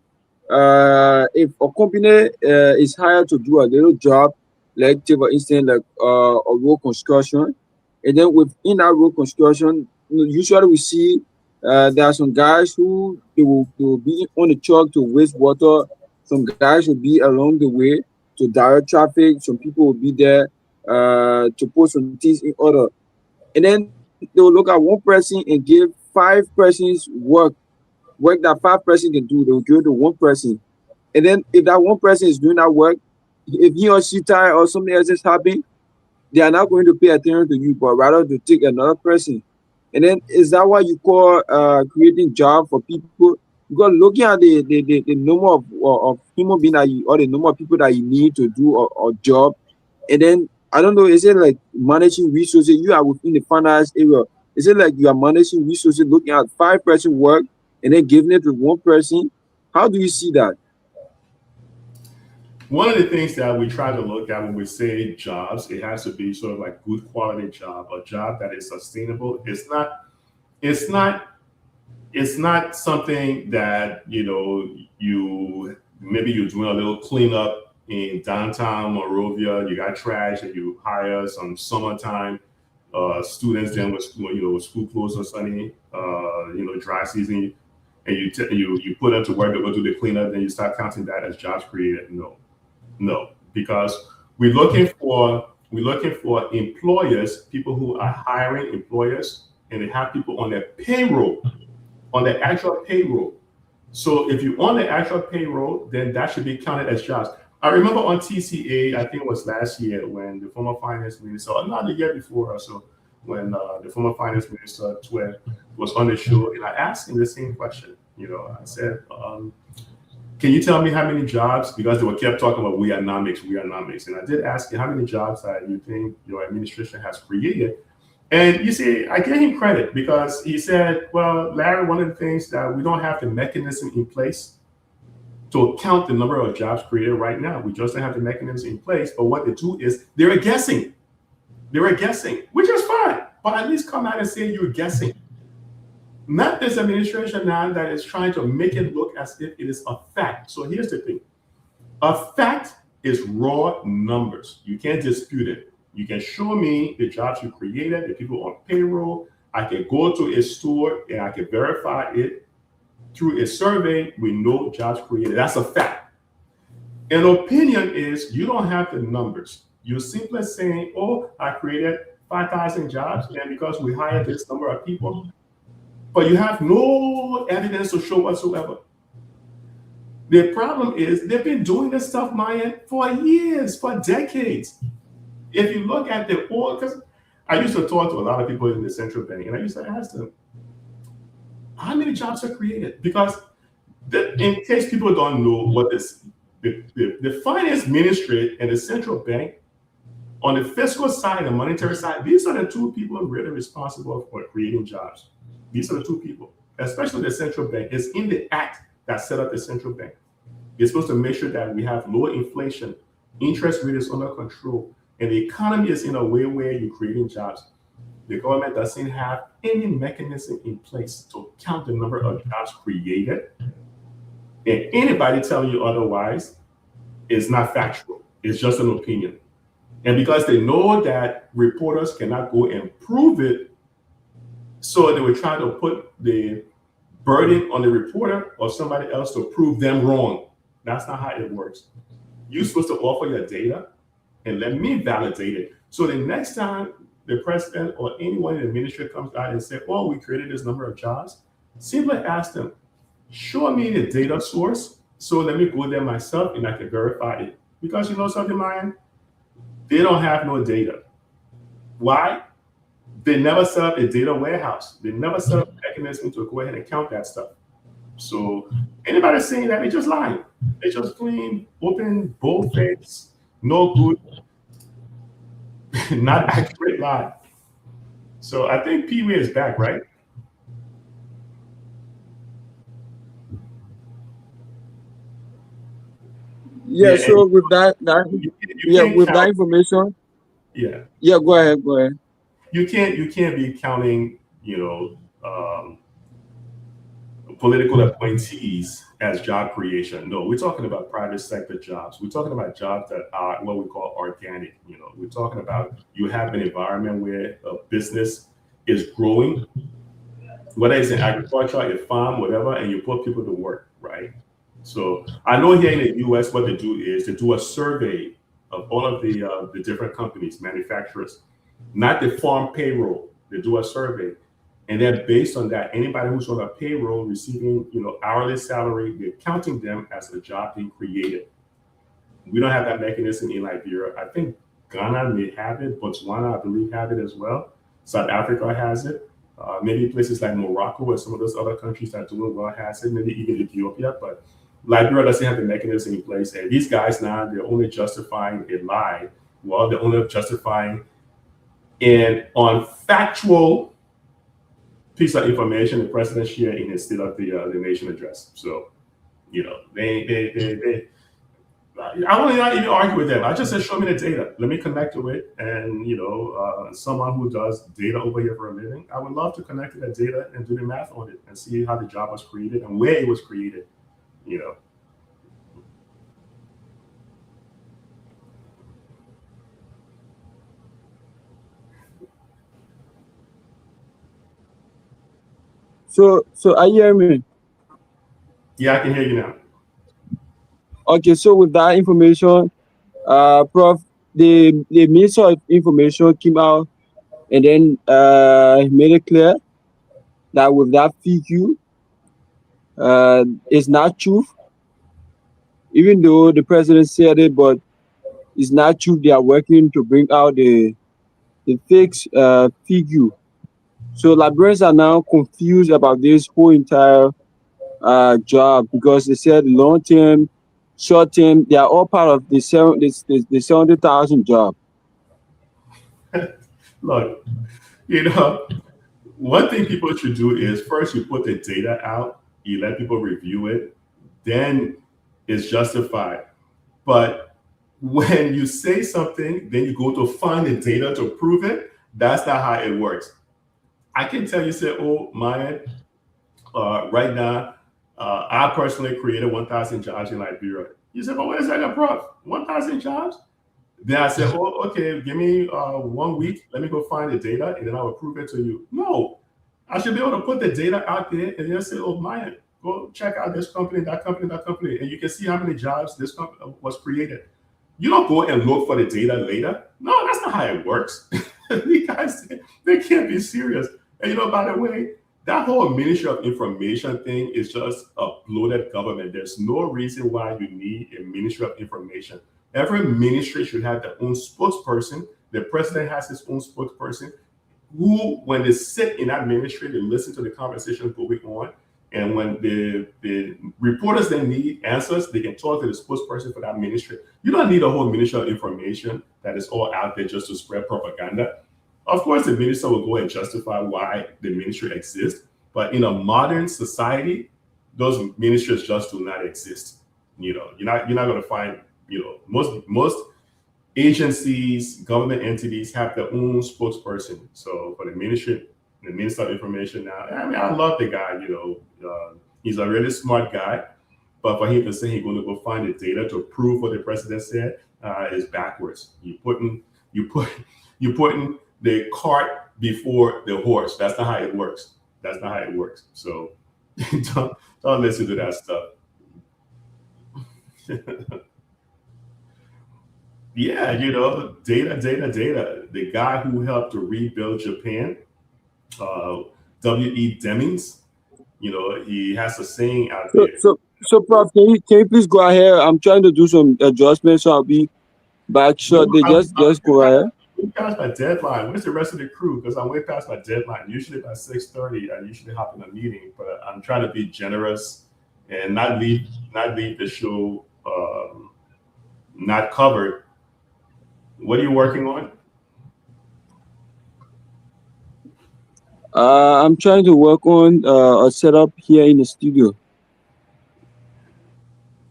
[SPEAKER 2] if a company is hired to do a little job, like take for instance, like a road construction, and then within that road construction, usually we see there are some guys who they will be on the truck to waste water. Some guys will be along the way to direct traffic. Some people will be there to put some things in order. And then they will look at one person and give 5 persons work that 5 persons can do. They will give it to one person. And then if that one person is doing that work, if he or she tired or something else is happening, they are not going to pay attention to you, but rather to take another person. And then is that what you call creating job for people? Because looking at the number of human beings that you, or the number of people that you need to do a job, and then I don't know, is it like managing resources? You are within the finance area. Is it like you are managing resources, looking at 5-person work and then giving it to one person? How do you see that?
[SPEAKER 6] One of the things that we try to look at when we say jobs, it has to be sort of like good quality job, a job that is sustainable. It's not something that, you know, maybe you're doing a little cleanup in downtown Monrovia, you got trash and you hire some summertime students then with school closed or sunny, dry season, and you put them to work to go do the cleanup, then you start counting that as jobs created. No, because we're looking for employers, people who are hiring employers, and they have people on their payroll, on the actual payroll. So if you're on the actual payroll, then that should be counted as jobs. I remember on TCA, I think it was last year, when the former finance minister, or not the year before or so, when the former finance minister was on the show, and I asked him the same question. I said, can you tell me how many jobs, because they kept talking about Myeanomics. And I did ask him how many jobs that you think your administration has created. And you see, I gave him credit because he said, well, Larry, one of the things that we don't have the mechanism in place to count the number of jobs created right now. We just don't have the mechanism in place. But what they do is they're guessing. Which is fine. But at least come out and say you're guessing. Not this administration now that is trying to make it look as if it is a fact. So here's the thing. A fact is raw numbers. You can't dispute it. You can show me the jobs you created, the people on payroll. I can go to a store and I can verify it through a survey with no jobs created. That's a fact. An opinion is you don't have the numbers. You're simply saying, oh, I created 5,000 jobs, and because we hired this number of people, but you have no evidence to show whatsoever. The problem is they've been doing this stuff, Myean, for years, for decades. If you look at the old, because I used to talk to a lot of people in the central bank, and I used to ask them, how many jobs are created? Because in case people don't know what this, the finance ministry and the central bank, on the fiscal side and the monetary side, these are the two people really responsible for creating jobs. These are the two people, especially the central bank. It's in the act that set up the central bank. It's supposed to make sure that we have low inflation, interest rate is under control, and the economy is in a way where you're creating jobs. The government doesn't have any mechanism in place to count the number of jobs created. And anybody telling you otherwise is not factual. It's just an opinion. And because they know that reporters cannot go and prove it, so they were trying to put the burden on the reporter or somebody else to prove them wrong. That's not how it works. You're supposed to offer your data and let me validate it. So the next time the president or anyone in the ministry comes out and says, oh, we created this number of jobs, simply ask them, show me the data source, so let me go there myself and I can verify it. Because you know something, Myean? They don't have no data. Why? They never set up a data warehouse. They never set up a mechanism to go ahead and count that stuff. So anybody saying that, they just lying. They just clean, open, bold-faced, no good, not accurate lie. So I think Pewee is back, right?
[SPEAKER 2] Yeah, so with that information. Yeah, go ahead.
[SPEAKER 6] You can't be counting, political appointees as job creation. No, we're talking about private sector jobs. We're talking about jobs that are what we call organic. We're talking about you have an environment where a business is growing, whether it's in agriculture, a farm, whatever, and you put people to work, right? So I know here in the US, what they do is they do a survey of all of the different companies, manufacturers, not the farm payroll. They do a survey. And then based on that, anybody who's on a payroll receiving, hourly salary, they're counting them as a job being created. We don't have that mechanism in Liberia. I think Ghana may have it. Botswana, I believe, have it as well. South Africa has it. Maybe places like Morocco or some of those other countries that are doing well has it. Maybe even Ethiopia. But Liberia doesn't have the mechanism in place. And these guys now, they're only justifying a lie. Well, they're only justifying on factual piece of information the president shared in his State of the Nation address. So, they I will not even argue with them. I just said, show me the data. Let me connect to it. And, someone who does data over here for a living, I would love to connect to that data and do the math on it and see how the job was created and where it was created,
[SPEAKER 2] So are you hearing me?
[SPEAKER 6] Yeah, I can hear you now.
[SPEAKER 2] Okay, so with that information, Prof, the Minister of Information came out and then made it clear that with that figure, it's not truth. Even though the president said it, but it's not true. They are working to bring out the fixed figure. So Liberians are now confused about this whole entire job because they said long term, short term, they are all part of the 70,000 job.
[SPEAKER 6] Look, one thing people should do is first you put the data out, you let people review it, then it's justified. But when you say something, then you go to find the data to prove it. That's not how it works. I can tell you, say, oh, Myean, right now, I personally created 1,000 jobs in Liberia. You said, but wait a second, Prof, 1,000 jobs? Then I said, oh, okay, give me 1 week. Let me go find the data, and then I will prove it to you. No, I should be able to put the data out there and then say, oh, Myean, go check out this company, that company, that company, and you can see how many jobs this company was created. You don't go and look for the data later. No, that's not how it works. You guys, they can't be serious. And by the way, that whole Ministry of Information thing is just a bloated government. There's no reason why you need a Ministry of Information. Every ministry should have their own spokesperson. The president has his own spokesperson who, when they sit in that ministry, they listen to the conversation going on. And when the reporters they need answers, they can talk to the spokesperson for that ministry. You don't need a whole Ministry of Information that is all out there just to spread propaganda. Of course, the minister will go and justify why the ministry exists. But in a modern society, those ministries just do not exist. You're not going to find, most agencies, government entities have their own spokesperson. So for the ministry, the Minister of Information now, I love the guy, he's a really smart guy, but for him to say he's going to go find the data to prove what the president said is backwards. You putting the cart before the horse. That's not how it works. That's not how it works. So don't listen to that stuff. Yeah, data. The guy who helped to rebuild Japan, W.E. Demings, he has a saying out there.
[SPEAKER 2] So Prof, can you please go ahead? I'm trying to do some adjustments, so I'll be back shortly. Just go ahead.
[SPEAKER 6] I'm past my deadline. Where's the rest of the crew? Because I'm way past my deadline. Usually by 6:30, I usually hop in a meeting, but I'm trying to be generous and not leave the show not covered. What are you working on?
[SPEAKER 2] I'm trying to work on a setup here in the studio.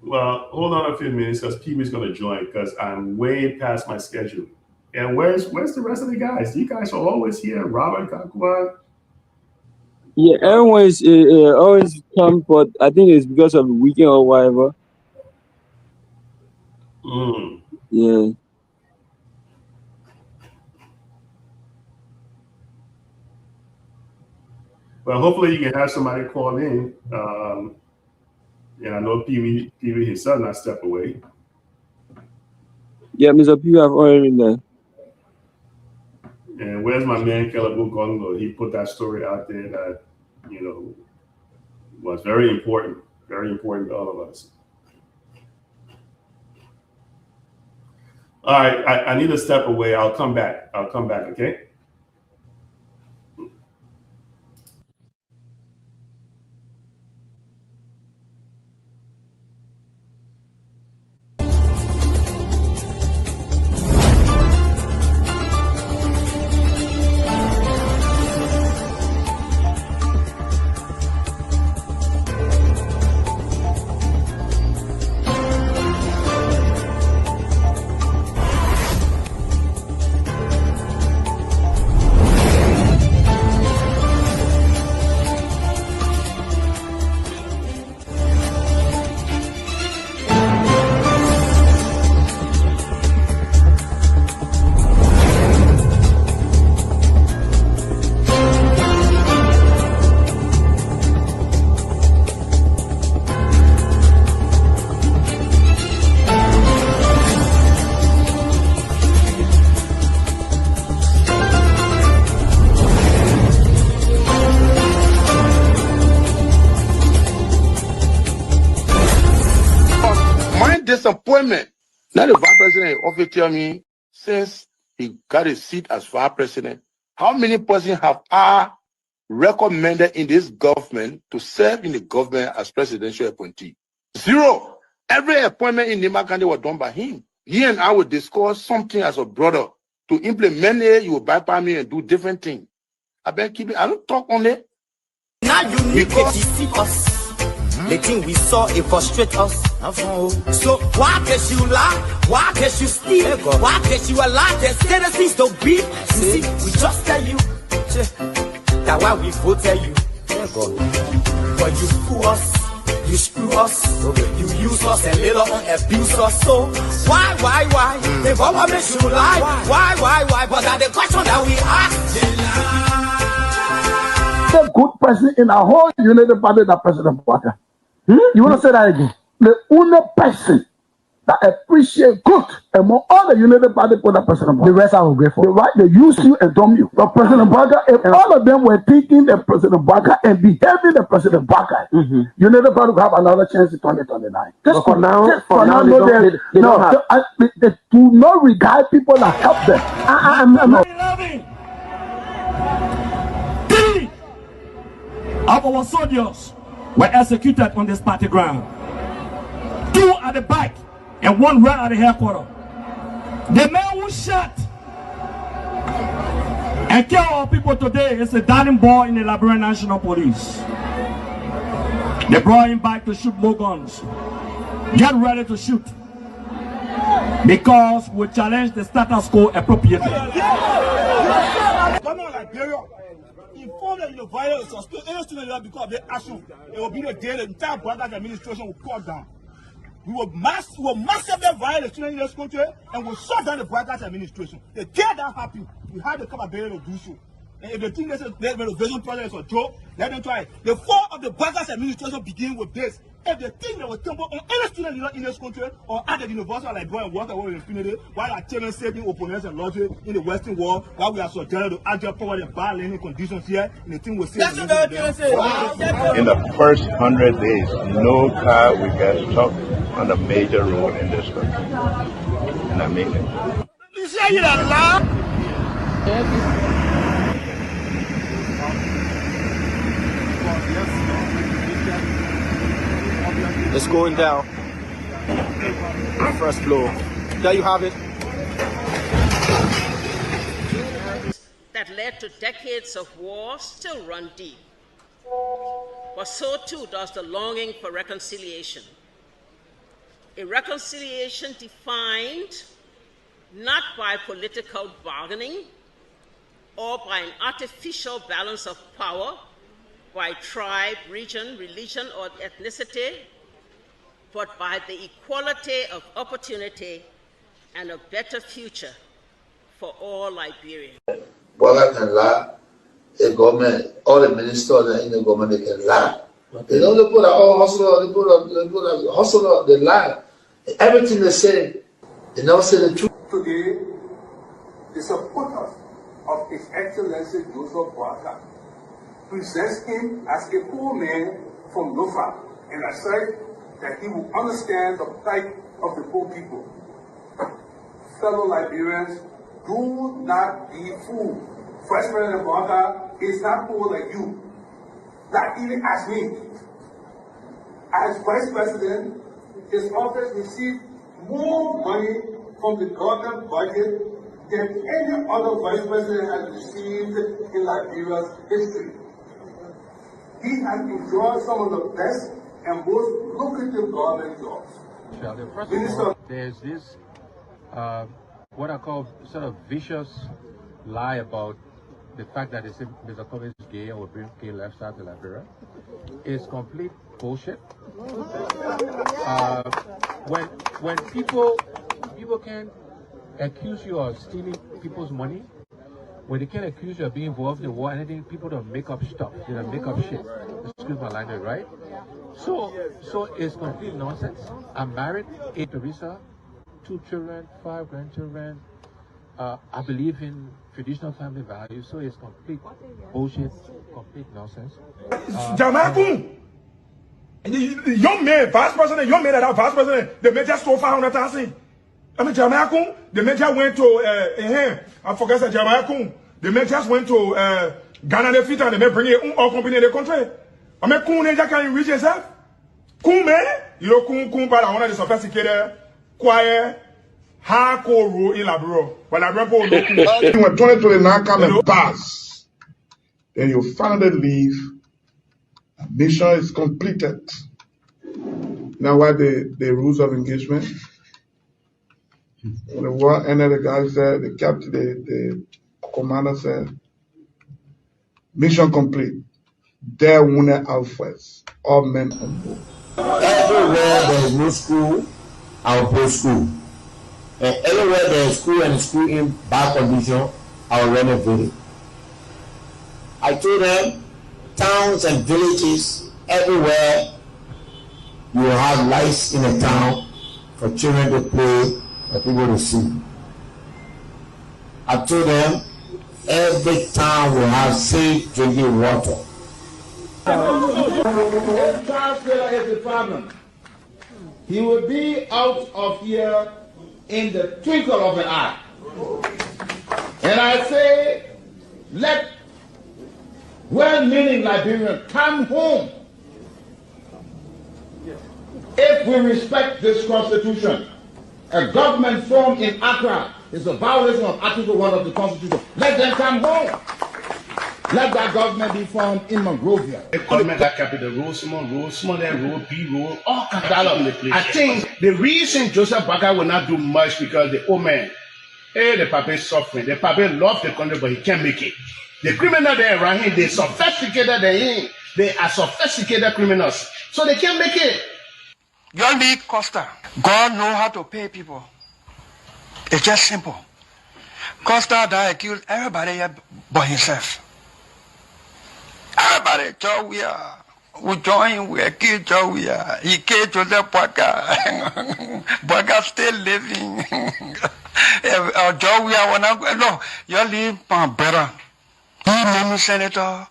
[SPEAKER 6] Well, hold on a few minutes because Peabody's going to join because I'm way past my schedule. And where's the rest of the guys? You guys are always here. Robert, Garguah.
[SPEAKER 2] Yeah, everyone is always come, but I think it's because of the weekend or whatever. Yeah.
[SPEAKER 6] Well, hopefully you can have somebody call in. And I know Pewee himself not step away.
[SPEAKER 2] Yeah, Mr. Pewee, I've already there.
[SPEAKER 6] And where's my man Kehleboe Gongloe? He put that story out there that, was very important to all of us. All right, I need to step away. I'll come back. Okay?
[SPEAKER 22] Disappointment. Now the vice president often tell me, since he got a seat as vice president, how many persons have I recommended in this government to serve in the government as presidential appointee? 0. Every appointment in Nima County was done by him. He and I would discuss something as a brother. To implement it, you will bypass me and do different things. I don't talk on it.
[SPEAKER 7] Now you need to deceive us. The thing we saw, it frustrate us. So why can't you lie? Why can't you steal? Why can't you allow the citizens to beat? You see, we just tell you that why we voted you. But you fool us, you screw us, you use us and later on abuse us. So why? The government should lie. Why? But that's the question that we ask.
[SPEAKER 3] A good person in a whole United Party that President Baka. You want to say that again? The only person that appreciate good among all the United Party for that President Baka. The rest are ungrateful. The right, they use you and dumb you. But President Baka, if all of them were thinking the President Baka and behaving the President Baka, United Party will have another chance in 2029. Just for now, they don't have. They do not regard people that help them.
[SPEAKER 9] Of our soldiers were executed on this party ground. 2 at the back and 1 right at the headquarters. The man who shot and killed our people today is a darling boy in the Liberia National Police. They brought him back to shoot more guns. Get ready to shoot. Because we challenge the status quo appropriately.
[SPEAKER 18] Inform them in the violence or still any student because of their action. It will be the day the entire Brothers administration will cut down. We will massively violate the students in this country and we'll shut down the Brothers administration. They can't that happen. We have the capability to do so. And if they think this renovation project is a joke, let them try it. The fall of the Brothers administration begin with this. If they think they will tumble on any student in this country or at the university like Boy and Water or impunity, while our children saving opponents and lodging in the Western world, while we are subjected to agile power and bad learning conditions here, and the thing will say. In
[SPEAKER 10] the first 100 days, no car will get stuck on a major road in this country. And I mean it.
[SPEAKER 18] You say it out loud?
[SPEAKER 24] It's going down. First floor. There you have it.
[SPEAKER 25] That led to decades of war still run deep. But so too does the longing for reconciliation. A reconciliation defined not by political bargaining or by an artificial balance of power by tribe, region, religion, or ethnicity, but by the equality of opportunity and a better future for all Liberians.
[SPEAKER 8] Bola can lie, the government, all the ministers in the government, they can lie. They don't put all hustle, they put hustle, they lie. Everything they say, they never say the truth.
[SPEAKER 26] Today, the supporters of His Excellency Joseph Boakai presents him as a poor man from Lofa, and I said that he will understand the plight of the poor people. fellow Liberians, do not be fooled. Vice President Barker is not poor like you, not even as me. As Vice President, his office received more money from the government budget than any other Vice President has received in Liberia's history. He has enjoyed some of the best and most lucrative government jobs.
[SPEAKER 11] First of all, there's this, what I call sort of vicious lie about the fact that Mr. Pewee is gay or bring gay lifestyle to Liberia. It's complete bullshit. When people can accuse you of stealing people's money, when they can accuse you of being involved in war, anything, people don't make up stuff. They don't make up shit. Excuse my language, right? So it's complete nonsense. I'm married, 8 Teresa, 2 children, 5 grandchildren. I believe in traditional family values, so it's complete bullshit, complete nonsense.
[SPEAKER 18] Jamaikun, young man, vice president, young man that are vice president, the major stole 500,000. I mean, Jamaikun, the major went to I forget that Jamaikun. The majors went to Ghana, the fit, and they may bring it all company in the country. I mean, Kun, they can't reach yourself. Kun, man, you know, Kun, but I want to sophisticated, quiet. Hardcore rule in Liberia. When
[SPEAKER 22] when 2029 come and pass, then you finally leave. Mission is completed. Now, what the rules of engagement? When the war ended, the guy said, the captain, the commander said, mission complete. There wounded outwards, all men on board.
[SPEAKER 12] Everywhere there is no school, I will put school. And everywhere there is school and school in bad condition, I will renovate it. I told them, towns and villages, everywhere you will have lights in a town for children to play and people to see. I told them, every town will have safe drinking water.
[SPEAKER 13] Charles Taylor is the problem. He will be out of here in the twinkle of an eye. And I say, let well-meaning Liberians come home. If we respect this constitution, a government formed in Accra is a violation of Article 1 of the Constitution. Let them come home. Let that government be formed in Monrovia.
[SPEAKER 18] The government that capital road, small road, B road, all kinds of. I think the reason Joseph Barker will not do much because the old man, the papa is suffering. The papa loves the country, but he can't make it. The criminal there around him, they sophisticated than him. They are sophisticated criminals, so they can't make it.
[SPEAKER 14] Your league Costa, God know how to pay people. It's just simple. Costa that accused everybody here but himself. Everybody, Joe, we join, we accuse Joe, he killed Joseph Barker. Barker still living. Joe, no, you leave my brother. He made me senator.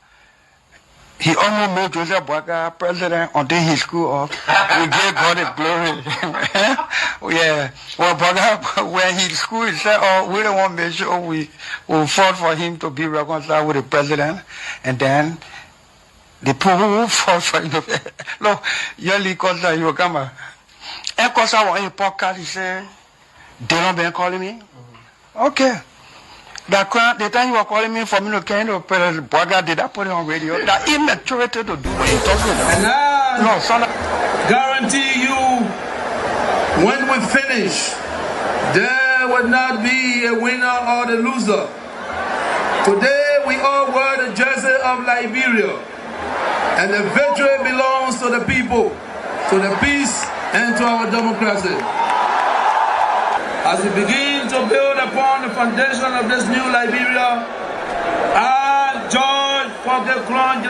[SPEAKER 14] He almost made Joseph Barker president until he screwed up. We gave God the glory. Yeah. Well, Barker, when he screwed, he said, oh, we don't want to make sure we will fought for him to be reconciled with the president. And then the people who fought for him. No, your league Costa, you will come. And Costa on a podcast, he said, they don't been calling me. Okay. The time you were calling me for me to kind of Barker, did I put it on radio? That immaturity to do what you're talking about.
[SPEAKER 26] And I guarantee you, when we finish, there will not be a winner or the loser. Today we all wear the jersey of Liberia, and the victory belongs to the people, to the peace and to our democracy. As we begin to build upon the foundation of this new Liberia, I, George Seleke Kromah,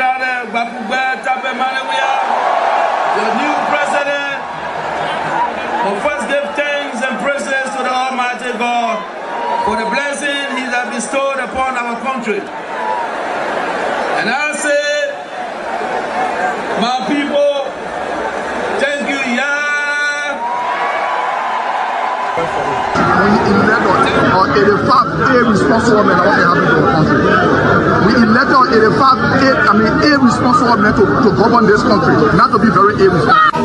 [SPEAKER 26] the new president, will first give thanks and praises to the Almighty God for the blessing He has bestowed upon our country. And I say, my people, thank you, Yah.
[SPEAKER 15] We elected 85 irresponsible men that want to happen to the country. We elected 85 irresponsible men to govern this country, not to be very irresponsible.